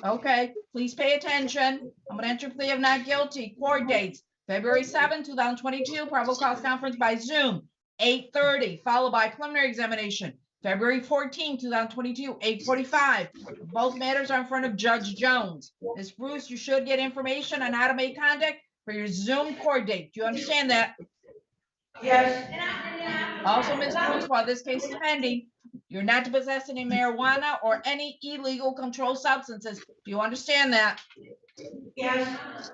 Okay, please pay attention. I'm gonna enter plea of not guilty. Court dates, February 7, 2022, probable cause conference by Zoom, 8:30, followed by preliminary examination, February 14, 2022, 8:45. Both matters are in front of Judge Jones. Ms. Bruce, you should get information on how to make contact for your Zoom court date. Do you understand that? Yes. Also, Ms. Bruce, while this case is pending, you're not to possess any marijuana or any illegal controlled substances. Do you understand that? Yes.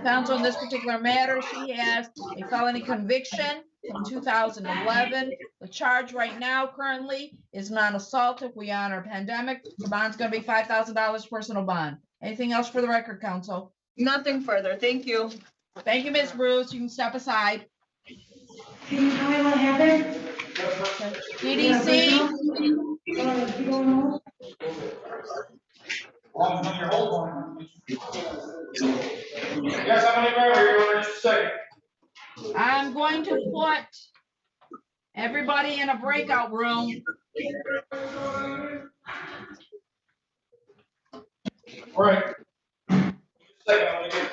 Counsel, in this particular matter, she has a felony conviction from 2011. The charge right now currently is non-assault. If we honor pandemic, the bond's gonna be $5,000 personal bond. Anything else for the record, counsel? Nothing further. Thank you. Thank you, Ms. Bruce. You can step aside. Can you tell me what happened? DDC? Yes, I'm gonna go here in just a second. I'm going to put everybody in a breakout room. All right. Second, I'm gonna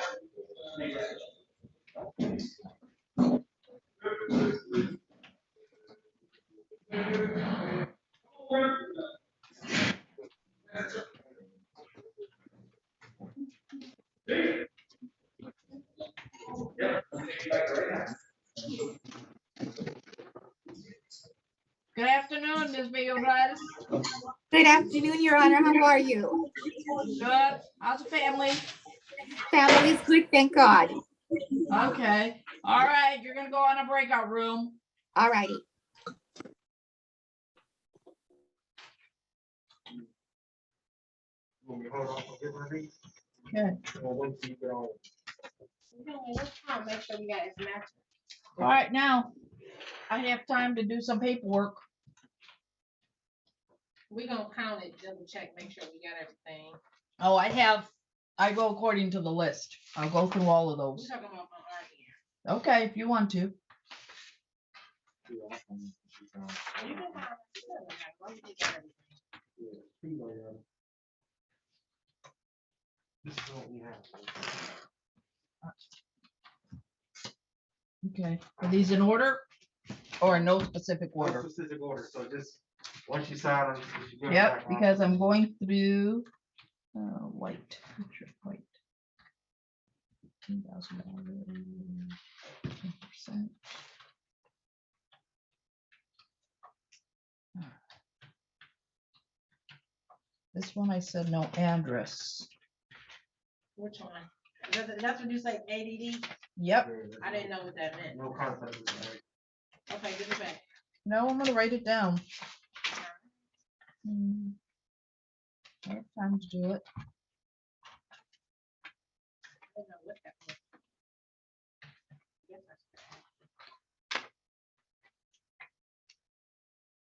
Good afternoon, Ms. Villorales. Good afternoon, Your Honor. How are you? Good. How's the family? Family's good, thank God. Okay. All right. You're going to go in a breakout room. All righty. Okay. Make sure we got his match. All right. Now, I have time to do some paperwork. We gonna count it, double check, make sure we got everything. Oh, I go according to the list. I'll go through all of We're those. talking about on our Okay, if you want to. here. You can count it, as long as we got everything. This is what we have. Okay. Are these in order or in no specific No order? specific order, so just, once you sign them. you should give it Yep, back. because I'm going through white. Richard White. $10,000. 10%. This one I said no address. Which one? That's what you say, ADD? Yep. I didn't know what that meant. No contact. Okay, give it back. No, I'm gonna write it down. I have time to do it. I don't know what that meant. Yes,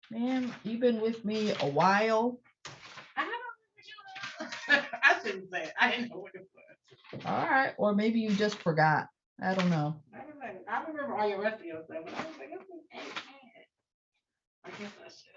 Ma'am, you've been with me a while. I shouldn't say it. I didn't know what it was. All right, or maybe you just forgot. I don't know. I remember all your rest of your stuff, but I was like, I guess I should.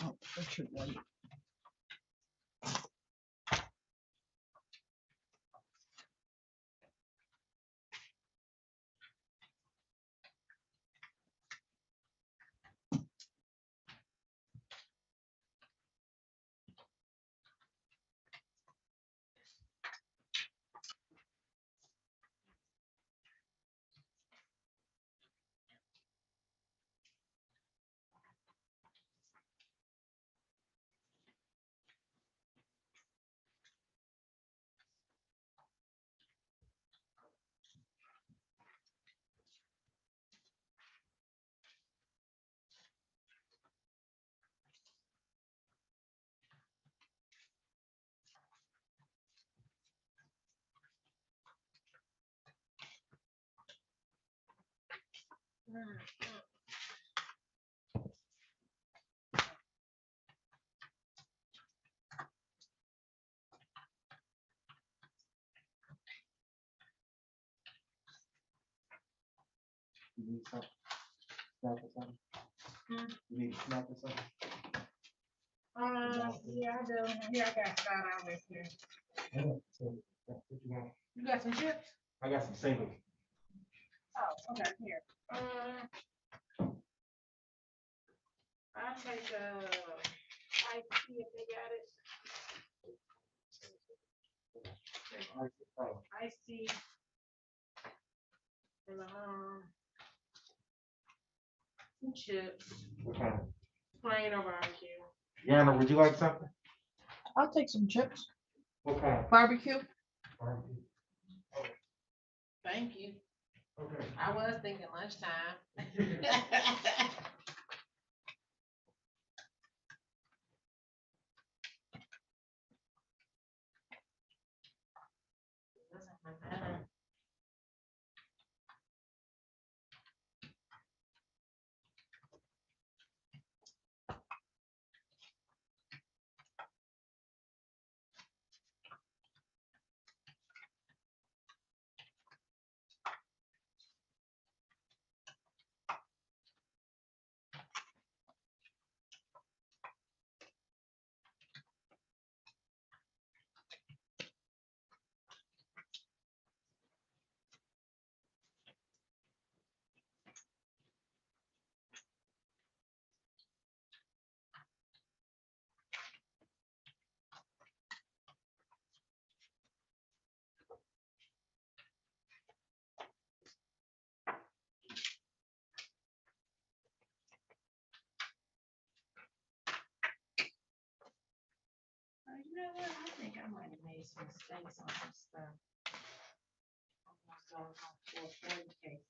Oh, Richard White. You need something? Snack or something? You need a snack or something? Yeah, I do. Here, I got Scott out with here. What you want? You got some chips? I got some singles. Oh, okay, here. I'll take I see if they got it. I see. And some chips, Okay. plain or barbecue. Yana, would you like something? I'll take some chips. Okay. Barbecue. Thank you. Okay. I was thinking lunchtime. Doesn't matter. You know what? I think I might have made some mistakes on some stuff. Almost all my 440 cases.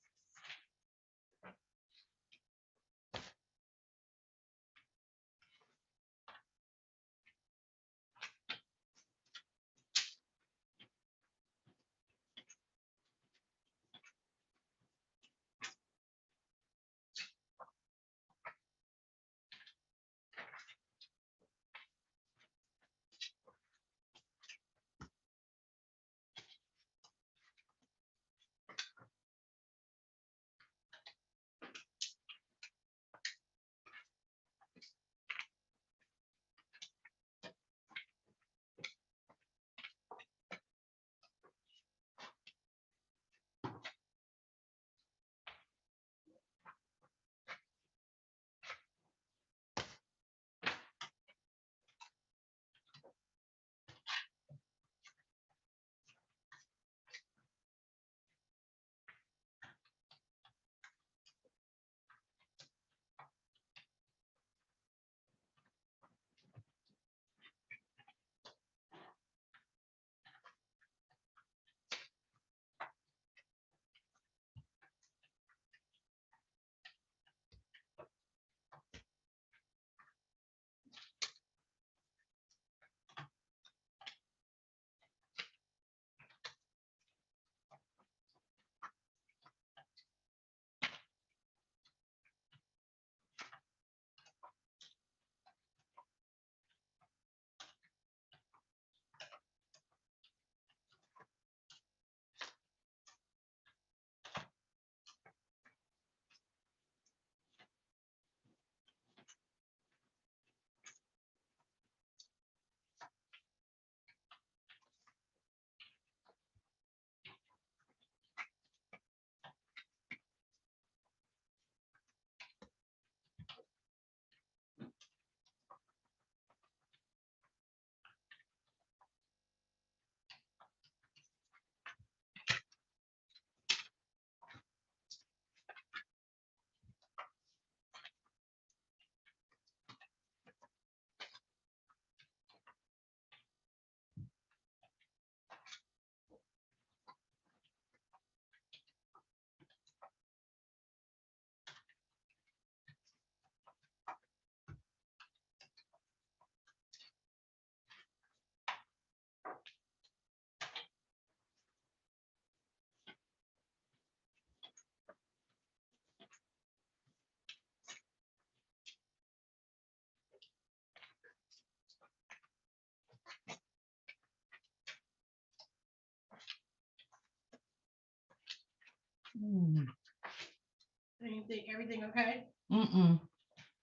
Everything okay? Mm-mm.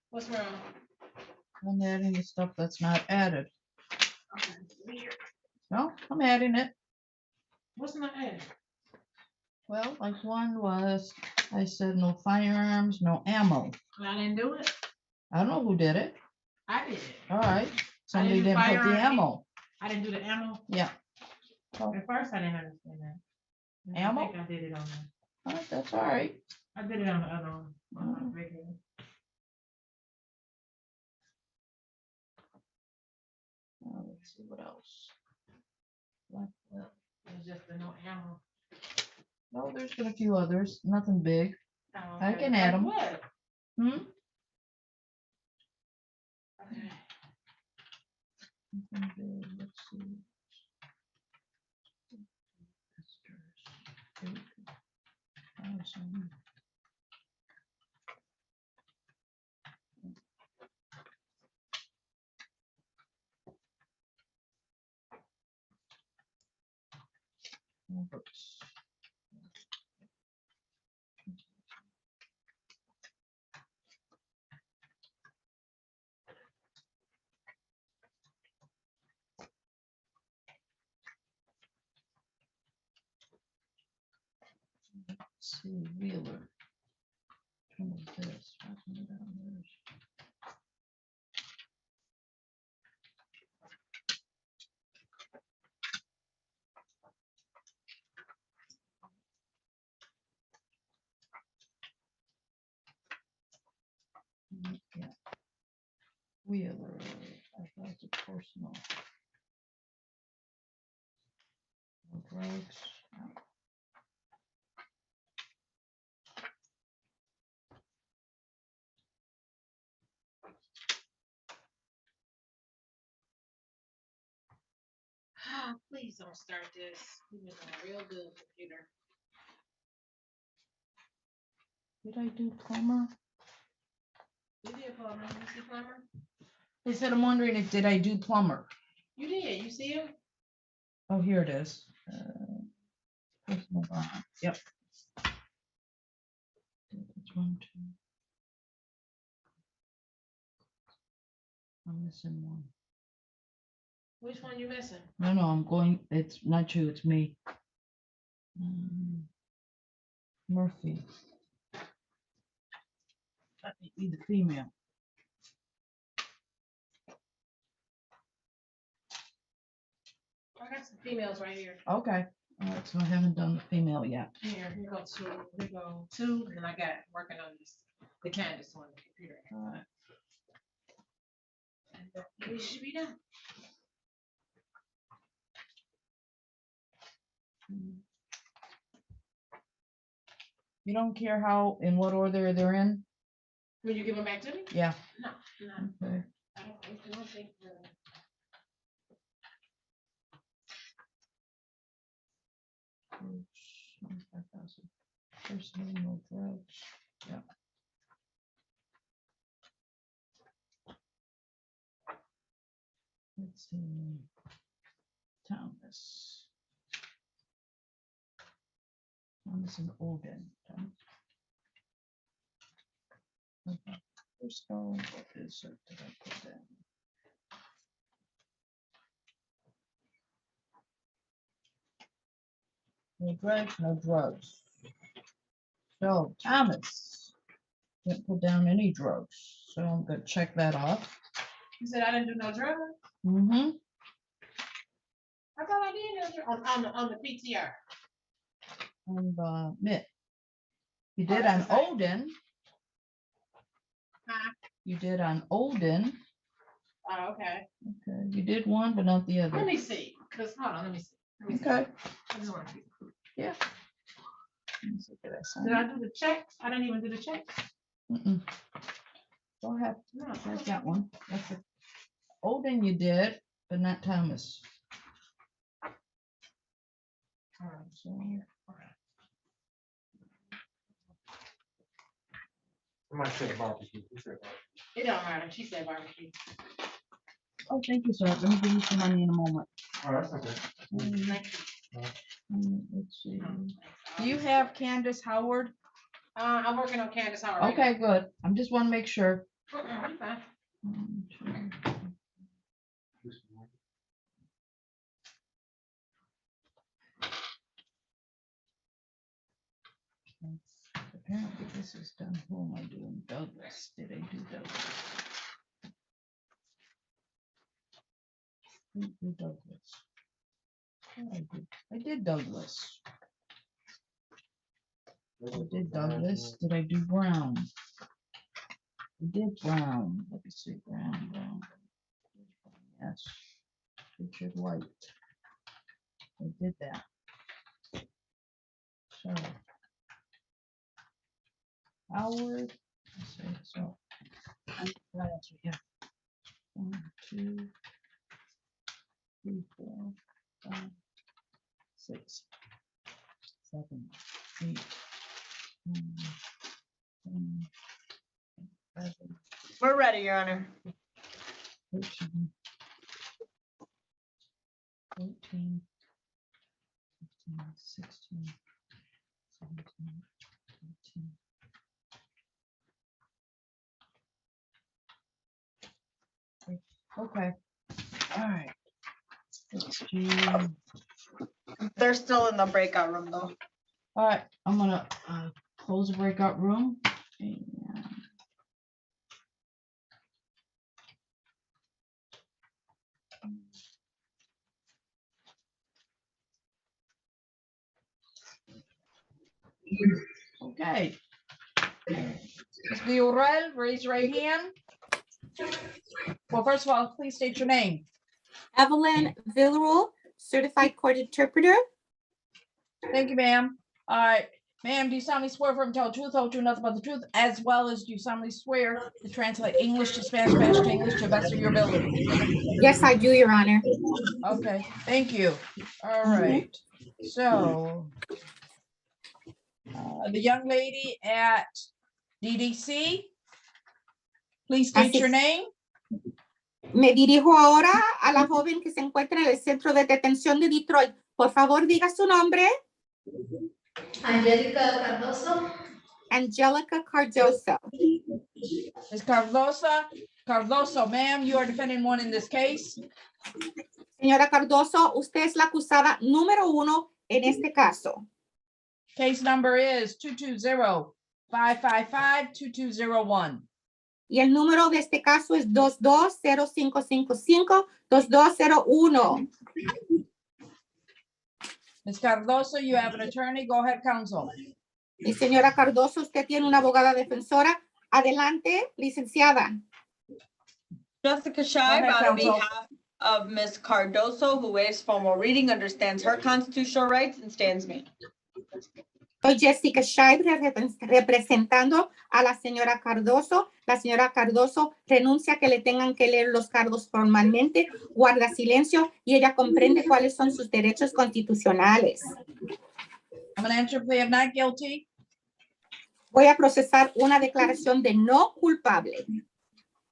What's wrong? I'm adding the stuff that's not added. Okay, weird. No, I'm adding it. What's not added? Well, like one was, I said no firearms, no ammo. I didn't do it. I don't know who did it. I did it. All right. Somebody do didn't put the firearm, ammo. I didn't do the ammo. Yeah. At first, I didn't understand that. Ammo? I think I did it on the, Oh, that's all right. I did it on the other one. On my regular. Let's see what else. Like, It's just the no ammo. no, there's been a few others. Nothing big. Oh, I okay. can add Like them. what? Hmm. Okay. Nothing big. Let's see. Awesome. Books. Let's see, Wheeler. What is this? Talking about this. Yeah. Wheeler. That's a personal. No drugs. Please don't start this. You've been doing real good, computer. Did I do plumber? You did plumber. You see plumber? They said I'm wondering if did I do plumber? You did. You see him? Oh, here it is. Personal bond. Yep. That's 1, 2. I'm missing one. Which one you missing? No, I'm going. It's not you. It's me. Murphy. That may be the female. I got some females right here. Okay. All right. So I haven't done the female yet. Here go two. Here go two, and then I got working on this, the Candace one, the computer. All right. And we should be done. You don't care how, in what order they're in? Will you give them back to me? Yeah. No, no. Okay. I don't think. First name, no drugs. Yeah. Let's see. Thomas. Thomas and Odin. Okay. First go, what is it that I put down? No drugs, no drugs. So Thomas didn't put down any drugs, so I'm gonna check that off. You said I didn't do no drugs? Mm-hmm. I thought I did on the PTR. On Mitt. You did on Odin. Huh? You did on Odin. Oh, okay. Okay, you did one, but not the other. Let me see. Cause hold on, let me see. Okay. I just want to see. Yeah. Let me see, Did I do the checks? I didn't even do the checks. Mm-mm. Go ahead. No, There's that one. That's it. Odin you did, but not Thomas. All right, So, Somebody said barbecue. Who said barbecue? it don't matter. She said barbecue. oh, thank you, sir. Let me give you some money in a moment. Oh, that's okay. Thank you. Let's see. Do you have Candace Howard? I'm working on Candace Howard. right Okay, good. I'm just want to make sure. now. You fine. 1, 2. Apparently this is done. Who am I doing? Douglas. Did I do Douglas? Who did Douglas? Oh, I did Douglas. I did Douglas. Did I do Brown? I did Brown. Let me see. Brown. Yes. Richard White. I did that. So Howard. Let's see. So what else we have? 1, 2, 3, 4, 5, 6, 7, 8, 9, 10, 11, We're ready, Your Honor. 13, 14, 15, 16, 17, 18. Okay. All right. 16. They're still in the breakout room though. All right. I'm gonna close the breakout room. And okay. Ms. Villarreal, raise your right hand. Well, first of all, please state your name. Evelyn Villarreal, certified court interpreter. Thank you, ma'am. All right. Ma'am, do you solemnly swear from tell the truth, whole truth, nothing but the truth, as well as do you solemnly swear to translate English to Spanish, Spanish to English to the best of your ability? Yes, I do, Your Honor. Okay, thank you. All right. So the young lady at DDC, please state your name. Me dirijo ahora a la joven que se encuentra en el centro de detención de Detroit. Por favor, diga su nombre. Angelica Cardoso. Angelica Cardoso. Ms. Cardoso, ma'am, you are defendant one in this case. Señora Cardoso, usted es la acusada número 1 en este caso. Case number is 220-555-2201. Y el número de este caso es 220555-2201. Ms. Cardoso, you have an attorney. Go ahead, counsel. Y señora Cardoso, usted tiene una abogada defensora. Adelante, licenciada. Jessica Shive, on behalf of Ms. Cardoso, who waives formal reading, understands her constitutional rights and stands me. Soy Jessica Shive, representando a la señora Cardoso. La señora Cardoso renuncia que le tengan que leer los cargos formalmente, guarda silencio y ella comprende cuáles son sus derechos constitucionales. I'm going to enter a plea of not guilty. Voy a procesar una declaración de no culpable.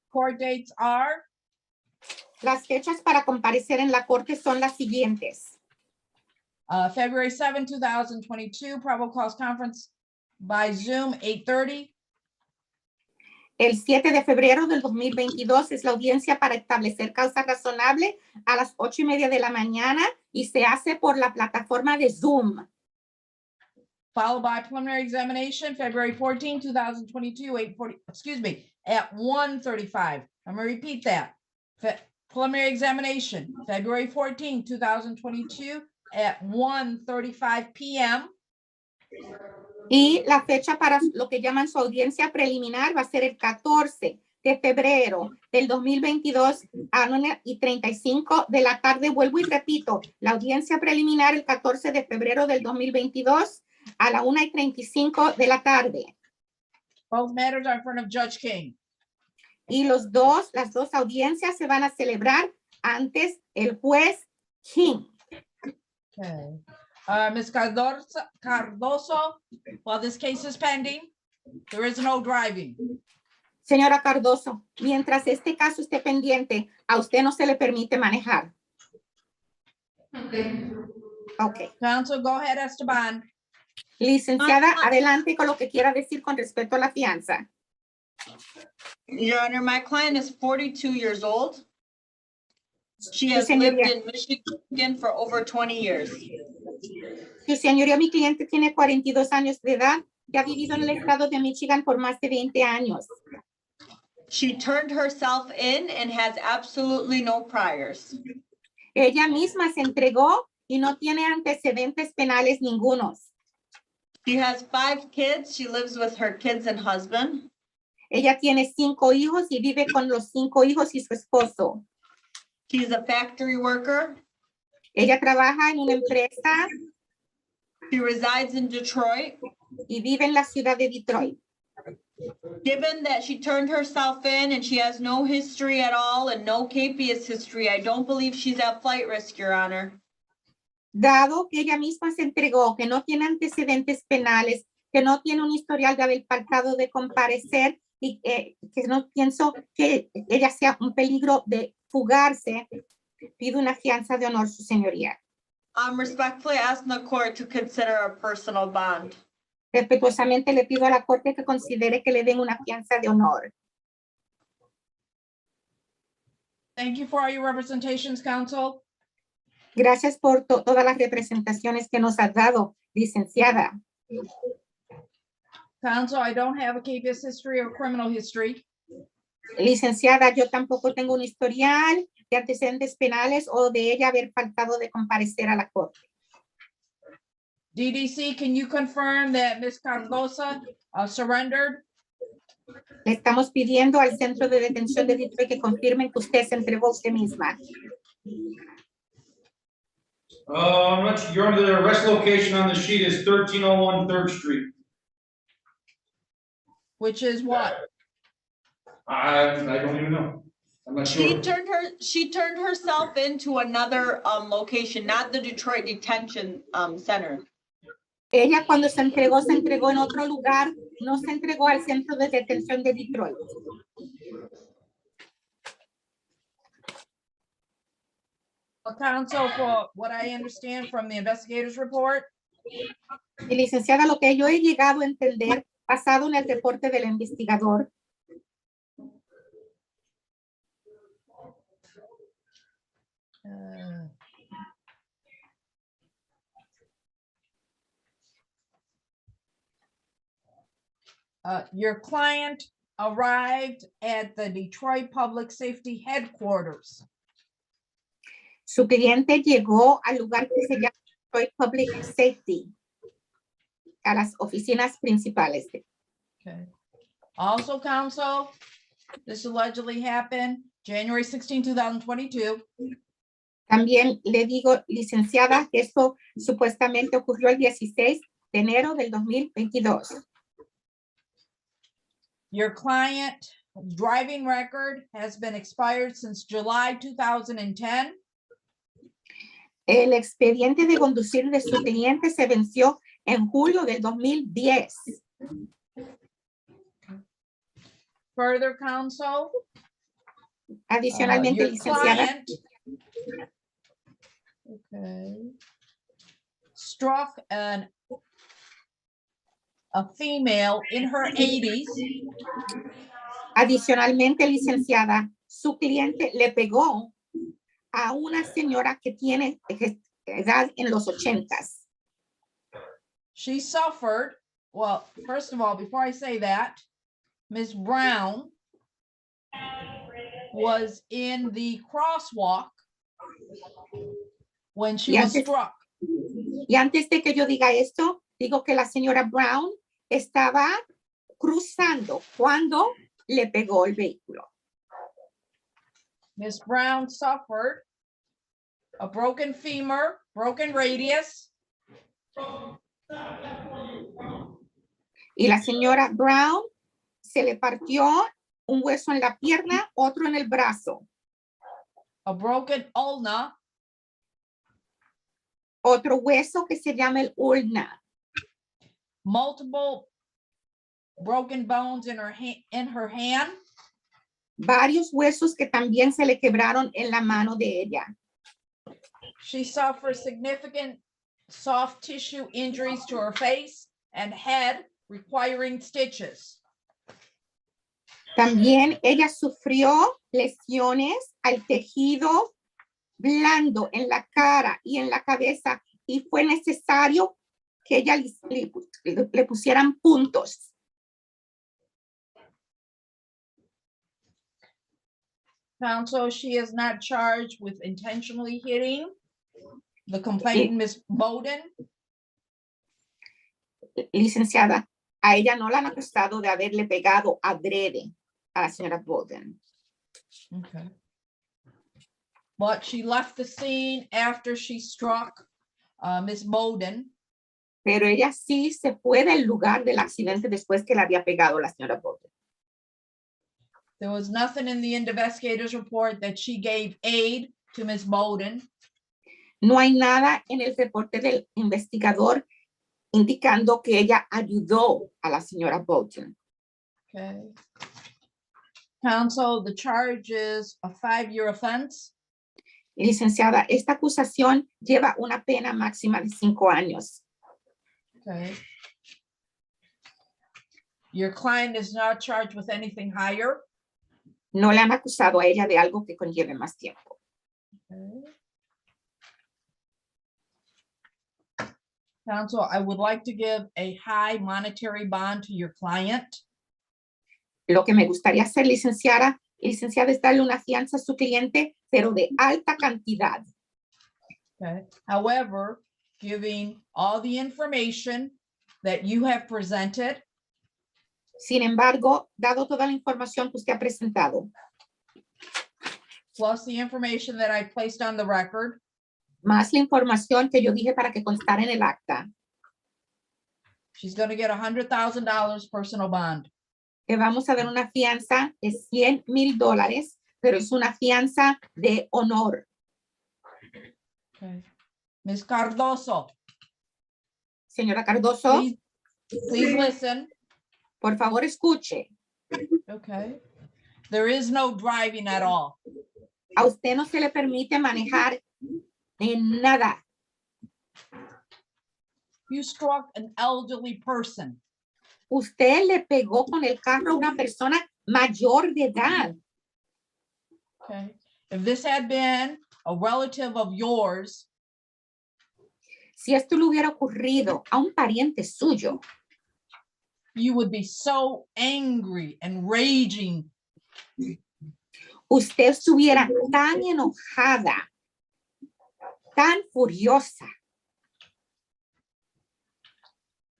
Court dates are. Las fechas para comparecer en la corte son las siguientes. February 7, 2022, probable cause conference by Zoom, 8:30. El 7 de febrero del 2022 es la audiencia para establecer causa razonable a las 8:30 de la mañana y se hace por la plataforma de Zoom. Followed by preliminary examination, February 14, 2022, at 1:35. I'm going to repeat that. Preliminary examination, February 14, 2022, at 1:35 p.m. Y la fecha para lo que llaman su audiencia preliminar va a ser el 14 de febrero del 2022 a 1:35 de la tarde. Vuelvo y repito, la audiencia preliminar el 14 de febrero del 2022 a la 1:35 de la tarde. Both matters are in front of Judge King. Y las dos audiencias se van a celebrar antes el juez King. Okay. Ms. Cardoso, while this case is pending, there is no driving. Señora Cardoso, mientras este caso esté pendiente, a usted no se le permite manejar. Okay. Okay. Counsel, go ahead, Esteban. Licenciada, adelante con lo que quiera decir con respecto a la fianza. Your Honor, my client is 42 years old. She Su has lived señoría, in Michigan for over 20 years. su señoría, mi cliente tiene 42 años de edad y ha vivido en el estado de Michigan por más de 20 años. She turned herself in and has absolutely no priors. Ella misma se entregó y no tiene antecedentes penales ningunos. She has 5 kids. She lives with her kids and husband. Ella tiene 5 hijos y vive con los 5 hijos y su esposo. She's a factory worker. Ella trabaja en una empresa She resides in Detroit. y vive en la ciudad de Detroit. Given that she turned herself in and she has no history at all and no capious history, I don't believe she's at flight risk, Your Honor. Dado que ella misma se entregó, que no tiene antecedentes penales, que no tiene un historial de haber faltado de comparecer y que no pienso que ella sea un peligro de fugarse, pido una fianza de honor, su señoría. I'm respectfully asking the court to consider a personal bond. Respetuosamente le pido a la corte que considere que le den una fianza de honor. Thank you for all your representations, counsel. Gracias por todas las representaciones que nos ha dado, licenciada. Counsel, I don't have a capious history or criminal history. Licenciada, yo tampoco tengo un historial de antecedentes penales o de ella haber faltado de comparecer a la corte. DDC, can you confirm that Ms. Cardosa surrendered? Le estamos pidiendo al centro de detención de Detroit que confirmen que usted se entregó a usted misma. Your Honor, the arrest location on the sheet is 1301 3rd Street. Which is what? I don't even know. I'm not sure. She turned herself into another location, not the Detroit Detention Center. Ella cuando se entregó en otro lugar, no se entregó al centro de detención de Detroit. Counsel, for what I understand from the investigator's report, Y licenciada, lo que yo he llegado a entender, basado en el reporte del investigador, your client arrived at the Detroit Public Safety Headquarters. su cliente llegó al lugar que se llama Detroit Public Safety, a las oficinas principales. Okay. Also, counsel, this allegedly happened January 16, 2022. También le digo, licenciada, que esto supuestamente ocurrió el 16 de enero del 2022. Your client driving record has been expired since July 2010. El expediente de conducir de su cliente se venció en julio del 2010. Further, counsel, Adicionalmente, your licenciada, client struck a female in her 80s. Adicionalmente, licenciada, su cliente le pegó a una señora que tiene edad en los 80s. She suffered, well, first of all, before I say that, Ms. Brown was in the crosswalk when she was struck. Y antes de que yo diga esto, digo que la señora Brown estaba cruzando cuando le pegó el vehículo. Ms. Brown suffered a broken femur, broken radius. Y la señora Brown se le partió un hueso en la pierna, otro en el brazo. A broken ulna. Otro hueso que se llama el ulna. Multiple broken bones in her hand. Varios huesos que también se le quebraron en la mano de ella. She suffered significant soft tissue injuries to her face and head requiring stitches. También ella sufrió lesiones al tejido blando en la cara y en la cabeza y fue necesario que ella le pusieran puntos. Counsel, she is not charged with intentionally hitting the complainant, Ms. Bowden. Licenciada, a ella no la han acusado de haberle pegado adrede a la señora Bowden. Okay. But she left the scene after she struck Ms. Bowden. Pero ella sí se fue del lugar del accidente después que le había pegado la señora Bowden. There was nothing in the investigator's report that she gave aid to Ms. Bowden. No hay nada en el reporte del investigador indicando que ella ayudó a la señora Bowden. Okay. Counsel, the charge is a 5-year offense. Licenciada, esta acusación lleva una pena máxima de 5 años. Okay. Your client is not charged with anything higher. No le han acusado a ella de algo que conlleve más tiempo. Okay. Counsel, I would like to give a high monetary bond to your client. Lo que me gustaría hacer, licenciada, es darle una fianza a su cliente, pero de alta cantidad. Okay. However, giving all the information that you have presented, sin embargo, dado toda la información que usted ha presentado, plus the information that I placed on the record, más la información que yo dije para que constara en el acta, she's going to get $100,000 personal bond. le vamos a dar una fianza de $100,000, pero es una fianza de honor. Okay. Ms. Cardoso. Señora Cardoso. Please listen. Por favor, escuche. Okay. There is no driving at all. A usted no se le permite manejar en nada. You struck an elderly person. Usted le pegó con el carro a una persona mayor de edad. Okay. If this had been a relative of yours, si esto le hubiera ocurrido a un pariente suyo, you would be so angry and raging. Usted estuviera tan enojada, tan furiosa.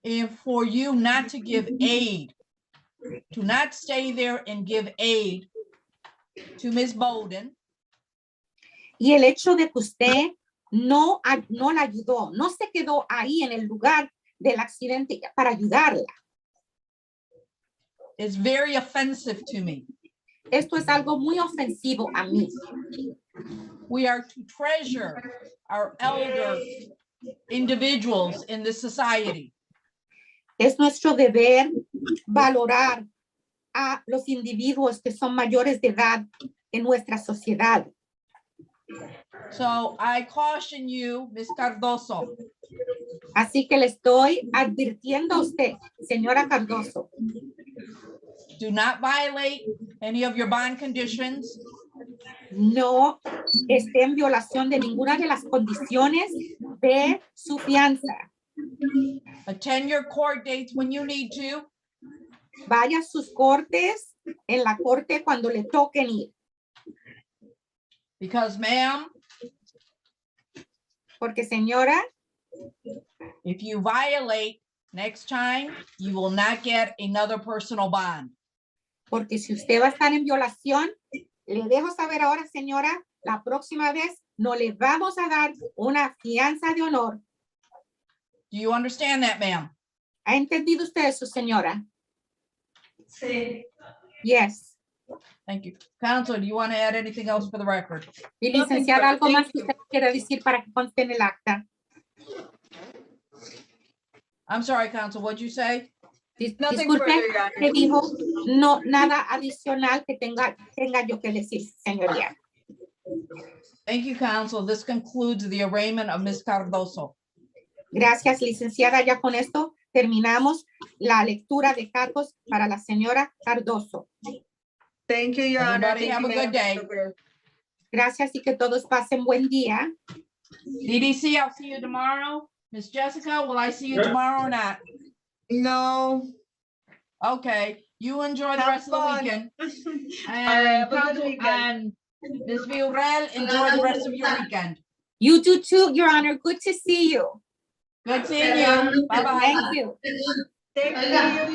And for you not to give aid, to not stay there and give aid to Ms. Bowden. Y el hecho de que usted no la ayudó, no se quedó ahí en el lugar del accidente para ayudarla. It's very offensive to me. Esto es algo muy ofensivo a mí. We are to treasure our elder individuals in this society. Es nuestro deber valorar a los individuos que son mayores de edad en nuestra sociedad. So I caution you, Ms. Cardoso. Así que le estoy advirtiendo a usted, señora Cardoso. Do not violate any of your bond conditions. No esté en violación de ninguna de las condiciones de su fianza. Attend your court dates when you need to. Vaya a sus cortes en la corte cuando le toquen ir. Because, ma'am, porque señora, if you violate next time, you will not get another personal bond. Porque si usted va a estar en violación, le dejo saber ahora, señora, la próxima vez no le vamos a dar una fianza de honor. Do you understand that, ma'am? ¿Ha entendido usted eso, señora? Sí. Yes. Thank you. Counsel, do you want to add anything else for the record? Y licenciada, ¿algo más que usted quiera decir para que conste en el acta? I'm sorry, counsel, what'd you say? Disculpe, ¿qué dijo? No, nada adicional que tenga yo que decir, señoría. Thank you, counsel. This concludes the arraignment of Ms. Cardoso. Gracias, licenciada. Ya con esto terminamos la lectura de cargos para la señora Cardoso. Thank you, Your Honor. Everybody Thank have you, a good day. Gracias y que todos pasen buen día. DDC, I'll see you tomorrow. Miss Jessica, will I see you tomorrow or not? No. Okay, you enjoy the Have rest of the fun. weekend. All right, And have a good weekend. and Ms. Villarreal, enjoy the rest of your weekend. You do too, Your Honor. Good to see you. Good seeing you. Bye-bye. Thank you. Thank you.